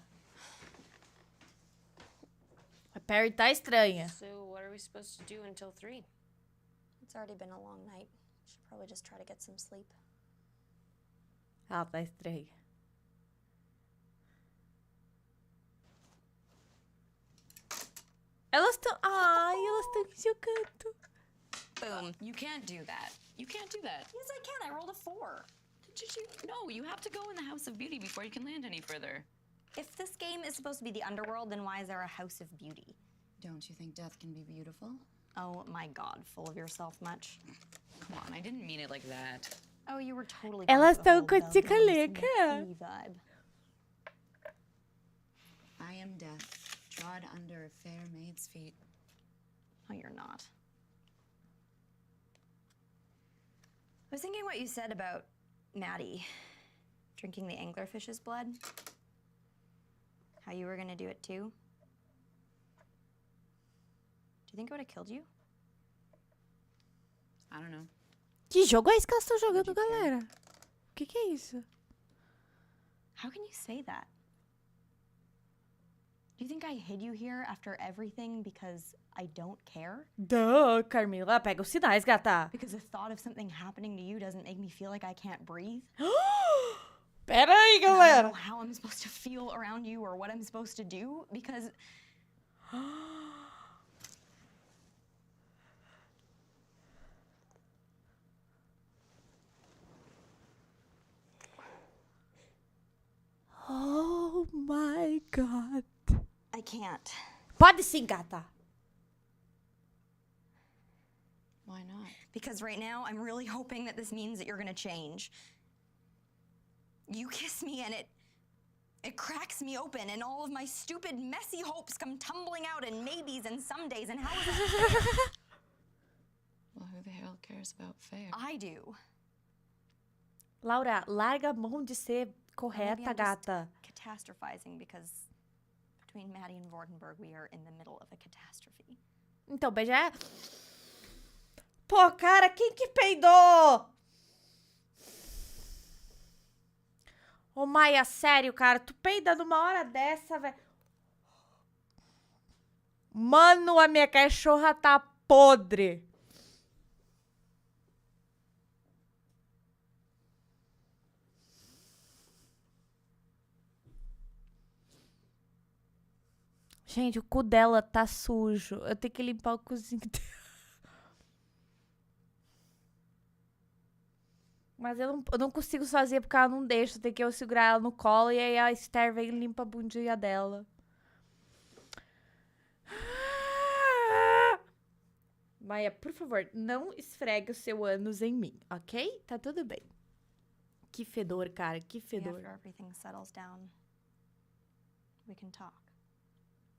A Perry tá estranha. So what are we supposed to do until 3? It's already been a long night. Should probably just try to get some sleep. Ela tá estranha. Elas estão... Ai, elas estão jogando. Boom. You can't do that. You can't do that. Yes, I can. I rolled a 4. Did you? No, you have to go in the House of Beauty before you can land any further. If this game is supposed to be the underworld, then why is there a House of Beauty? Don't you think death can be beautiful? Oh my god, full of yourself much? Come on, I didn't mean it like that. Oh, you were totally... Elas estão com a the tica-lica. vibe. I am death, trod under a fair maid's feet. No, you're not. I was thinking what you said about Maddie drinking the anglerfish's blood. How you were gonna do it too. Do you think it would have killed you? I don't know. Que jogo é esse que elas estão jogando, galera? O que é isso? How can you say that? Do you think I hid you here after everything because I don't care? Duh, Carmilla, pega os sinais, gata. Because the thought of something happening to you doesn't make me feel like I can't breathe? Pera aí, I don't galera. know how I'm supposed to feel around you or what I'm supposed to do because... Oh my god. I can't. Pode sim, gata. Why not? Because right now, I'm really hoping that this means that you're gonna change. You kiss me and it cracks me open and all of my stupid, messy hopes come tumbling out in maybes and somedays and how is it fair? Well, who the hell cares about fair? I do. Laura, larga a mão de ser Maybe correta, I'm just gata. catastrophizing because between Maddie and Vordenberg, we are in the middle of a catastrophe. Então, beija. Pô, cara, quem que peidou? Ô, Maia, sério, cara, tu peida numa hora dessa, velho. Mano, a minha cachorra tá podre. Gente, o cu dela tá sujo. Eu tenho que limpar o cozinho dela. Mas eu não consigo sozinha porque ela não deixa. Tem que eu segurar ela no colo e aí a Esther vem e limpa a bundinha dela. Maia, por favor, não esfregue o seu ânus em mim, ok? Tá tudo bem. Que fedor, cara, que fedor. After everything settles down, we can talk.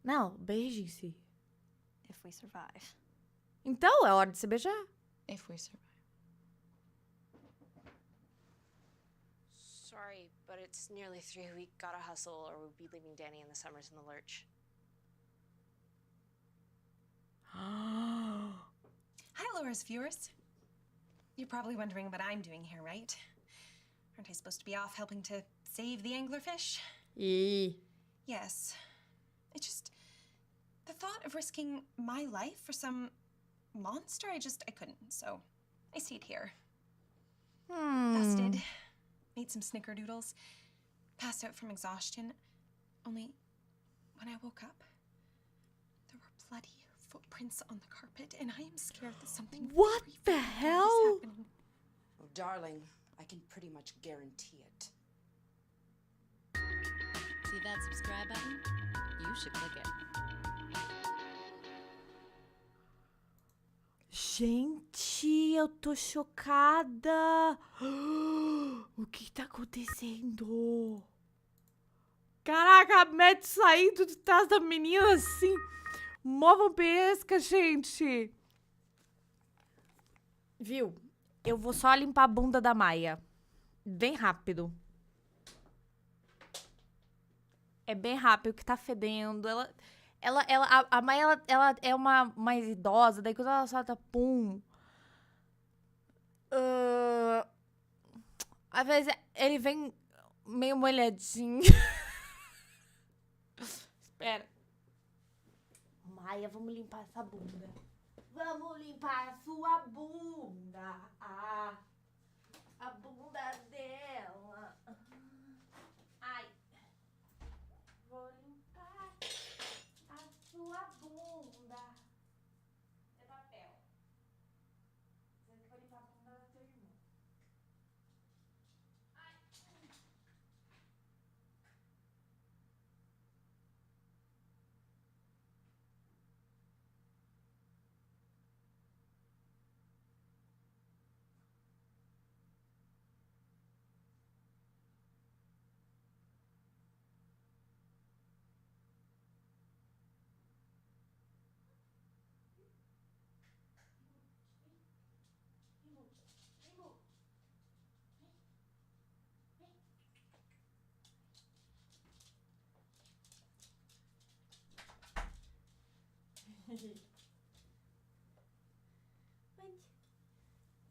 Não, beijem-se. If we survive. Então, é hora de se beijar. If we survive. Sorry, but it's nearly 3. We gotta hustle or we'll be leaving Danny and the Summers in the lurch. Hi, Laura's viewers. You're probably wondering what I'm doing here, right? Aren't I supposed to be off helping to save the anglerfish? Yes. It's just the thought of risking my life for some monster, I couldn't, so I stayed here. Fasted, made some snickerdoodles, passed out from exhaustion. Only when I woke up, there were bloody footprints on the carpet, and I am scared that something What the very bad is hell? happening. Oh, darling, I can pretty much guarantee it. See that subscribe button? You should click it. Gente, eu tô chocada. O que tá acontecendo? Caraca, a Matt saindo de trás da menina assim. Mó vampiresca, gente. Viu? Eu vou só limpar a bunda da Maia. Bem rápido. É bem rápido, que tá fedendo. A Maia, ela é uma mais idosa, daí quando ela solta pum. Às vezes ele vem meio molhadinho. Espera. Maia, vamos limpar essa bunda. Vamos limpar a sua bunda. A bunda dela. Ai. Vou limpar a sua bunda. É papel. Você vai limpar a bunda da sua irmã. Ai.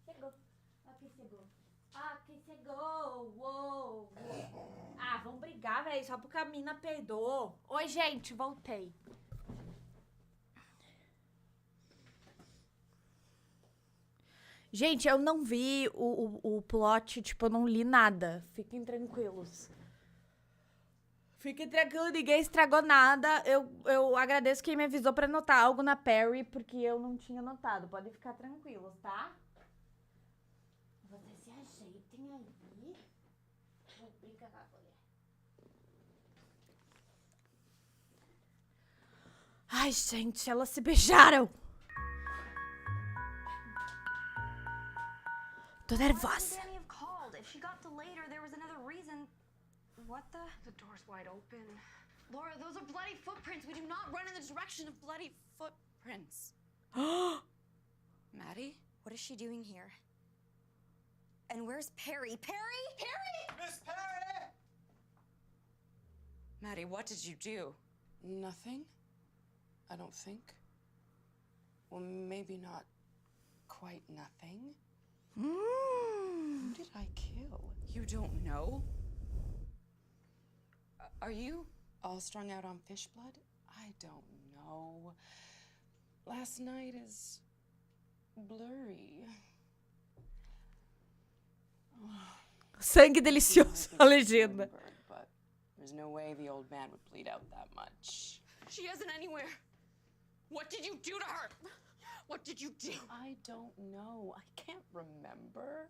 Chegou. Aqui chegou. Aqui chegou. Uou. Ah, vamos brigar, velho. Só porque a mina perdoou. Oi, gente. Voltei. Gente, eu não vi o plot. Tipo, eu não li nada. Fiquem tranquilos. Fiquem tranquilos, ninguém estragou nada. Eu agradeço quem me avisou pra anotar algo na Perry, porque eu não tinha anotado. Podem ficar tranquilos, tá? Vocês se ajeitem aí. Vou brincar com a mulher. Ai, gente, elas se beijaram. Tô nervosa. What the? The door's wide open. Laura, those are bloody footprints. We do not run in the direction of bloody footprints. Maddie? What is she doing here? And where's Perry? Perry? Perry! Miss Perry! Maddie, what did you do? Nothing. I don't think. Well, maybe not quite nothing. Who did I kill? You don't know? Are you all strung out on fish blood? I don't know. Last night is blurry. Sangue delicioso, a legenda. But there's no way the old man would bleed out that much. She isn't anywhere. What did you do to her? What did you do? I don't know. I can't remember.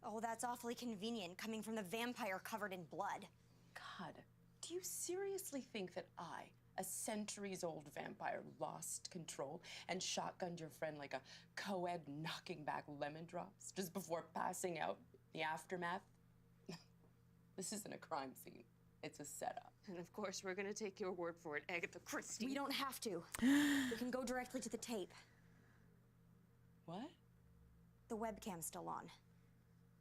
Oh, that's awfully convenient, coming from the vampire covered in blood. God, do you seriously think that I, a centuries-old vampire, lost control and shotgunned your friend like a co-ed knocking back lemon drops just before passing out in the aftermath? This isn't a crime scene. It's a setup. And of course, we're gonna take your word for it, Agatha Christie. We don't have to. We can go directly to the tape. What? The webcam's still on.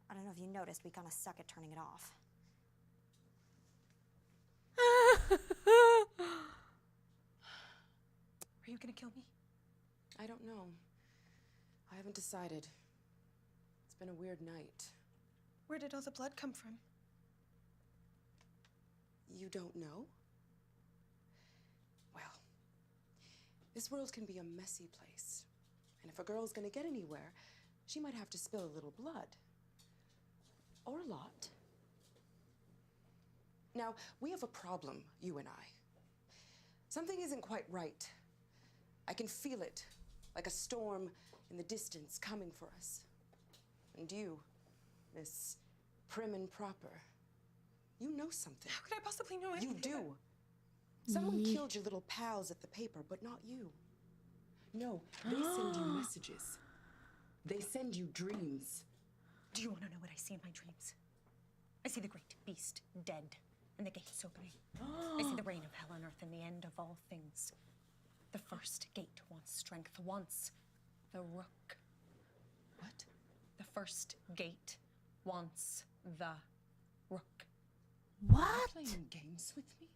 I don't know if you noticed, we kind of suck at turning it off. Are you gonna kill me? I don't know. I haven't decided. It's been a weird night. Where did all the blood come from? You don't know? Well, this world can be a messy place. And if a girl's gonna get anywhere, she might have to spill a little blood. Or a lot. Now, we have a problem, you and I. Something isn't quite right. I can feel it, like a storm in the distance coming for us. And you, Miss Prim and Proper, you know something. How could I possibly know anything? You do. Someone killed your little pals at the paper, but not you. No, they send you messages. They send you dreams. Do you want to know what I see in my dreams? I see the great beast dead, and the gates opening. I see the reign of hell on earth and the end of all things. The first gate wants strength, wants the rook. What? first gate wants the rook. What? Are you playing games with me?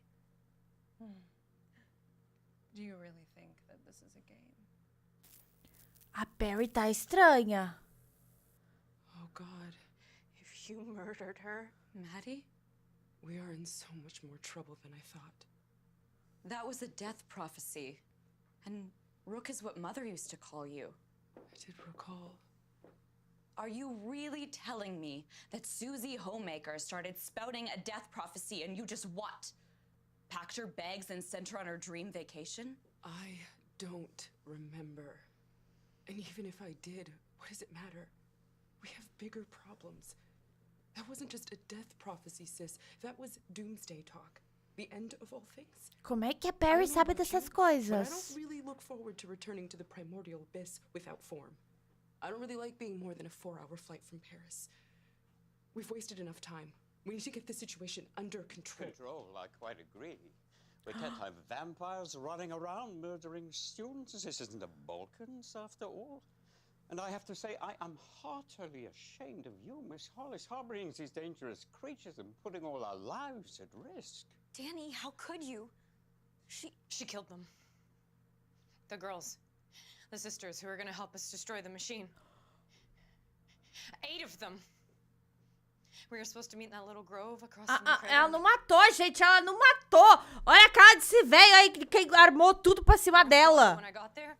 Do you really think that this is a game? A Perry tá estranha. Oh, God. If you murdered her, Maddie? We are in so much more trouble than I thought. That was a death prophecy. And Rook is what Mother used to call you. I did recall. Are you really telling me that Susie Homemaker started spouting a death prophecy and you just what? Packed her bags and sent her on her dream vacation? I don't remember. And even if I did, what does it matter? We have bigger problems. That wasn't just a death prophecy, sis. That was doomsday talk. The end of all things. Como é que a Perry sabe dessas But I coisas? don't really look forward to returning to the primordial abyss without form. I don't really like being more than a 4-hour flight from Paris. We've wasted enough time. We need to get the situation under control. I quite agree. We can't have vampires running around murdering students. This isn't the Balkans, after all. And I have to say, I am heartily ashamed of you, Miss Hollis, harboring these dangerous creatures and putting all our lives at risk. Danny, how could you? She killed them. The girls. The sisters who are gonna help us destroy the machine. 8 of them. We were supposed to meet in that little grove across from the crater. Ela não matou, gente. Ela não matou. Olha a cara desse velho aí que armou tudo pra cima dela. When I got there,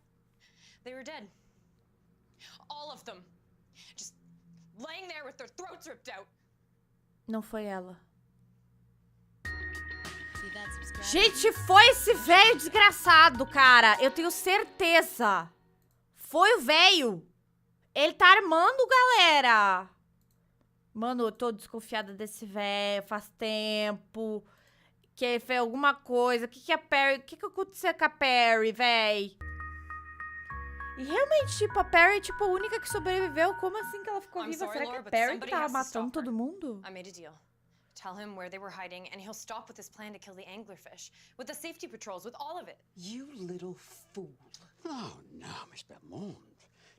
they were dead. All of them. Just laying there with their throats ripped out. Não foi ela. Gente, foi esse velho desgraçado, cara. Eu tenho certeza. Foi o velho. Ele tá armando, galera. Mano, eu tô desconfiada desse velho faz tempo. Que ele fez alguma coisa. O que a Perry... O que aconteceu com a Perry, véi? E realmente, tipo, a Perry, tipo, a única que sobreviveu. Como assim que ela ficou viva? Será que a Perry que tava matando todo mundo? I made a deal. Tell him where they were hiding, and he'll stop with his plan to kill the anglerfish. With the safety patrols, with all of it. You little fool. Oh, no, Miss Belmont.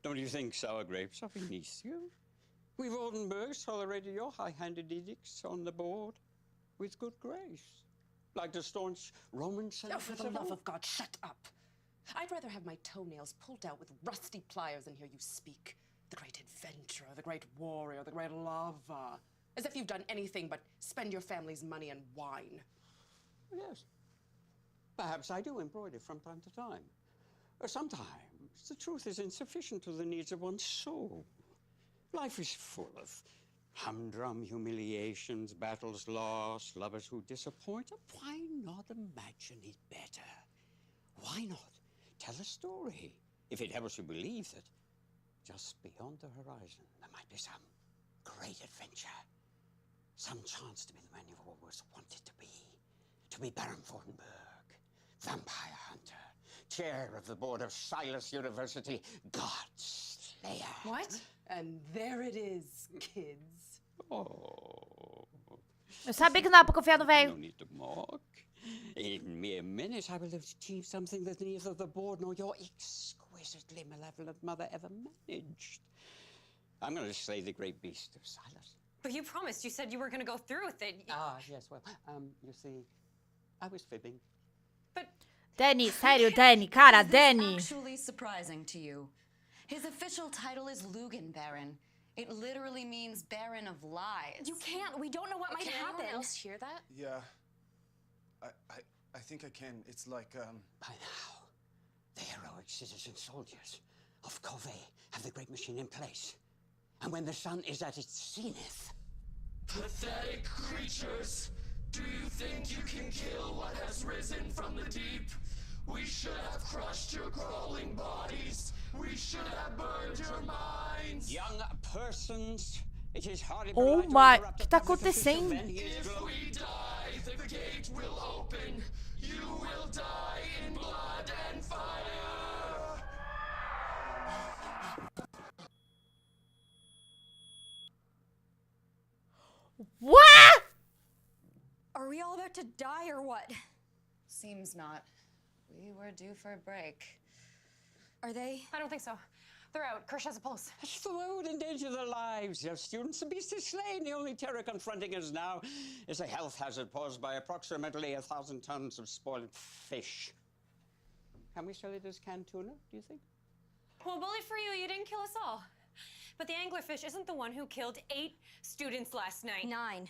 Don't you think sour grapes are beneath you? We've Oldenburgs tolerated your high-handed edicts on the board with good grace. Like the staunch Roman senators. Oh, for the love of God, shut up. I'd rather have my toenails pulled out with rusty pliers than hear you speak. The great adventurer, the great warrior, the great lover. As if you've done anything but spend your family's money and wine. Yes. Perhaps I do embroider from time to time. Or sometimes the truth is insufficient to the needs of one's soul. Life is full of humdrum humiliations, battles lost, lovers who disappoint. Why not imagine it better? Why not tell a story, if it helps you believe that just beyond the horizon there might be some great adventure, some chance to be the man you've always wanted to be Baron Vordenberg, vampire hunter, chair of the board of Silas University, God Slayer. What? And there it is, kids. Oh. Eu sabia que não dava pra confiar no velho. No need to mock. In mere minutes, I will have achieved something that neither the board nor your exquisitely malevolent mother ever managed. I'm going to slay the great beast of Silas. But you promised. You said you were going to go through with it. Ah, yes, well, you see, I was fibbing. But... Danny, sério, Danny, cara, Danny. Is this actually surprising to you? His official title is Lugan Baron. It literally means Baron of Lies. You can't. We don't know what might happen. Can anyone else hear that? Yeah. I think I can. It's like, By now, the heroic citizen soldiers of Covey have the great machine in place. And when the sun is at its zenith... Pathetic creatures! Do you think you can kill what has risen from the deep? We should have crushed your crawling bodies. We should have burned your minds. Young persons, it is hardly Oh my, o que tá acontecendo? If we die, the gate will open. You will die in blood and fire. What? Are we all about to die or what? Seems not. We were due for a break. Are they? I don't think so. They're out. Kirsch has a pulse. Throw would endanger their lives. Your students and beasts is slain. The only terror confronting us now is a health hazard posed by approximately 1,000 tons of spoiled fish. Can we sell it as canned tuna, do you think? Well, bully for you, you didn't kill us all. But the anglerfish isn't the one who killed 8 students last night. 9.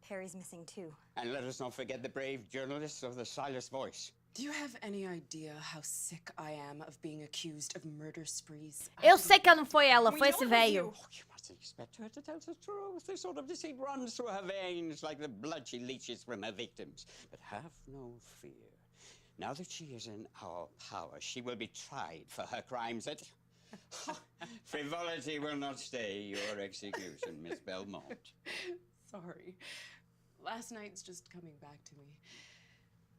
Perry's missing 2. And let us not forget the brave journalists of the Silas Voice. Do you have any idea how sick I am of being accused of murder sprees? Eu sei que não foi ela, foi esse velho. You must expect her to tell the truth. This sort of deceit runs through her veins like the blood she leaches from her victims. But have no fear. Now that she is in our power, she will be tried for her crimes. Frivolity will not stay your execution, Miss Belmont. Sorry. Last night's just coming back to me.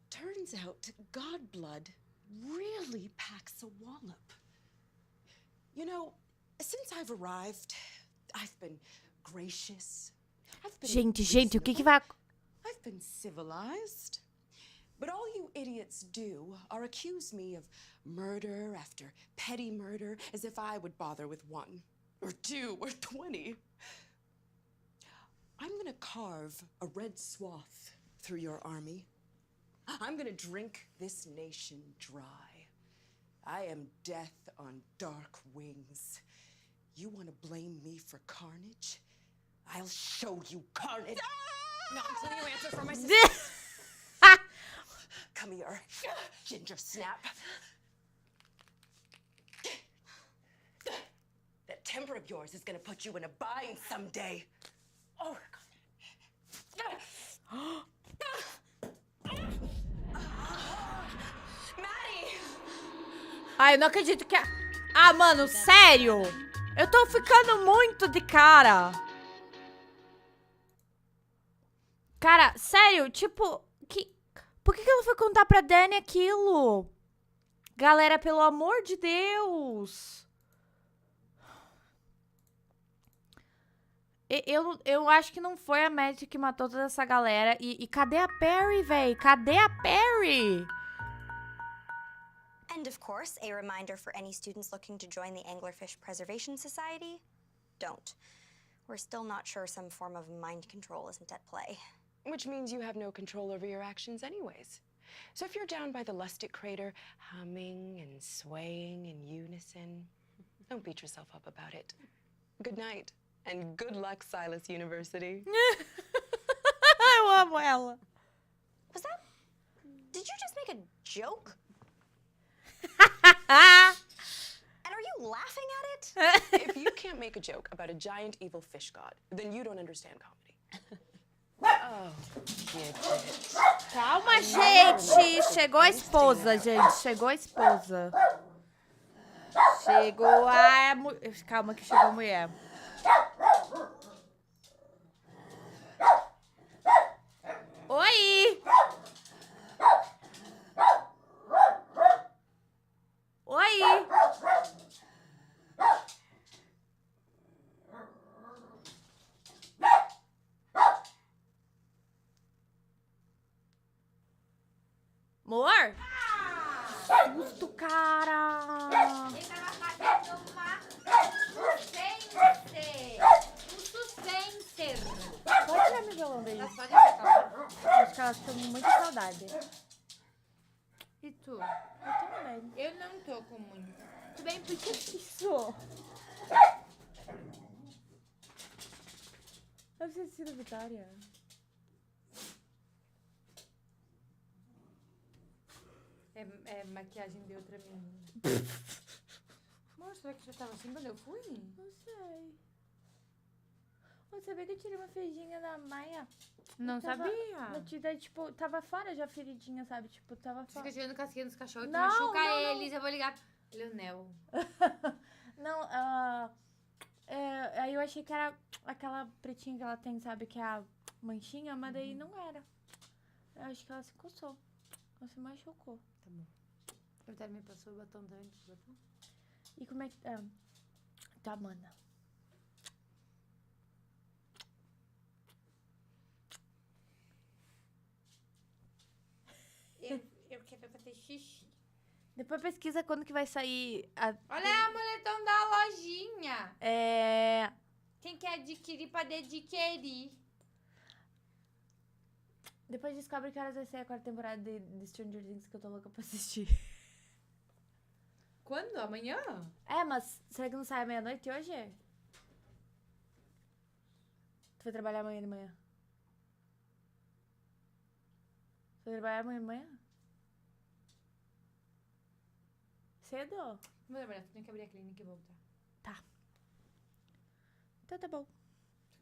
Turns out Godblood really packs a wallop. You know, since I've arrived, I've been gracious. I've been Gente, o que vai... I've been civilized. But all you idiots do are accuse me of murder after petty murder as if I would bother with 1 or 2 or 20. I'm gonna carve a red swath through your army. I'm gonna drink this nation dry. I am death on dark wings. You wanna blame me for carnage? I'll show you carnage. Not until you answer for my sister. Come here, Ginger Snap. That temper of yours is gonna put you in a bind someday. Oh, God. Ai, eu não acredito que... Ah, mano, sério? Eu tô ficando muito de cara. Cara, sério, tipo... Por que ela foi contar pra Dani aquilo? Galera, pelo amor de Deus. Eu acho que não foi a Maddie que matou toda essa galera. E cadê a Perry, véi? Cadê a Perry? And of course, a reminder for any students looking to join the Anglerfish Preservation Society, don't. We're still not sure some form of mind control isn't at play. Which means you have no control over your actions anyways. So if you're down by the Lustig crater, humming and swaying in unison, don't beat yourself up about it. Good night, and good luck, Silas University. Eu amo ela. Was that... Did you just make a joke? And are you laughing at it? If you can't make a joke about a giant evil fish god, then you don't understand comedy. Oh, calma, gente. Chegou a esposa, gente. Chegou a esposa. Chegou a... Calma que chegou a mulher. Oi! Oi! Amor? Que susto, cara! Ele tava fazendo um suspense. Pode tirar meu violão daí. Mas pode ficar. Acho que elas estão com muita saudade. E tu? Eu também. Eu não tô com muito. Tudo bem, por que isso? Deve ter sido Vitória. É maquiagem de outra menina. Amor, será que já tava assim quando eu fui? Não sei. Você sabia que eu tirei uma feridinha da Maia? Não sabia. Daí, tipo, tava fora já a feridinha, sabe? Tipo, tava fora. Fica tirando casquinha dos cachorros, tu Não, machuca não, eles, eu vou ligar. Leonel. Não, aí eu achei que era aquela pretinha que ela tem, sabe? Que é a manchinha, mas daí não era. Eu acho que ela se coçou. Ela se machucou. Tá bom. A Vitória me passou o batom da antes do batom. E como é que tá? Tá, mana. Eu quero fazer xixi. Depois pesquisa quando que vai sair a... Olha a moletom da lojinha. Quem quer adquirir pode adquirir. Depois descobre que horas vai sair a 4ª temporada de Stranger Things, que eu tô louca pra assistir. Quando? Amanhã? Mas será que não sai à meia-noite hoje? Tu vai trabalhar amanhã de manhã? Tu vai trabalhar amanhã de manhã? Cedo? Vou trabalhar, tu tem que abrir a clínica e voltar. Tá. Então tá bom.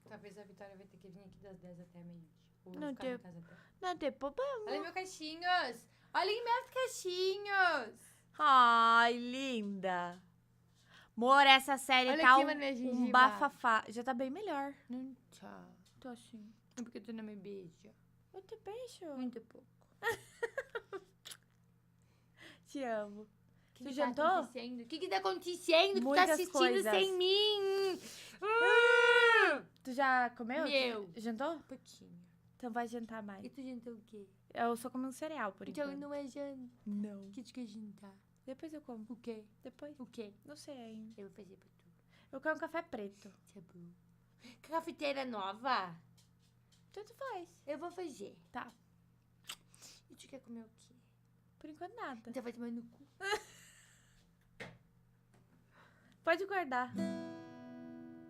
Talvez a Vitória vai ter que vir aqui das 10 até meio-dia. Ou Não ficar tem- em casa até. Não tem problema. Olha meus cachinhos! Olhem meus cachinhos! Ai, linda. Amor, essa série Olha tá aqui, mané, um gengiva. bafafá. Já tá bem melhor. Não tá. Tô assim. É porque tu não me beija. Eu te beijo. Muito pouco. Te amo. Que Tu que jantou? Tá acontecendo? O que tá acontecendo? Tu tá Muitas assistindo coisas. sem mim? Tu já comeu? Meu. Jantou? Pouquinho. Então vai jantar mais. E tu jantou o quê? Eu só comi um cereal, por Então enquanto. não é janta. Não. O que tu quer jantar? Depois eu como. O quê? Depois? O quê? Não sei ainda. Eu vou fazer pra tu. Eu quero um café preto. Tá bom. Cafeteira nova? Tanto faz. Eu vou fazer. Tá. E tu quer comer o quê? Por enquanto nada. Então vai tomar no cu. Pode guardar.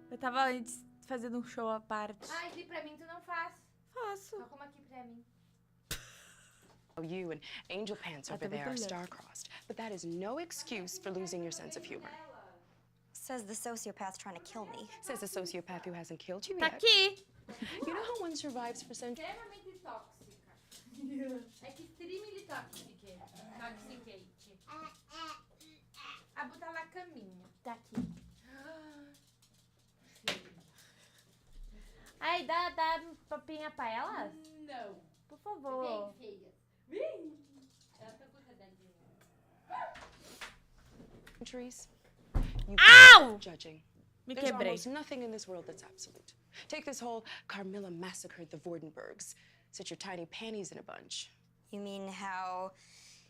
Eu tava antes fazendo um show à parte. Ah, aqui pra mim tu não faz. Faço. Só como aqui pra mim. You and Angel Pants over there are star-crossed, but that is no excuse for losing your sense of humor. Says the sociopath trying to kill me. Says a sociopath who hasn't killed you Tá yet. aqui. You know how one survives for centuries? Extremamente tóxica. É que extremely tóxica. Toxicate. A botar lá caminho. Tá aqui. Aí, dá papinha pra elas? Não. Por favor. Vem, filha. Vem. Ela tá com cadadinha. Centuries. You Ow! can't judging. Me There's quebrei. almost nothing in this world that's absolute. Take this whole Carmilla massacred the Vordenbergs. Sit your tiny panties in a bunch. You mean how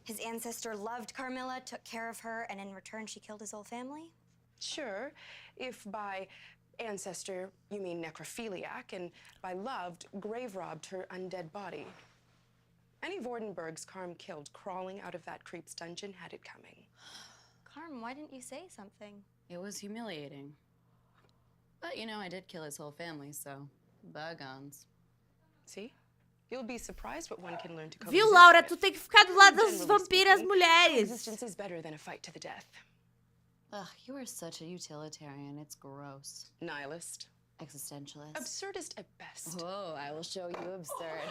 his ancestor loved Carmilla, took care of her, and in return she killed his whole family? Sure, if by ancestor you mean necrophiliac, and by loved, grave robbed her undead body. Any Vordenbergs Carm killed crawling out of that creep's dungeon had it coming. Carm, why didn't you say something? It was humiliating. But, you know, I did kill his whole family, so bygones. See? You'll be surprised what one can learn to coexist Viu, Laura? with. Tu tem que ficar do lado das Generally vampiras speaking, mulheres. Coexistence is better than a fight to the death. Ugh, you are such a utilitarian. It's gross. Nihilist. Existentialist. Absurdist at best. Whoa, I will show you absurd.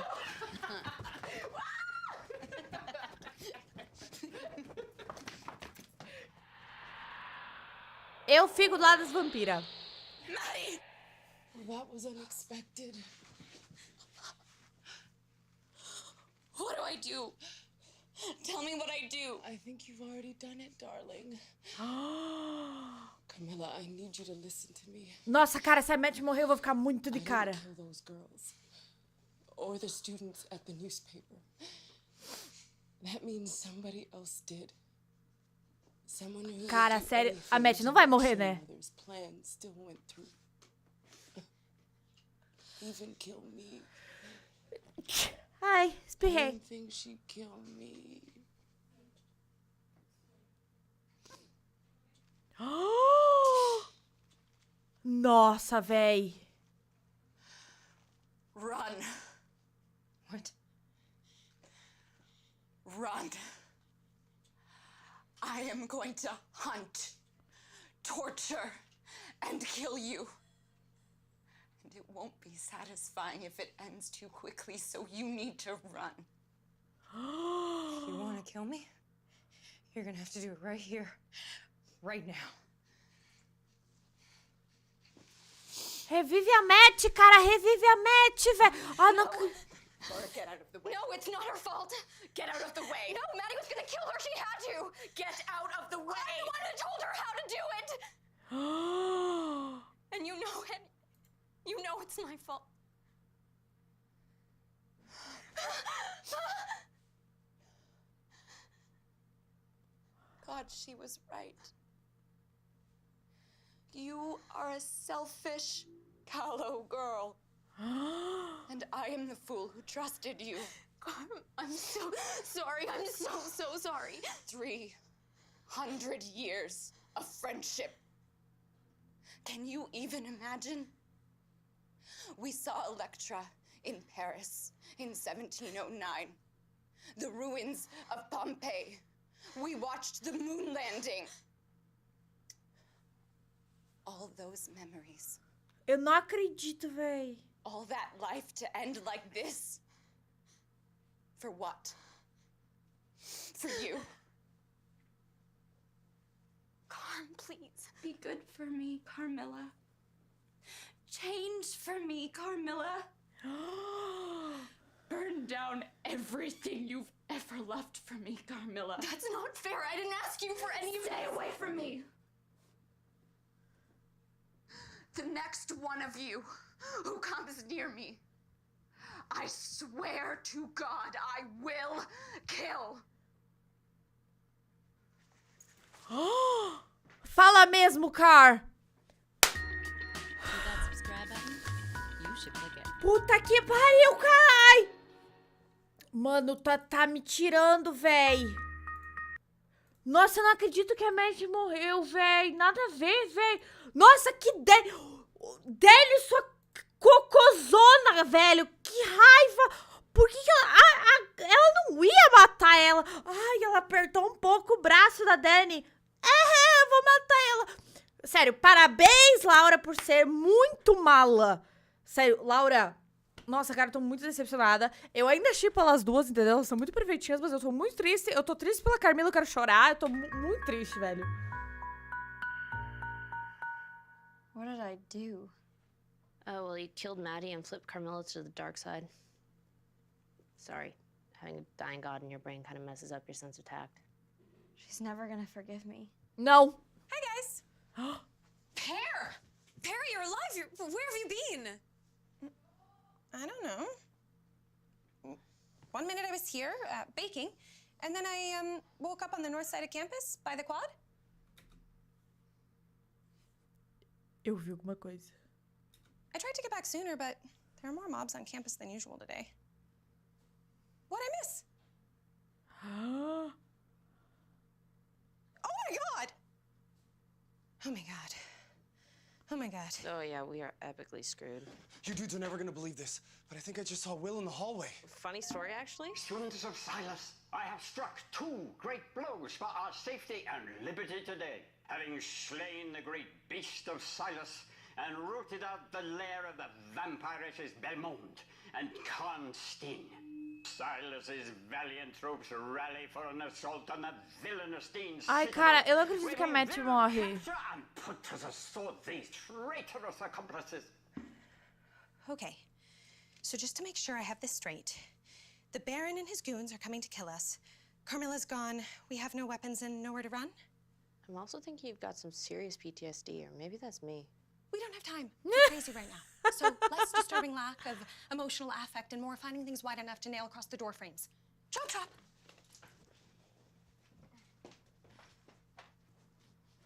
Eu fico do lado das vampiras. Maddie! That was unexpected. What do I do? Tell me what I do. I think you've already done it, darling. Carmilla, I need you to listen to me. Nossa, cara, se a Matt morrer, eu vou ficar muito de I cara. didn't kill those girls. Or the students at the newspaper. That means somebody else did. Someone who Cara, would do sério, anything a Matt to não vai make morrer, sure né? Mother's plan still went through. Even kill me. Ai, I espirrei. don't think she'd kill me. Nossa, véi. Run. What? Run. I am going to hunt, torture, and kill you. And it won't be satisfying if it ends too quickly, so you need to run. You want to kill me? You're gonna have to do it right here, right now. Revive a Matt, cara. Revive a Matt, velho. Ah, não. Bora, get out of the way. No, it's not her fault. Get out of the way. No, Maddie was gonna kill her. She had to. Get out of the way. I'm the one who told her how to do it. And you know it. You know it's my fault. thought she was right. You are a selfish, callow girl. And I am the fool who trusted you. I'm so sorry. I'm so sorry. 300 years of friendship. Can you even imagine? We saw Electra in Paris in 1709. The ruins of Pompeii. We watched the moon landing. All those memories. Eu não acredito, véi. All that life to end like this? For what? For you? Carm, please. Be good for me, Carmilla. Change for me, Carmilla. Burn down everything you've ever left for me, Carmilla. That's not fair. I didn't ask you for any of this. Stay away from me. The next one of you who comes near me, I swear to God, I will kill. Fala mesmo, Car. Puta que pariu, carai. Mano, tá me tirando, véi. Nossa, eu não acredito que a Maddie morreu, véi. Nada a ver, véi. Nossa, que Délio, sua cocôzona, velho. Que raiva. Por que ela não ia matar ela? Ai, ela apertou um pouco o braço da Dani. Eu vou matar ela. Sério, parabéns, Laura, por ser muito mala. Sério, Laura. Nossa, cara, eu tô muito decepcionada. Eu ainda shippo elas duas, entendeu? Elas são muito perfeitinhas, mas eu tô muito triste. Eu tô triste pela Carmilla, eu quero chorar. Eu tô muito triste, velho. What did I do? Oh, well, you killed Maddie and flipped Carmilla to the dark side. Sorry. Having a dying god in your brain kind of messes up your sense of tact. She's never gonna forgive me. No. Hi, guys. Pear! Perry, you're alive. Where have you been? I don't know. 1 minute I was here, baking, and then I woke up on the north side of campus by the quad. Eu vi alguma coisa. I tried to get back sooner, but there are more mobs on campus than usual today. What'd I miss? Oh my god! Oh my god. Oh my god. Oh yeah, we are epically screwed. You dudes are never gonna believe this, but I think I just saw Will in the hallway. Funny story, actually. Students of Silas, I have struck 2 great blows for our safety and liberty today, having slain the great beast of Silas and rooted out the lair of the vampiresses Belmont and Constantine. Silas's valiant troops rally for an assault on the villainous Dean's Ai, cara, eu não acredito que a Matt morre. and put to the sword these traitorous accomplices. Okay, so just to make sure I have this straight, the Baron and his goons are coming to kill us. Carmilla's gone, we have no weapons and nowhere to run. I'm also thinking you've got some serious PTSD, or maybe that's me. We don't have time. We're crazy right now. So less disturbing lack of emotional affect and more finding things wide enough to nail across the door frames. Chop chop.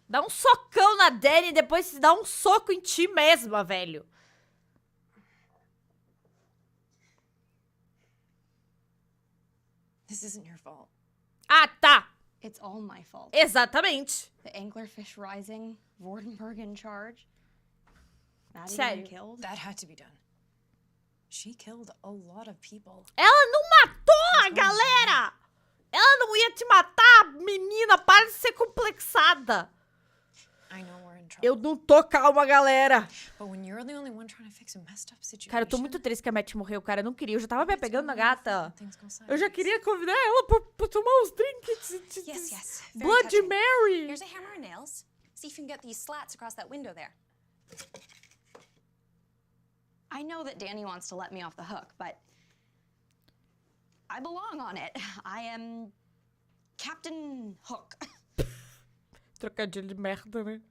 Dá um socão na Dani e depois dá um soco em ti mesma, velho. This isn't your fault. Ah, tá. It's all my fault. Exatamente. The anglerfish rising, Vordenberg in charge. Maddie Sério. getting killed. That had to be done. She killed a lot of people. Ela não matou a galera! Ela não ia te matar, menina. Para de ser complexada. I know we're in trouble. Eu não tô calma, galera. But when you're the only one trying to fix a messed up situation. Cara, eu tô muito triste que a Matt morreu, cara. Eu não queria. Eu já tava me apegando na gata. Things go silent. Eu já queria convidar ela pra tomar uns drinks. Yes. Very Bloody touching. Mary. Here's a hammer and nails. See if you can get these slats across that window there. I know that Danny wants to let me off the hook, but I belong on it. I am Captain Hook. Trocadilho de merda, né?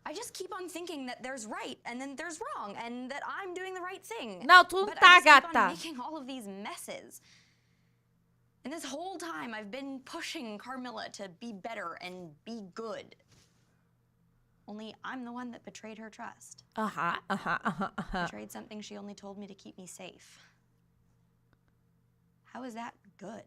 I just keep on thinking that there's right and then there's wrong and that I'm doing the right thing. Não, tu não But tá, I just keep on gata. making all of these messes. And this whole time, I've been pushing Carmilla to be better and be good. Only I'm the one that betrayed her trust. Betrayed something she only told me to keep me safe. How is that good?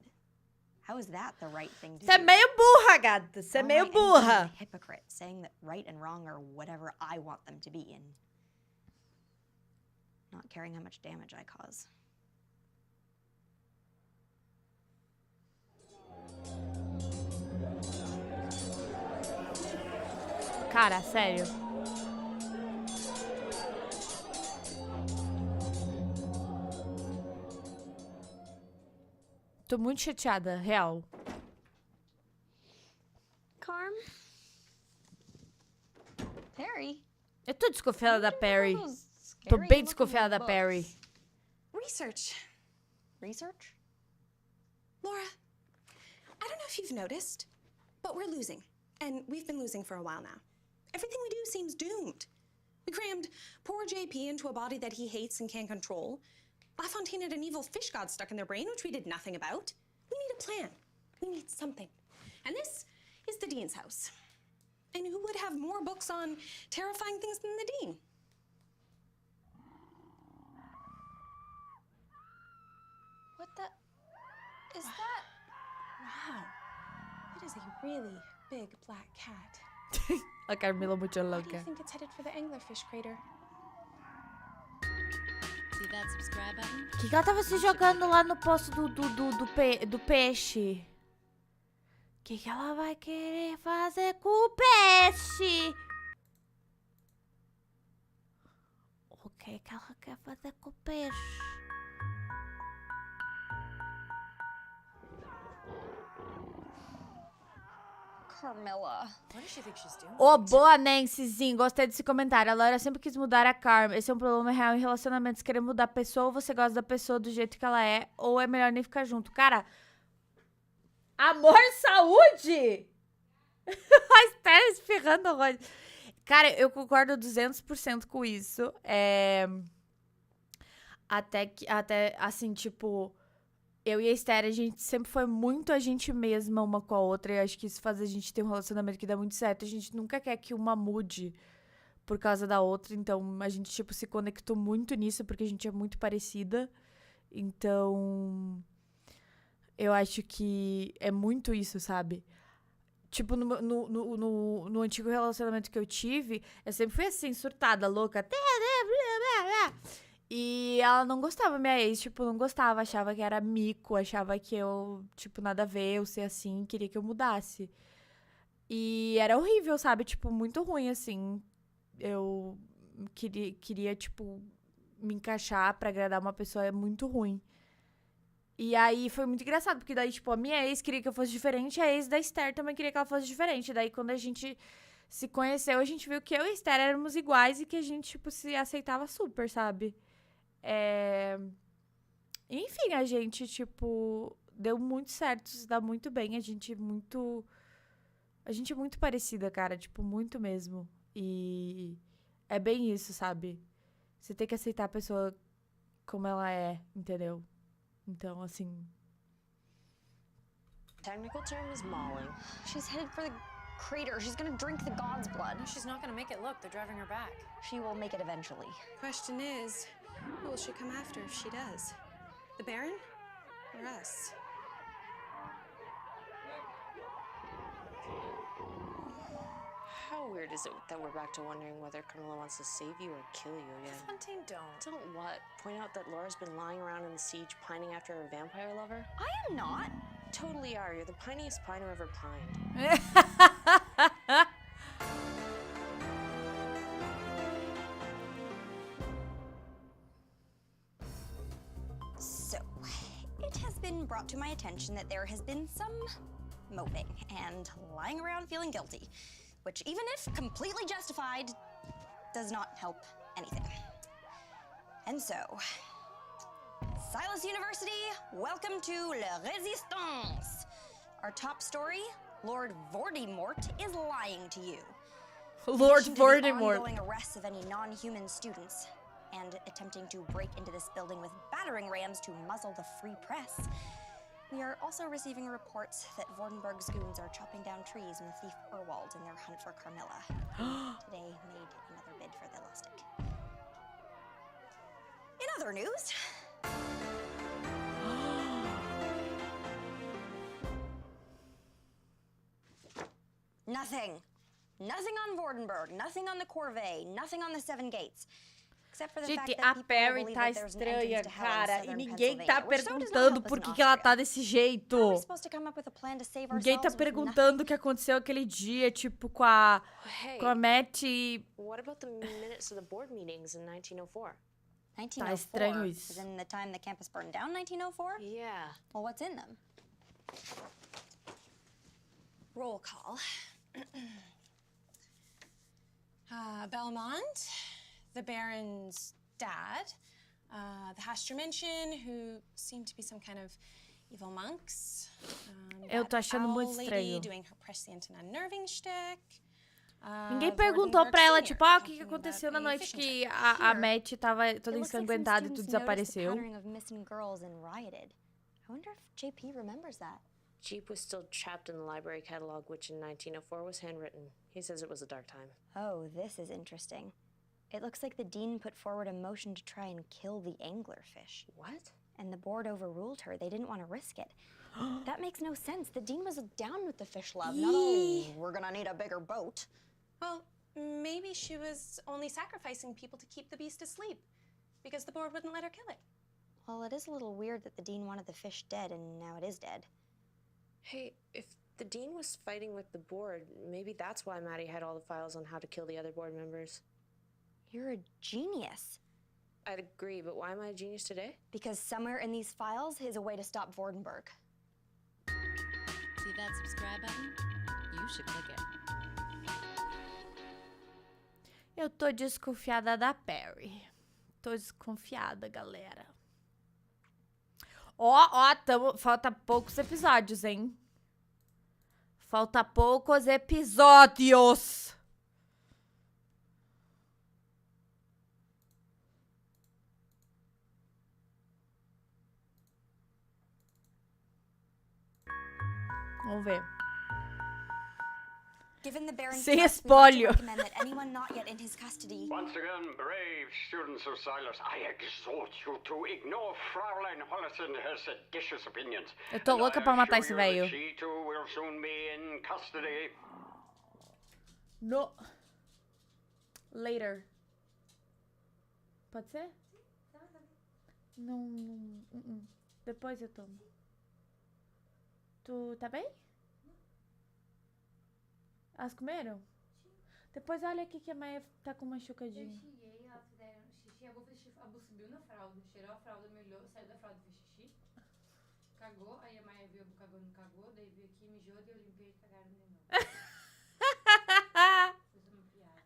How is that the right thing to do? Você é meio burra, gata. Você é meio burra. A hypocrite, saying that right and wrong are whatever I want them to be, and not caring how much damage I cause. Cara, sério. Tô muito chateada, real. Carm? Perry? Eu tô desconfiada da Perry. Tô bem desconfiada da Perry. Research. Research? Laura, I don't know if you've noticed, but we're losing. And we've been losing for a while now. Everything we do seems doomed. We crammed poor JP into a body that he hates and can't control. LaFontaine had an evil fish god stuck in their brain, which we did nothing about. We need a plan. We need something. And this is the Dean's house. And who would have more books on terrifying things than the Dean? What the... is that... Wow. It is a really big black cat. A Carmilla muito Why do louca. you think it's headed for the anglerfish crater? See that subscribe button? O que ela tava se jogando lá no poço do peixe? O que ela vai querer fazer com o peixe? O que ela quer fazer com o peixe? Carmilla. What does she think she's doing? Ô, boa, Nancyzinho. Gostei desse comentário. A Laura sempre quis mudar a Carm. Esse é um problema real em relacionamentos. Querer mudar a pessoa, ou você gosta da pessoa do jeito que ela é, ou é melhor nem ficar junto. Cara, amor, saúde! A Esther espirrando horror. Cara, eu concordo 200% com isso. Até, assim, tipo... Eu e a Esther, a gente sempre foi muito a gente mesma uma com a outra. E acho que isso faz a gente ter um relacionamento que dá muito certo. A gente nunca quer que uma mude por causa da outra. Então, a gente, tipo, se conectou muito nisso porque a gente é muito parecida. Então, eu acho que é muito isso, sabe? Tipo, no antigo relacionamento que eu tive, eu sempre fui assim, surtada, louca. E ela não gostava, minha ex, tipo, não gostava, achava que era mico, achava que eu, tipo, nada a ver, eu ser assim, queria que eu mudasse. E era horrível, sabe? Tipo, muito ruim, assim. Eu queria, tipo, me encaixar pra agradar uma pessoa, é muito ruim. E aí foi muito engraçado, porque daí, tipo, a minha ex queria que eu fosse diferente, a ex da Esther também queria que ela fosse diferente. Daí, quando a gente se conheceu, a gente viu que eu e a Esther éramos iguais e que a gente, tipo, se aceitava super, sabe? Enfim, a gente, tipo, deu muito certo, se dá muito bem, a gente é muito parecida, cara, tipo, muito mesmo. E é bem isso, sabe? Você tem que aceitar a pessoa como ela é, entendeu? Então, assim... Technical term is mauling. She's headed for the crater. She's gonna drink the god's blood. No, she's not gonna make it. Look, they're driving her back. She will make it eventually. Question is, who will she come after if she does? The Baron? Or us? How weird is it that we're back to wondering whether Carmilla wants to save you or kill you again? Fontaine, don't. Don't what? Point out that Laura's been lying around in the siege pining after her vampire lover? I am not. Totally are. You're the piniest pine who ever pined. So, it has been brought to my attention that there has been some moping and lying around feeling guilty, which, even if completely justified, does not help anything. And so, Silas University, welcome to La Résistance. Our top story, Lord Voldemort is lying to you. Lord In addition to the Voldemort. ongoing arrests of any non-human students and attempting to break into this building with battering rams to muzzle the free press, We are also receiving reports that Vordenberg's goons are chopping down trees in the thief Urwald in their hunt for Carmilla. Today made another bid for the elastic. In other news... Nothing. Nothing on Vordenberg, nothing on the Corvée, nothing on the Seven Gates. Except for the fact Gente, that a people Perry believe tá that there's an entrance estranha, to hell in cara. E southern ninguém tá Pennsylvania, which so does not perguntando help us por in que ela tá Austria. desse jeito. How are we supposed to come up with a plan to save Ninguém tá ourselves with perguntando o que aconteceu aquele dia, tipo, com a Matt e... What about the minutes of the board meetings in 1904? Tá estranho isso. As in the time the campus burned down, 1904? Yeah. Well, what's in them? Roll call. Belmont, the Baron's dad, the Hastermenschen, who seemed to be some kind of evil monks. Eu tô achando muito owl estranho. lady doing her prescient and unnerving shtick. Ninguém perguntou pra ela, tipo, o que talking aconteceu about na a noite fishing que trip. a Matt tava It toda looks like some ensanguentada e tudo students noticed the desapareceu. pattern of missing girls and rioted. I wonder if JP remembers that. Jeep was still trapped in the library catalog, which in 1904 was handwritten. He says it was a dark time. Oh, this is interesting. It looks like the dean put forward a motion to try and kill the anglerfish. What? And the board overruled her. They didn't want to risk it. That makes no sense. The dean was down with the fish love. Not all, we're gonna need a bigger boat. Well, maybe she was only sacrificing people to keep the beast asleep, because the board wouldn't let her kill it. Well, it is a little weird that the dean wanted the fish dead, and now it is dead. Hey, if the dean was fighting with the board, maybe that's why Maddie had all the files on how to kill the other board members. You're a genius. I'd agree, but why am I a genius today? Because somewhere in these files is a way to stop Vordenberg. See that subscribe button? You should click it. Eu tô desconfiada da Perry. Tô desconfiada, galera. Falta poucos episódios, hein? Falta poucos episódios. Vamos ver. Given the Baron's Sem trust, we'd like to espólio. recommend that anyone not yet in his custody. Once again, brave students of Silas, I exhort you to ignore Fraulein Hollison and her seditious opinions. Eu tô louca pra matar esse velho. She too will soon be in custody. No. Later. Pode ser? Não. Depois eu tomo. Tu tá bem? Elas comeram? Depois olha aqui que a Maia tá com machucadinho. Eu xinguei, elas fizeram xixi, a Bu subiu na fralda, cheirou a fralda, me olhou, saiu da fralda, fez xixi, cagou, aí a Maia viu a Bu cagou, não cagou, daí veio aqui, mijou, daí eu limpei e cagaram de novo. Fiz uma piada.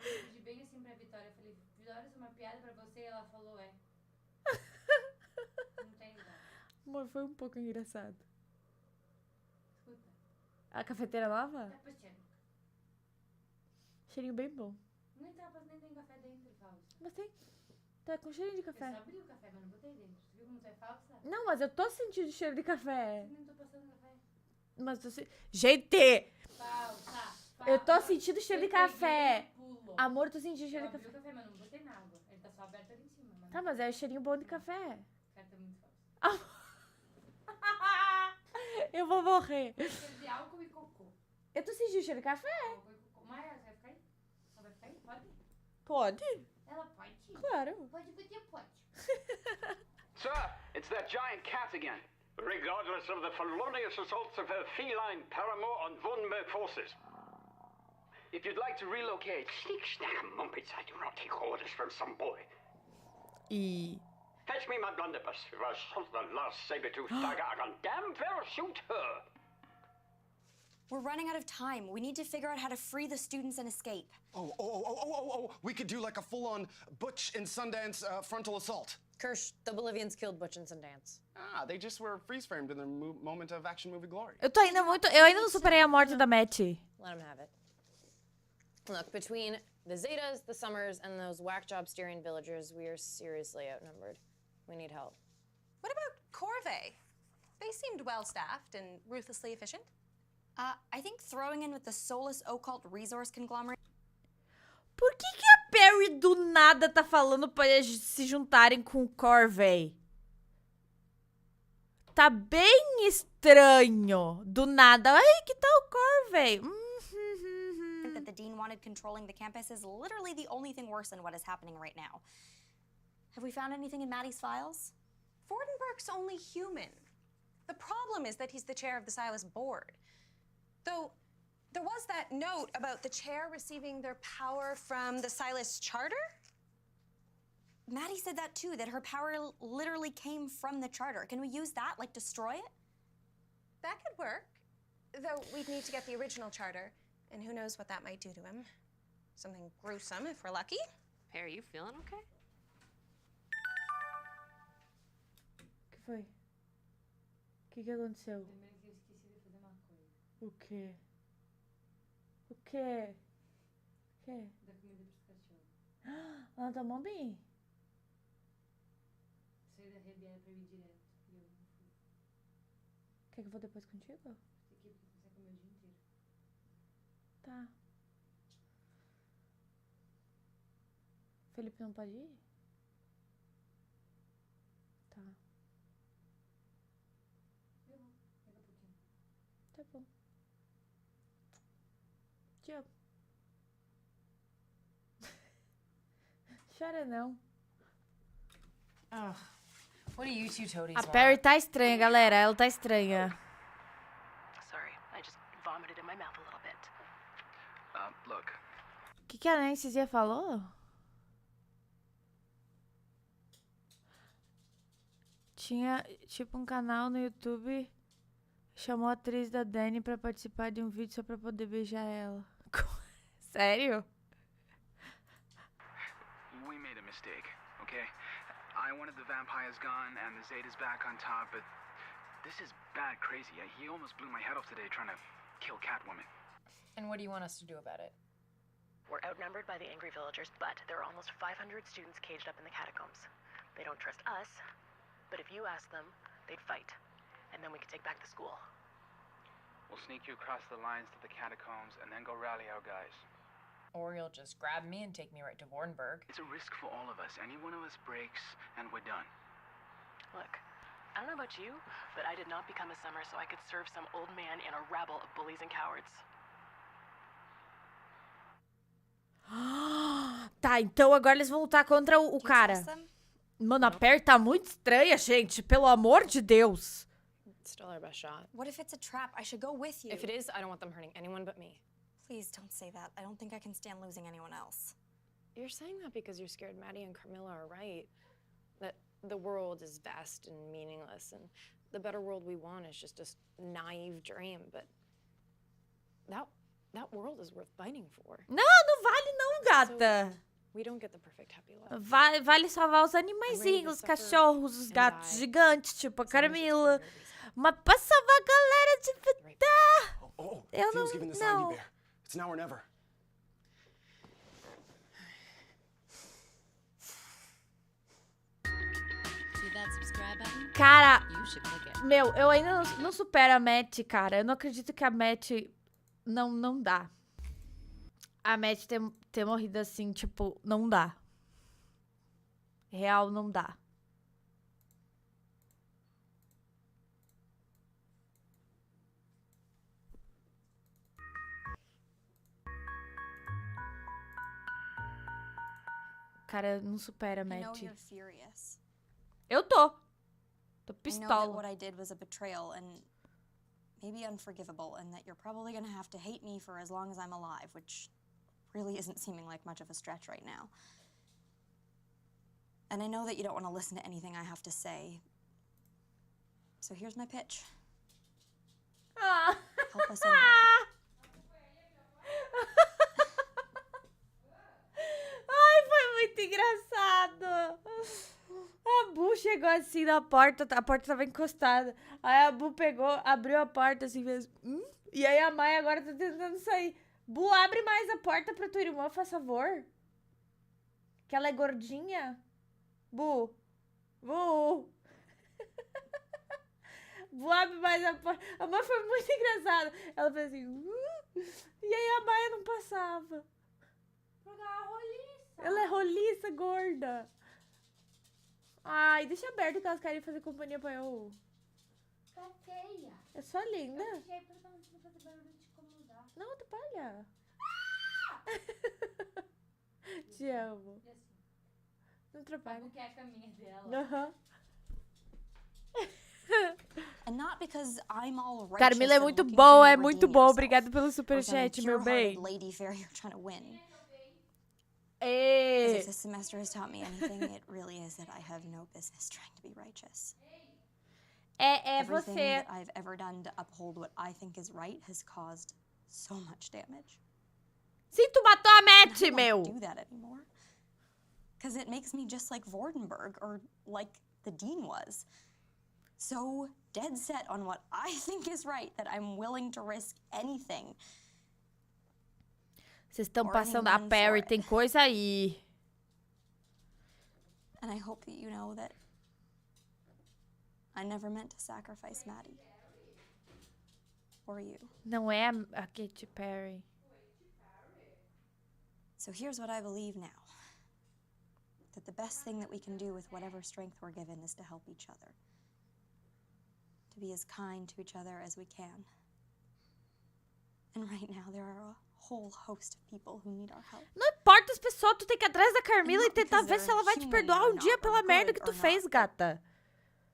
Eu pedi bem assim pra Vitória, eu falei, Vitória, isso é uma piada pra você? E ela falou, é. Não tem igual. Amor, foi um pouco engraçado. Escuta. A cafeteira nova? Tá puxando. Cheirinho bem bom. Nem tem café dentro, Fausto. Mas tem. Tá com cheirinho de café. Eu só abri o café, mas não botei dentro. Você viu como tu é falsa? Não, mas eu tô sentindo cheiro de café. Eu não tô passando café. Mas tô Gente! Falsa. Eu tô sentindo cheiro de café. Pulo. Amor, tô sentindo cheiro Eu de abri café. o café, mas não botei na água. Ele tá só aberto ali em cima. Mas Tá, mas é cheirinho bom de café. o cara tá muito falso. Eu vou morrer. Cheiro de álcool e cocô. Eu tô sentindo cheiro de café. Álcool e cocô. Maia, você vai ficar aí? Só vai ficar aí? Pode? Pode? Ela pode? Claro. Pode porque pode. Sir, it's that giant cat again. Regardless of the felonious assaults of her feline paramour on Vordenberg forces. If you'd like to relocate, sneak, snack, mumpets, I do not take orders from some boy. E... Fetch me my blunderbuss. If I shot the last saber-toothed tiger, I can damn well shoot her. We're running out of time. We need to figure out how to free the students and escape. Oh. We could do like a full-on Butch and Sundance frontal assault. Kirsch, the Bolivians killed Butch and Sundance. Ah, they just were freeze-framed in their moment of action movie glory. Eu ainda não superei a morte da Matt. Let him have it. Look, between the Zetas, the Summers, and those whack job steering villagers, we are seriously outnumbered. We need help. What about Corvée. They seemed well-staffed and ruthlessly efficient. I think throwing in with the soulless occult resource conglomerate. Por que a Perry do nada tá falando pra eles se juntarem com o Corvée? Tá bem estranho. Do nada. Ai, que tal o Corvée? That the dean wanted controlling the campus is literally the only thing worse than what is happening right now. Have we found anything in Maddie's files? Vordenberg's only human. The problem is that he's the chair of the Silas board. Though there was that note about the chair receiving their power from the Silas charter. Maddie said that too, that her power literally came from the charter. Can we use that, like destroy it? That could work. Though we'd need to get the original charter, and who knows what that might do to him. Something gruesome if we're lucky. Perry, you feeling okay? O que foi? O que aconteceu? O quê? O quê? O quê? Da comida pros cachorros. Ela tá mó bem. Saí da Rebiera pra vir direto. E eu não fui. Quer que eu vou depois contigo? Fiquei porque você comeu o dia inteiro. Tá. Felipe não pode ir? Tá. Eu vou. Daqui a pouquinho. Tá bom. Tchau. Chora não. What do you two toadies A want? Perry tá estranha, galera. Ela tá estranha. Sorry, I just vomited in my mouth a little bit. Look. O que a Nancy Zia falou? Tinha, tipo, um canal no YouTube. Chamou a atriz da Dani pra participar de um vídeo só pra poder beijar ela. Sério? We made a mistake, okay? I wanted the vampires gone and the Zetas back on top, but this is bad crazy. He almost blew my head off today trying to kill Catwoman. And what do you want us to do about it? We're outnumbered by the angry villagers, but there are almost 500 students caged up in the catacombs. They don't trust us, but if you ask them, they'd fight. And then we could take back the school. We'll sneak you across the lines to the catacombs and then go rally our guys. Or you'll just grab me and take me right to Vordenberg. It's a risk for all of us. Any one of us breaks and we're done. Look, I don't know about you, but I did not become a summer so I could serve some old man in a rabble of bullies and cowards. Tá, então agora eles vão lutar contra o cara. Mano, a Perry tá muito estranha, gente. Pelo amor de Deus. It's still our best shot. What if it's a trap? I should go with you. If it is, I don't want them hurting anyone but me. Please don't say that. I don't think I can stand losing anyone else. You're saying that because you're scared Maddie and Carmilla are right. That the world is vast and meaningless, and the better world we want is just a naive dream, but that world is worth fighting for. Não, não vale não, gata. We don't get the perfect happy life. Vale salvar os animaizinhos, os cachorros, os gatos gigantes, tipo a Carmilla. Mas pra salvar a galera de verdade. Eu não. It's now or never. See that subscribe button? Cara, You should click it. meu, eu ainda não supero a Matt, cara. Eu não acredito que a Matt não dá. A Matt ter morrido assim, tipo, não dá. Real, não dá. Cara, não supera a I know Matt. you're furious. Eu tô. Tô I know that pistola. what I did was a betrayal and maybe unforgivable, and that you're probably gonna have to hate me for as long as I'm alive, which really isn't seeming like much of a stretch right now. And I know that you don't want to listen to anything I have to say. So here's my pitch. Help us anyway. Ai, foi muito engraçado. A Bu chegou assim na porta, a porta tava encostada. Aí a Bu pegou, abriu a porta assim, fez... E aí a Maia agora tá tentando sair. Bu, abre mais a porta pra tua irmã, faz favor. Que ela é gordinha. Bu. Bu. Bob, mas a mãe foi muito engraçada. Ela fez assim, e aí a Maia não passava. Porque ela é roliça. Ela é roliça, gorda. Ai, deixa aberto que elas querem fazer companhia pra eu. Tá feia. É só linda. Eu deixei pra não fazer barulho de incomodar. Não, atrapalha. Te amo. E assim, Não a atrapalha. buqueca minha dela. Aham. And not because I'm all righteous Carmilla é and muito looking boa, for you é to muito redeem bom. yourself, Obrigado pelo or some superchat, meu pure-hearted bem. lady fair you're trying to win. Ê. Because if this semester has taught me anything, it really is that I have no business trying to be righteous. É Everything você. that I've ever done to uphold what I think is right has caused so much damage. Sim, tu matou a And I Matt, don't meu. want to do that anymore. Because it makes me just like Vordenberg, or like the dean was. So dead set on what I think is right that I'm willing to risk anything. Vocês estão Or passando a anyone Perry, for it. tem coisa aí. And I hope that you know that I never meant to sacrifice Maddie. Or you. Não é a Katy Perry. So here's what I believe now. That the best thing that we can do with whatever strength we're given is to help each other. To be as kind to each other as we can. And right now there are a whole host of people who need our help. Não importa as pessoas, tu tem que ir atrás da Carmilla e Not tentar because ver se ela vai te they're perdoar human um or dia not, pela or merda good que tu or fez, not. gata.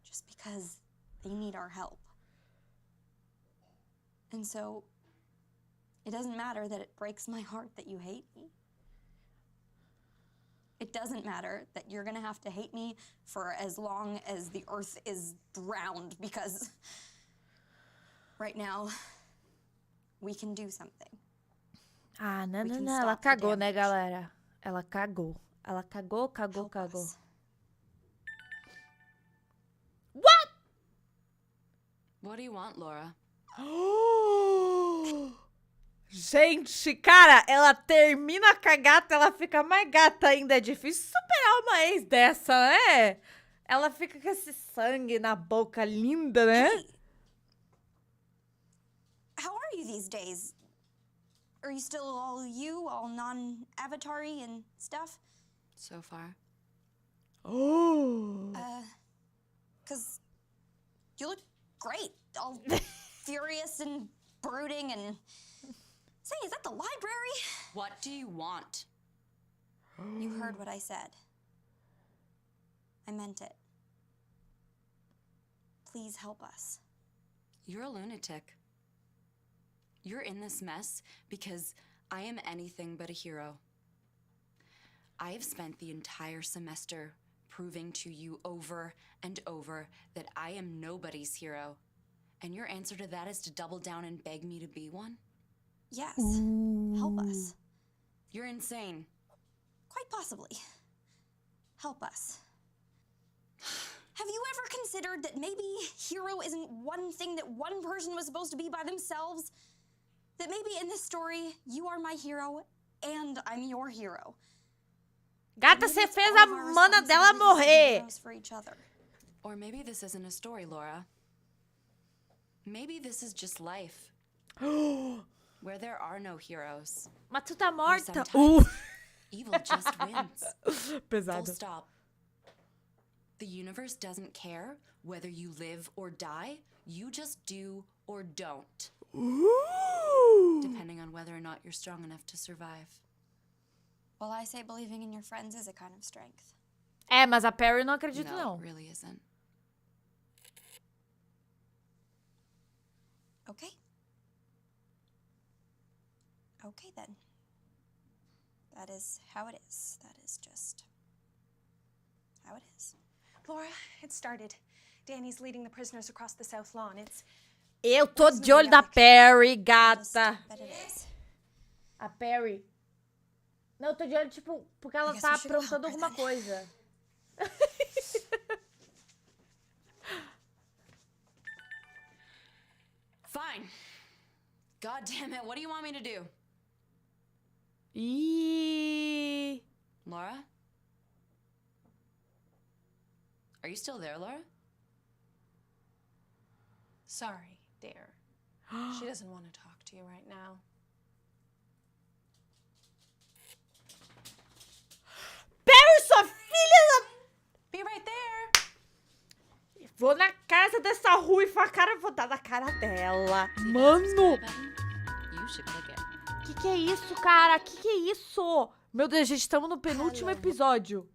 Just because they need our help. And so, it doesn't matter that it breaks my heart that you hate me. It doesn't matter that you're gonna have to hate me for as long as the earth is round, because right now, we can do something. Ah, não, We não, can não. Ela stop the cagou, né, damage. galera? Ela cagou. Ela cagou, cagou, cagou. What? What do you want, Laura? Gente, cara, ela termina com a gata, ela fica mais gata ainda. É difícil superar uma ex dessa, né? Ela fica com esse sangue na boca linda, né? Hey, how are you these days? Are you still all you, all non-avatar-y and stuff? So far. Oh. 'Cause you look great, all furious and brooding and... Say, is that the library? What do you want? You heard what I said. I meant it. Please help us. You're a lunatic. You're in this mess because I am anything but a hero. I have spent the entire semester proving to you over and over that I am nobody's hero. And your answer to that is to double down and beg me to be one? Yes. Help us. You're insane. Quite possibly. Help us. Have you ever considered that maybe hero isn't one thing that one person was supposed to be by themselves? That maybe in this story, you are my hero and I'm your hero. Gata, você fez a mana dela morrer. For each other. Or maybe this isn't a story, Laura. Maybe this is just life. Where there are no heroes. Mas tu tá Where morta. sometimes evil just wins. Pesado. Full stop. The universe doesn't care whether you live or die. You just do or don't. Depending on whether or not you're strong enough to survive. Well, I say believing in your friends is a kind of strength. É, mas a Perry não acredito, No, não. it really isn't. Okay. Okay, then. That is how it is. That is just how it is. Laura, it started. Danny's leading the prisoners across the South Lawn. Eu tô de olho da Perry, gata. But it is. A Perry. Não, eu tô de olho, tipo, porque ela tá aprontando alguma coisa. Fine. God damn it, what do you want me to do? Laura? Are you still there, Laura? Sorry, dear. She doesn't want to talk to you right now. Perry, sua filha da... Be right there. Vou na casa dessa ruiva, a cara, vou dar na cara dela. Mano! Que é isso, cara? Que é isso? Meu Deus, gente, estamos no penúltimo episódio.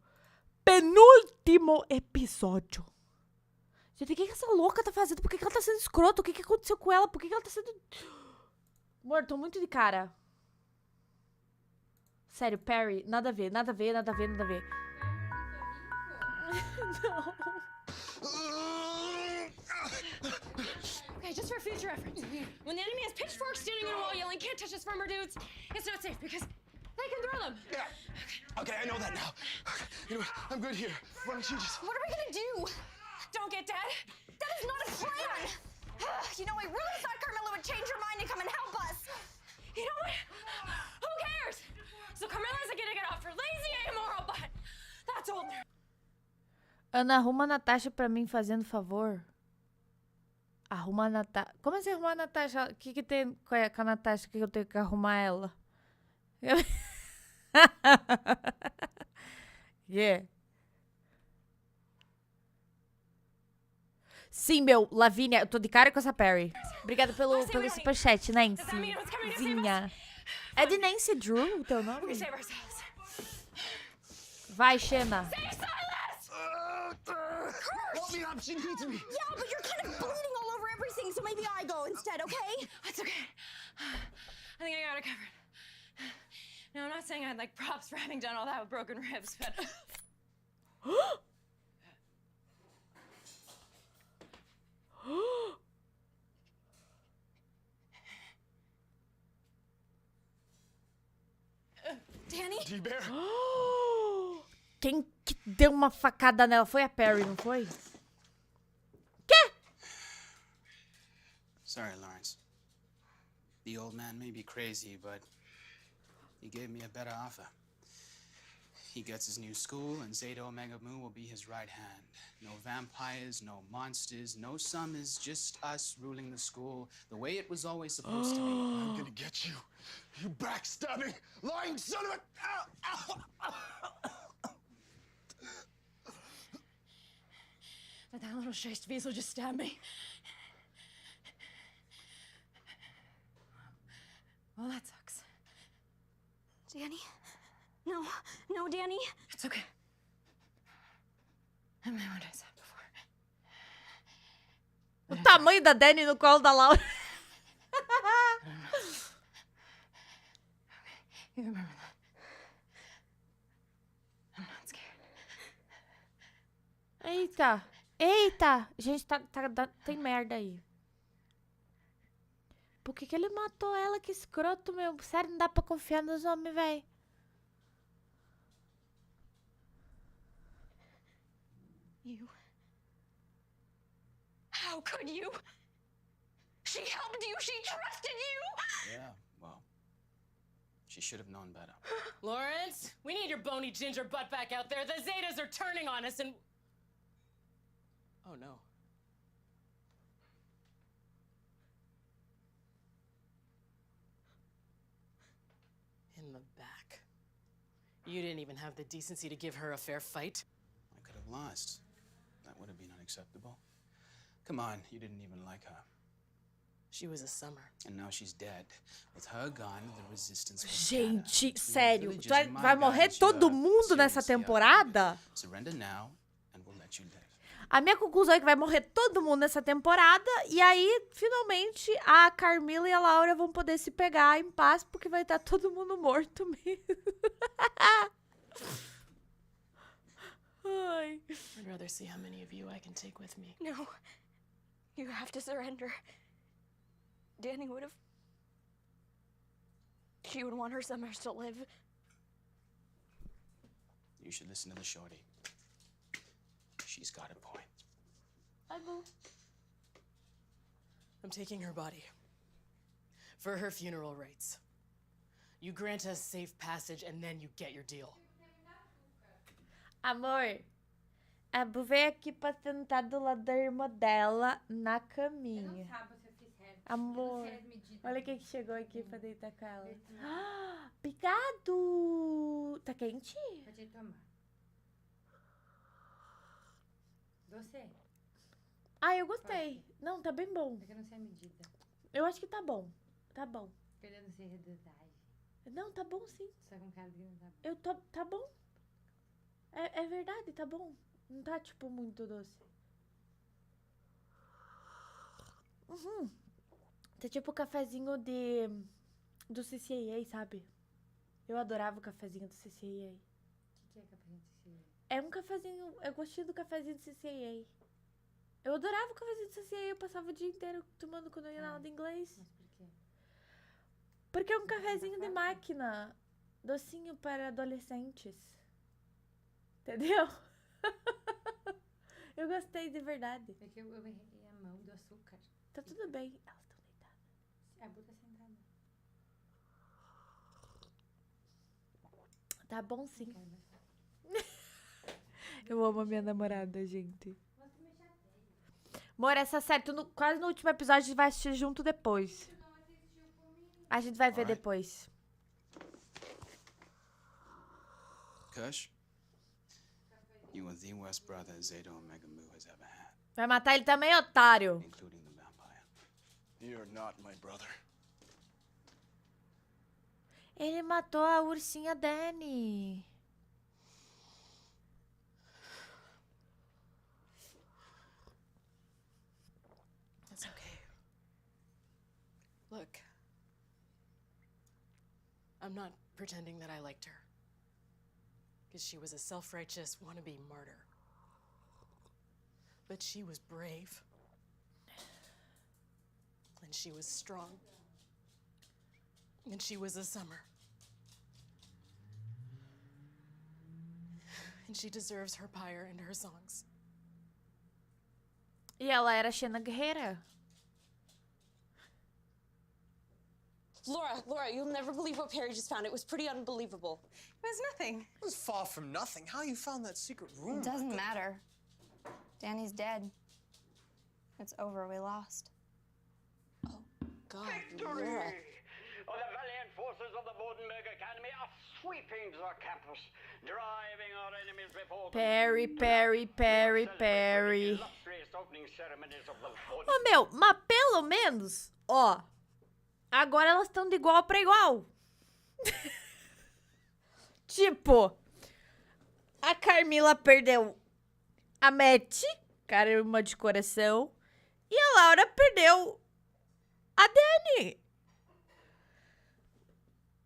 Penúltimo episódio. Gente, o que essa louca tá fazendo? Por que ela tá sendo escrota? O que aconteceu com ela? Por que ela tá sendo... Amor, tô muito de cara. Sério, Perry, nada a ver, nada a ver, nada a ver, nada a ver. Não. Okay, just for future reference. When the enemy has pitchforks standing on a wall yelling, "Can't touch us, farmer dudes," it's not safe because they can throw them. Yeah. Okay, I know that now. Okay, you know what? I'm good here. Why don't you just... What are we gonna do? Don't get dead. That is not a plan! You know, I really thought Carmilla would change her mind and come and help us. You know what? Who cares? So Carmilla's gonna get off her lazy, amoral butt. That's old. Ana, arruma a Natasha pra mim, fazendo favor. Arruma a Natasha. Como assim arrumar a Natasha? O que tem com a Natasha que eu tenho que arrumar ela? Yeah. Sim, meu, Lavínia, eu tô de cara com essa Perry. Obrigada pelo superchat, Nancy. Zinha. É de Nancy Drew o teu nome? Vai, Xena. Help me up, she needs me. Yeah, but you're kind of bleeding all over everything, so maybe I go instead, okay? That's okay. I think I got it covered. No, I'm not saying I'd like props for having done all that with broken ribs, but... Danny? T-Bear? Quem que deu uma facada nela? Foi a Perry, não foi? Quê? Sorry, Lawrence. The old man may be crazy, but he gave me a better offer. He gets his new school, and Zeta Omega Mu will be his right hand. No vampires, no monsters, no summers, just us ruling the school the way it was always supposed to be. I'm gonna get you. You backstabbing, lying son of a... Ow, ow, ow. But that little scheist weasel just stabbed me. Well, that sucks. Danny? No, no, Danny. It's okay. I meant what I said before. O tamanho da Danny no colo da Laura. You remember that. I'm not scared. Eita. Eita. Gente, tem merda aí. Por que ele matou ela? Que escroto, meu. Sério, não dá pra confiar nos homens, véi. You? How could you? She helped you. She trusted you. Yeah, well, she should have known better. Lawrence, we need your bony ginger butt back out there. The Zetas are turning on us and... Oh, no. In the back. You didn't even have the decency to give her a fair fight. I could have lost. That would have been unacceptable. Come on, you didn't even like her. She was a summer. And now she's dead. With her gone, the resistance was Gente, sério, vai morrer todo mundo nessa temporada? Surrender now, and we'll let you live. A minha conclusão é que vai morrer todo mundo nessa temporada. E aí, finalmente, a Carmilla e a Laura vão poder se pegar em paz, porque vai estar todo mundo morto mesmo. Ai. I'd rather see how many of you I can take with me. No. You have to surrender. Danny would have... She would want her summers to live. You should listen to the shorty. She's got a point. Ai, bom. I'm taking her body. For her funeral rites. You grant us safe passage and then you get your deal. Amor, A Bu veio aqui pra sentar do lado da irmã dela na caminha. Amor, olha quem que chegou aqui pra deitar com ela. Obrigado! Tá quente? Pode tomar. Doce? Ah, eu gostei. Não, tá bem bom. É que eu não sei a medida. Eu acho que tá bom. Tá bom. Eu não sei a dosagem. Não, tá bom sim. Só com cara de que não tá bom. Tá bom. É verdade, tá bom. Não tá, tipo, muito doce. Tá tipo o cafezinho do CCAA, sabe? Eu adorava o cafezinho do CCAA. O que é cafezinho do CCAA? É um cafezinho, é gostinho do cafezinho do CCAA. Eu adorava o cafezinho do CCAA, eu passava o dia inteiro tomando quando eu ia na aula de inglês. Mas por quê? Porque é um cafezinho de máquina, docinho para adolescentes. Entendeu? Eu gostei de verdade. É que eu errei a mão do açúcar. Tá tudo bem. Elas estão deitadas. A Bu tá sentada. Tá bom sim. Eu amo a minha namorada, gente. Amor, essa série, quase no último episódio, a gente vai assistir junto depois. A gente vai ver depois. Kush, you are the worst brother Zeta Omega Mu has ever had, Vai matar ele também, otário. including the vampire. You're not my brother. Ele matou a ursinha Dani. It's okay. Look, I'm not pretending that I liked her. Because she was a self-righteous wannabe martyr. But she was brave. And she was strong. And she was a summer. And she deserves her pyre and her songs. E ela era Xena guerreira. Laura, you'll never believe what Perry just found. It was pretty unbelievable. It was nothing. It was far from nothing. How you found that secret room? It doesn't matter. Danny's dead. It's over. We lost. God, Victory! Laura. Oh, the valiant forces of the Wardenberg Academy are sweeping the campus, driving our enemies before them. Perry. Illustrious opening ceremonies of the Warden- Ô, meu, mas pelo menos, ó, agora elas estão de igual pra igual. Tipo, a Carmilla perdeu a Matt, cara, irmã de coração, e a Laura perdeu a Dani.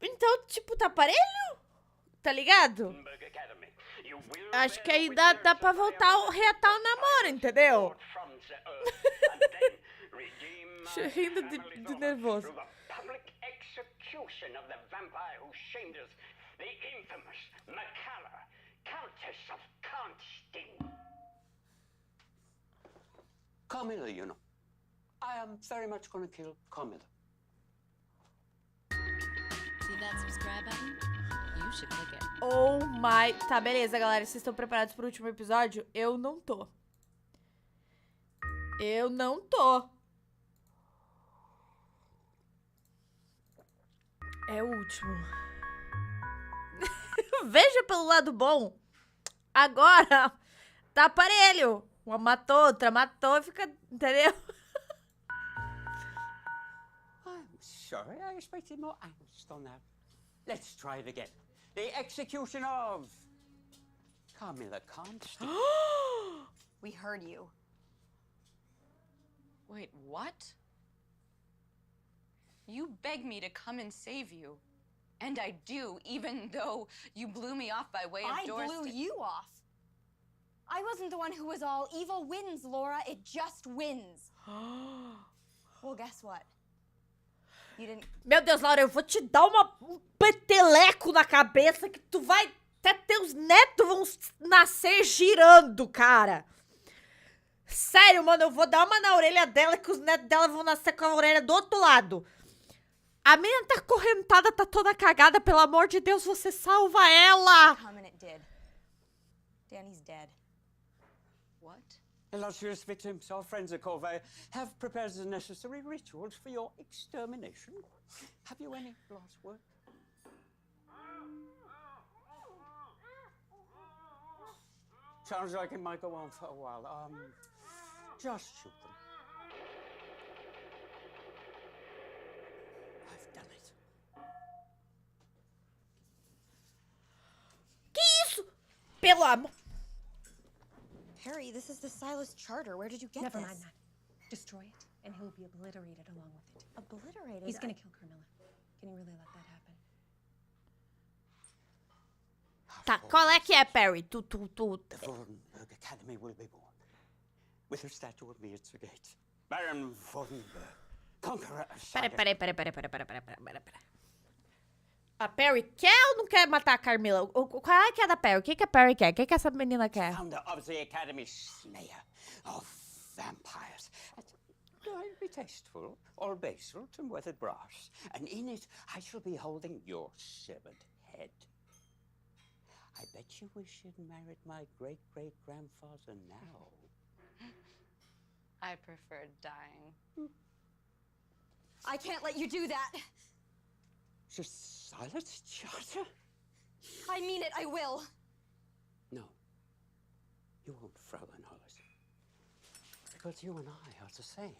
Então, tipo, tá parelho? Tá ligado? Acho que aí dá pra voltar, reatar o namoro, entendeu? Rindo de nervoso. Public execution of the vampire who shamed us, the infamous Macalla, Countess of Karnstein. Carmilla, you know. I am very much gonna kill Carmilla. See that subscribe button? You should click it. Oh my... Tá, beleza, galera. Vocês estão preparados pro último episódio? Eu não tô. É o último. Veja pelo lado bom. Agora tá parelho. Uma matou, outra matou, fica... Entendeu? I'm sorry, I expected more angst on that. Let's try it again. The execution of Carmilla Karnstein. We heard you. Wait, what? You begged me to come and save you. And I do, even though you blew me off by way of I Doris. blew you off. I wasn't the one who was all evil wins, Laura. It just wins. Well, guess what? You didn't. Meu Deus, Laura, eu vou te dar um peteleco na cabeça que tu vai... Até teus netos vão nascer girando, cara. Sério, mano, eu vou dar uma na orelha dela que os netos dela vão nascer com a orelha do outro lado. A menina tá acorrentada, tá toda cagada. Pelo amor de Deus, você salva ela. Come and it did. Danny's dead. Illustrious victims, our friends at Corvée have prepared the necessary rituals for your extermination. Have you any last word? Sounds like it might go on for a while. Just shoot them. I've done it. Que isso? Pelo amor. Perry, this is the Silas Charter. Where did you get Never this? mind that. Destroy it, and he'll be obliterated along with it. Obliterated? He's gonna kill Carmilla. Can you really let that happen? Tá, qual é que é, Perry? Tu. The Vordenberg Academy will be born. With a statue of me at the gate. Baron Vordenberg, conqueror of Peraí. A Perry quer ou não quer matar a Carmilla? Qual é que é da Perry? O que a Perry quer? O que essa menina quer? Founder of the Academy, slayer of vampires. I'll be tasteful, all basalt and weathered brass, and in it I shall be holding your severed head. I bet you wish you'd married my great-great-grandfather now. I preferred dying. I can't let you do that. The Silas Charter? I mean it, I will. No. You won't, Fräulein Hollis. Because you and I are the same.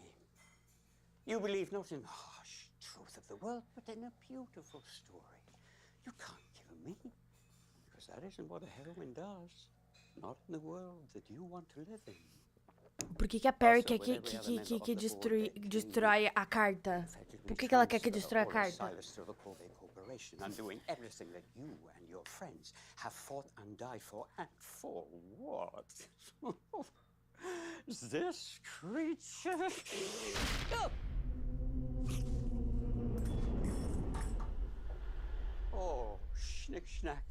You believe not in the harsh truth of the world, but in a beautiful story. You can't kill me, because that isn't what a heroine does. Not in the world that you want to live in. Por que a Perry quer que destrói a carta? Por que ela quer que destrói a carta? I'm doing everything that you and your friends have fought and died for, and for what? This creature? Oh, schnick schnack.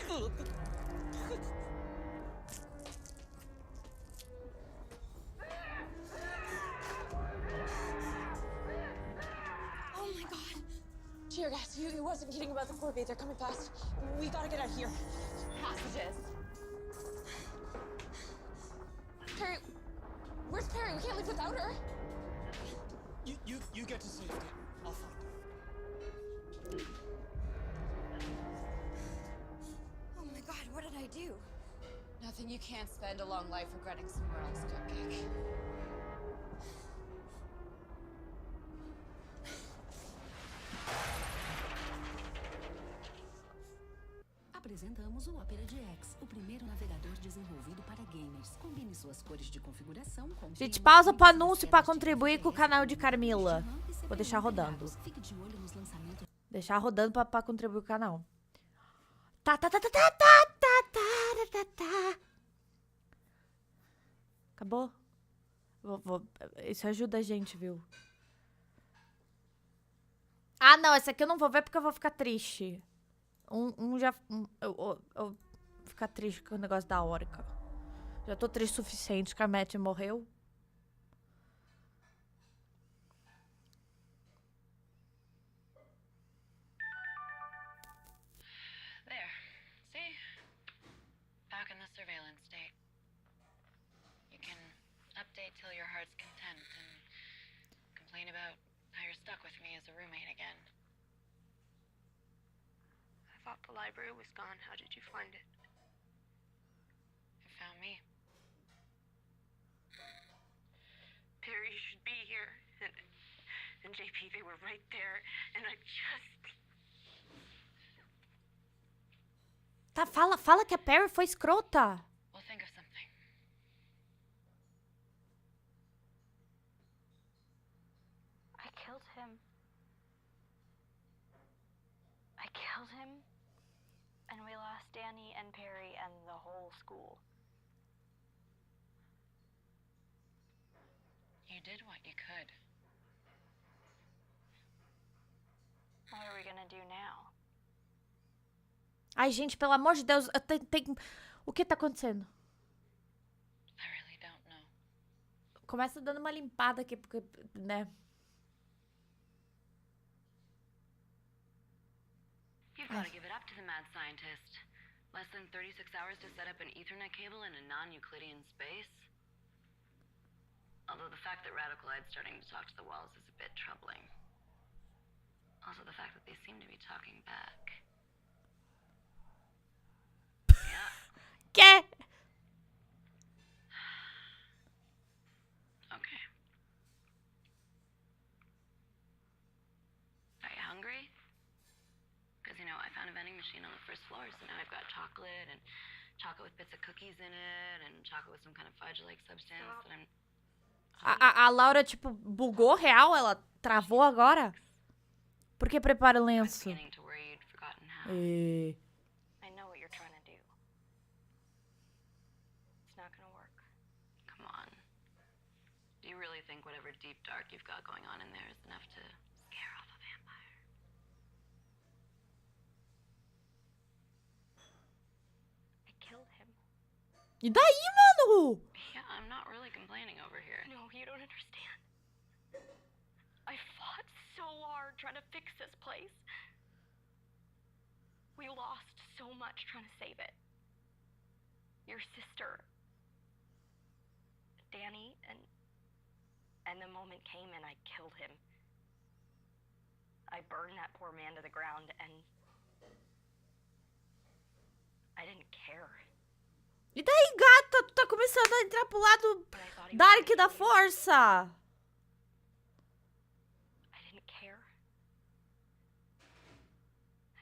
Oh my god. Dear guys, he wasn't kidding about the Corvée. They're coming fast. We gotta get out of here. Passages. Perry, where's Perry? We can't leave without her. You get to safety. I'll find her. Oh my god, what did I do? Nothing you can't spend a long life regretting somewhere else, Cupcake. Apresentamos o Opera GX, o primeiro navegador desenvolvido para gamers. Combine suas cores de configuração com... Gente, pausa pro anúncio pra contribuir com o canal de Carmilla. Vou deixar rodando. Deixar rodando pra contribuir com o canal. Tá. Acabou? Isso ajuda a gente, viu? Ah, não. Esse aqui eu não vou ver porque eu vou ficar triste. Eu vou ficar triste com o negócio da Orica. Já tô triste o suficiente que a Matt morreu. There. See? Back in the surveillance state. You can update till your heart's content and complain about how you're stuck with me as a roommate again. I thought the library was gone. How did you find it? It found me. Perry, you should be here. And JP, they were right there. And I just... Tá, fala que a Perry foi escrota. We'll think of something. I killed him. I killed him. And we lost Danny and Perry and the whole school. You did what you could. What are we gonna do now? Ai, gente, pelo amor de Deus, o que tá acontecendo? I really don't know. Começa dando uma limpada aqui, porque, né? You You've got to give it up to the mad scientist. Less than 36 hours to set up an Ethernet cable in a non-Euclidean space. Although the fact that Radicalide's starting to talk to the walls is a bit troubling. Also the fact that they seem to be talking back. Yeah. Que? Okay. Are you hungry? Because, you know, I found a vending machine on the first floor, so now I've got chocolate and chocolate with bits of cookies in it and chocolate with some kind of fudge-like substance that I'm... A Laura, tipo, bugou real? Ela travou agora? Por que prepara o lenço? beginning to worry you'd forgotten how. E... I know what you're trying to do. It's not gonna work. Come on. Do you really think whatever deep dark you've got going on in there is enough to scare off a vampire? I killed him. E daí, mano? Yeah, I'm not really complaining over here. No, you don't understand. I fought so hard trying to fix this place. We lost so much trying to save it. Your sister, Danny, and the moment came and I killed him. I burned that poor man to the ground and I didn't care. E daí, gata? Tu tá começando a entrar pro lado dark da força. I didn't care.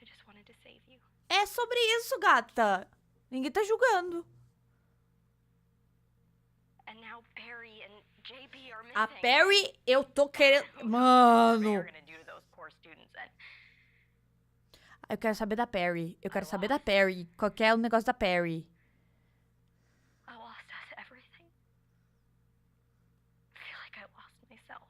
I just wanted to save you. É sobre isso, gata. Ninguém tá julgando. And now Barry and JB are A missing. Perry, eu tô querendo... Mano. Eu quero saber da Perry. Eu quero saber da Perry. Qual que é o negócio da Perry? I lost us everything. I feel like I lost myself.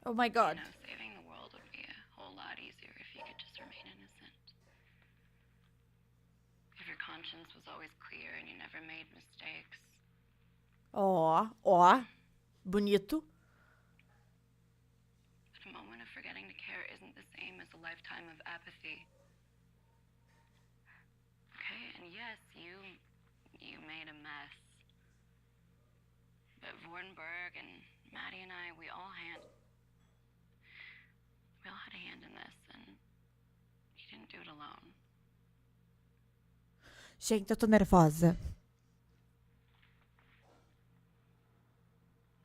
Oh my god. You know, saving the world would be a whole lot easier if you could just remain innocent. If your conscience was always clear and you never made mistakes. Ó. Bonito. But a moment of forgetting to care isn't the same as a lifetime of apathy. Okay, and yes, you made a mess. But Vornberg and Maddie and I, we all had a hand in this, and you didn't do it alone. Gente, eu tô nervosa.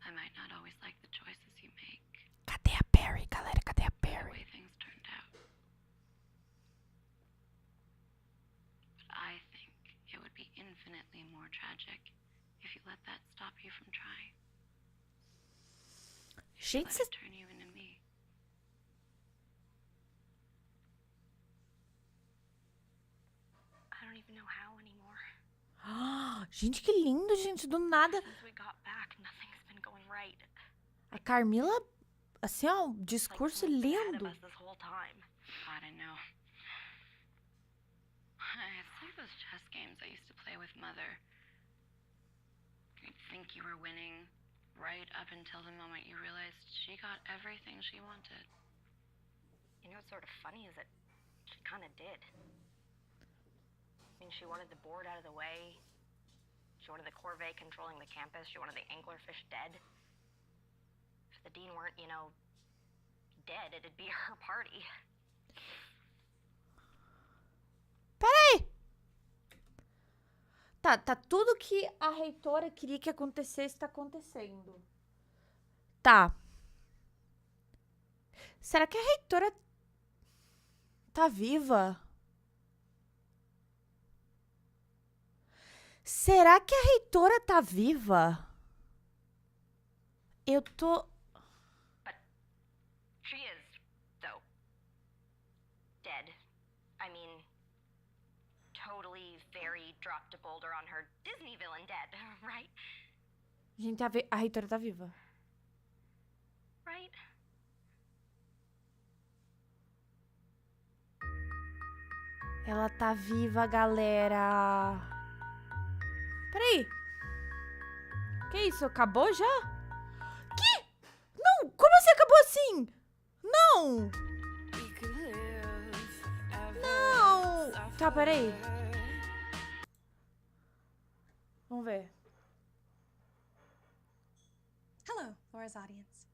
I might not always like the choices you make. Cadê a Perry, galera? Cadê a The Perry? way things turned out. But I think it would be infinitely more tragic if you let that stop you from trying. Gente, Let cê... it turn you into me. I don't even know how anymore. Gente, que lindo, gente. Do nada. Since we got back, nothing's been going right. A Carmilla, assim, ó, um discurso lindo. This whole time. God, I know. It's like those chess games I used to play with Mother. You'd think you were winning right up until the moment you realized she got everything she wanted. You know what's sort of funny is that she kind of did. I mean, she wanted the board out of the way. She wanted the corvée controlling the campus. She wanted the anglerfish dead. If the dean weren't, you know, dead, it'd be her party. Peraí! Tá tudo que a reitora queria que acontecesse, tá acontecendo. Tá. Será que a reitora tá viva? Será que a reitora tá viva? Eu tô... She is, though. Dead. I mean, totally very dropped a boulder on her Disney villain dead, right? Gente, a reitora tá viva. Right? Ela tá viva, galera. Peraí. Que isso? Acabou já? Que? Não! Como assim acabou assim? Não! Não! Tá, peraí. Vamos ver. Hello, Laura's audience.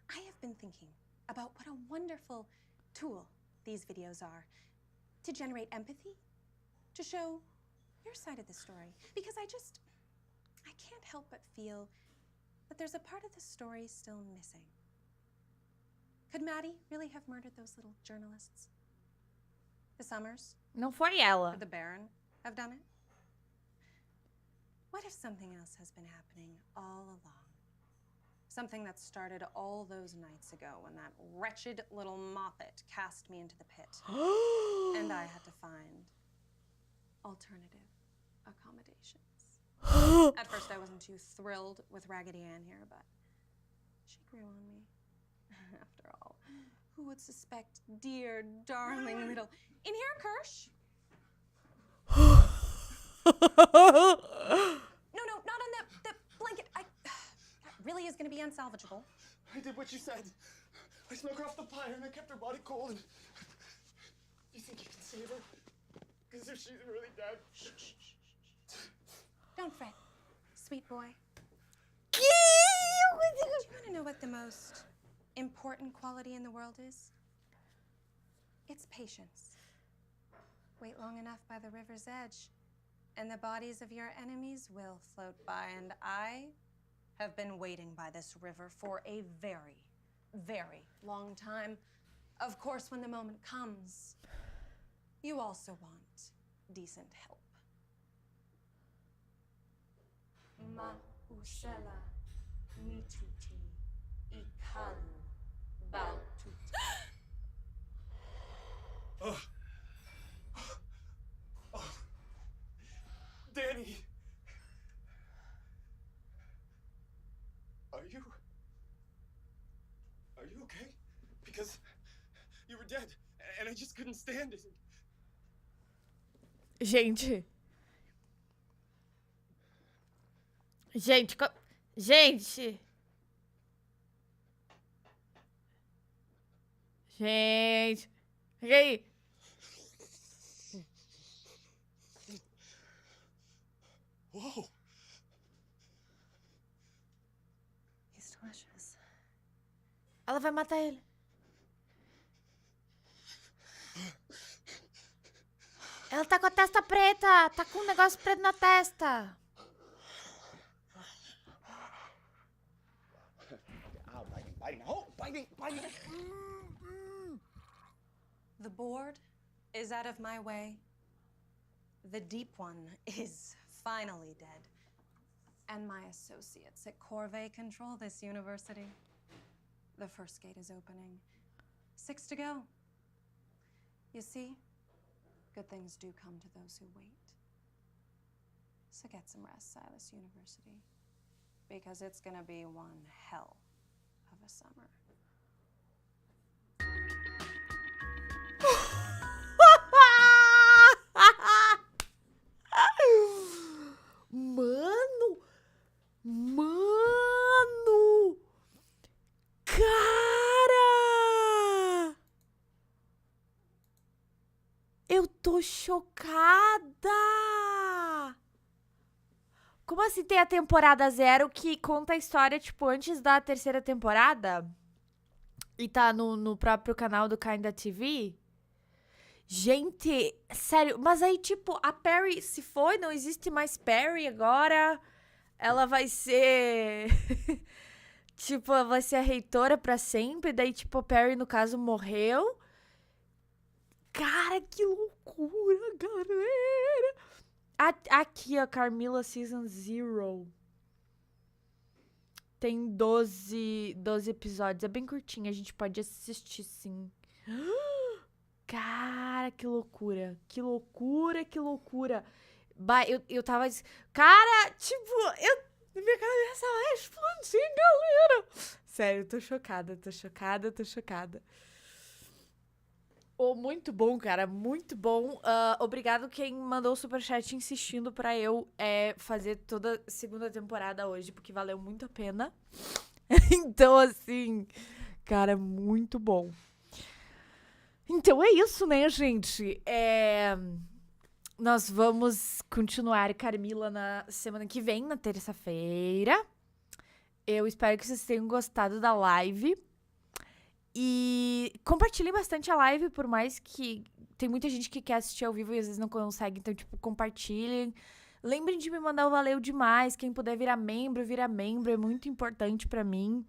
I have been thinking about what a wonderful tool these videos are to generate empathy, to show your side of the story. Because I can't help but feel that there's a part of the story still missing. Could Maddie really have murdered those little journalists? The Summers? Não foi ela. Could the Baron have done it? What if something else has been happening all along? Something that started all those nights ago when that wretched little Moppet cast me into the pit. And I had to find alternative accommodations. At first I wasn't too thrilled with Raggedy Ann here, but she grew on me. After all, who would suspect dear, darling little... In here, Kirsch? No, not on that blanket. That really is going to be unsalvageable. I did what you said. I snuck her off the pyre and I kept her body cold. And you think you can save her? Because if she's really dead... Shh. Don't fret, sweet boy. Do you want to know what the most important quality in the world is? It's patience. Wait long enough by the river's edge, and the bodies of your enemies will float by. And I have been waiting by this river for a very, very long time. Of course, when the moment comes, you also want decent help. Ma usela mituti ikalu baltuti. Danny! Are you okay? Because you were dead, and I just couldn't stand it. Gente, e aí? Whoa! He's delicious. Ela vai matar ele. Ela tá com a testa preta. Tá com um negócio preto na testa. Biting. The board is out of my way. The deep one is finally dead. And my associates at Corvée control this university. The first gate is opening. 6 to go. You see, good things do come to those who wait. So get some rest, Silas University, because it's gonna be one hell of a summer. Mano! Cara! Eu tô chocada! Como assim tem a temporada 0 que conta a história, tipo, antes da terceira temporada? E tá no próprio canal do Kinda TV? Gente, sério, mas aí, tipo, a Perry se foi, não existe mais Perry agora. Ela vai ser... tipo, ela vai ser a reitora pra sempre. Daí, tipo, a Perry, no caso, morreu. Cara, que loucura, galera. Aqui, ó, Carmilla Season 0. Tem 12 episódios. É bem curtinho, a gente pode assistir, sim. Cara, que loucura. Que loucura, que loucura. Eu tava... Cara, tipo, Minha cabeça vai explodir, galera. Sério, tô chocada. Muito bom, cara, muito bom. Obrigado quem mandou o superchat insistindo pra eu fazer toda a segunda temporada hoje, porque valeu muito a pena. Então, assim, cara, muito bom. Então é isso, né, gente? Nós vamos continuar Carmilla na semana que vem, na terça-feira. Eu espero que vocês tenham gostado da live. E compartilhem bastante a live, por mais que tem muita gente que quer assistir ao vivo e às vezes não consegue. Então, tipo, compartilhem. Lembrem de me mandar o valeu demais. Quem puder virar membro, é muito importante pra mim.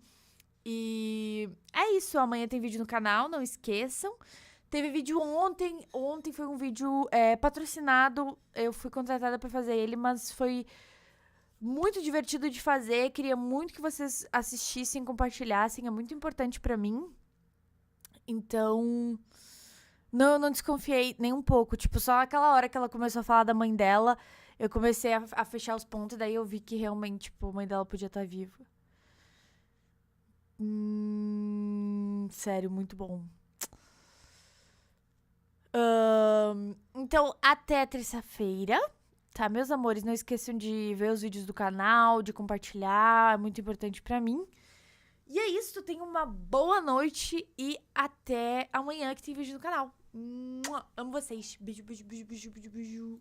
E é isso, amanhã tem vídeo no canal, não esqueçam. Teve vídeo ontem. Ontem foi um vídeo patrocinado. Eu fui contratada pra fazer ele, mas foi muito divertido de fazer. Queria muito que vocês assistissem, compartilhassem. É muito importante pra mim. Então, não desconfiei nem um pouco. Tipo, só aquela hora que ela começou a falar da mãe dela, eu comecei a fechar os pontos. Daí eu vi que realmente, tipo, a mãe dela podia estar viva. Sério, muito bom. Então, até terça-feira, tá, meus amores? Não esqueçam de ver os vídeos do canal, de compartilhar, é muito importante pra mim. E é isso, tenham uma boa noite e até amanhã que tem vídeo no canal. Amo vocês. Beijo, beijo, beijo, beijo, beijo, beijo.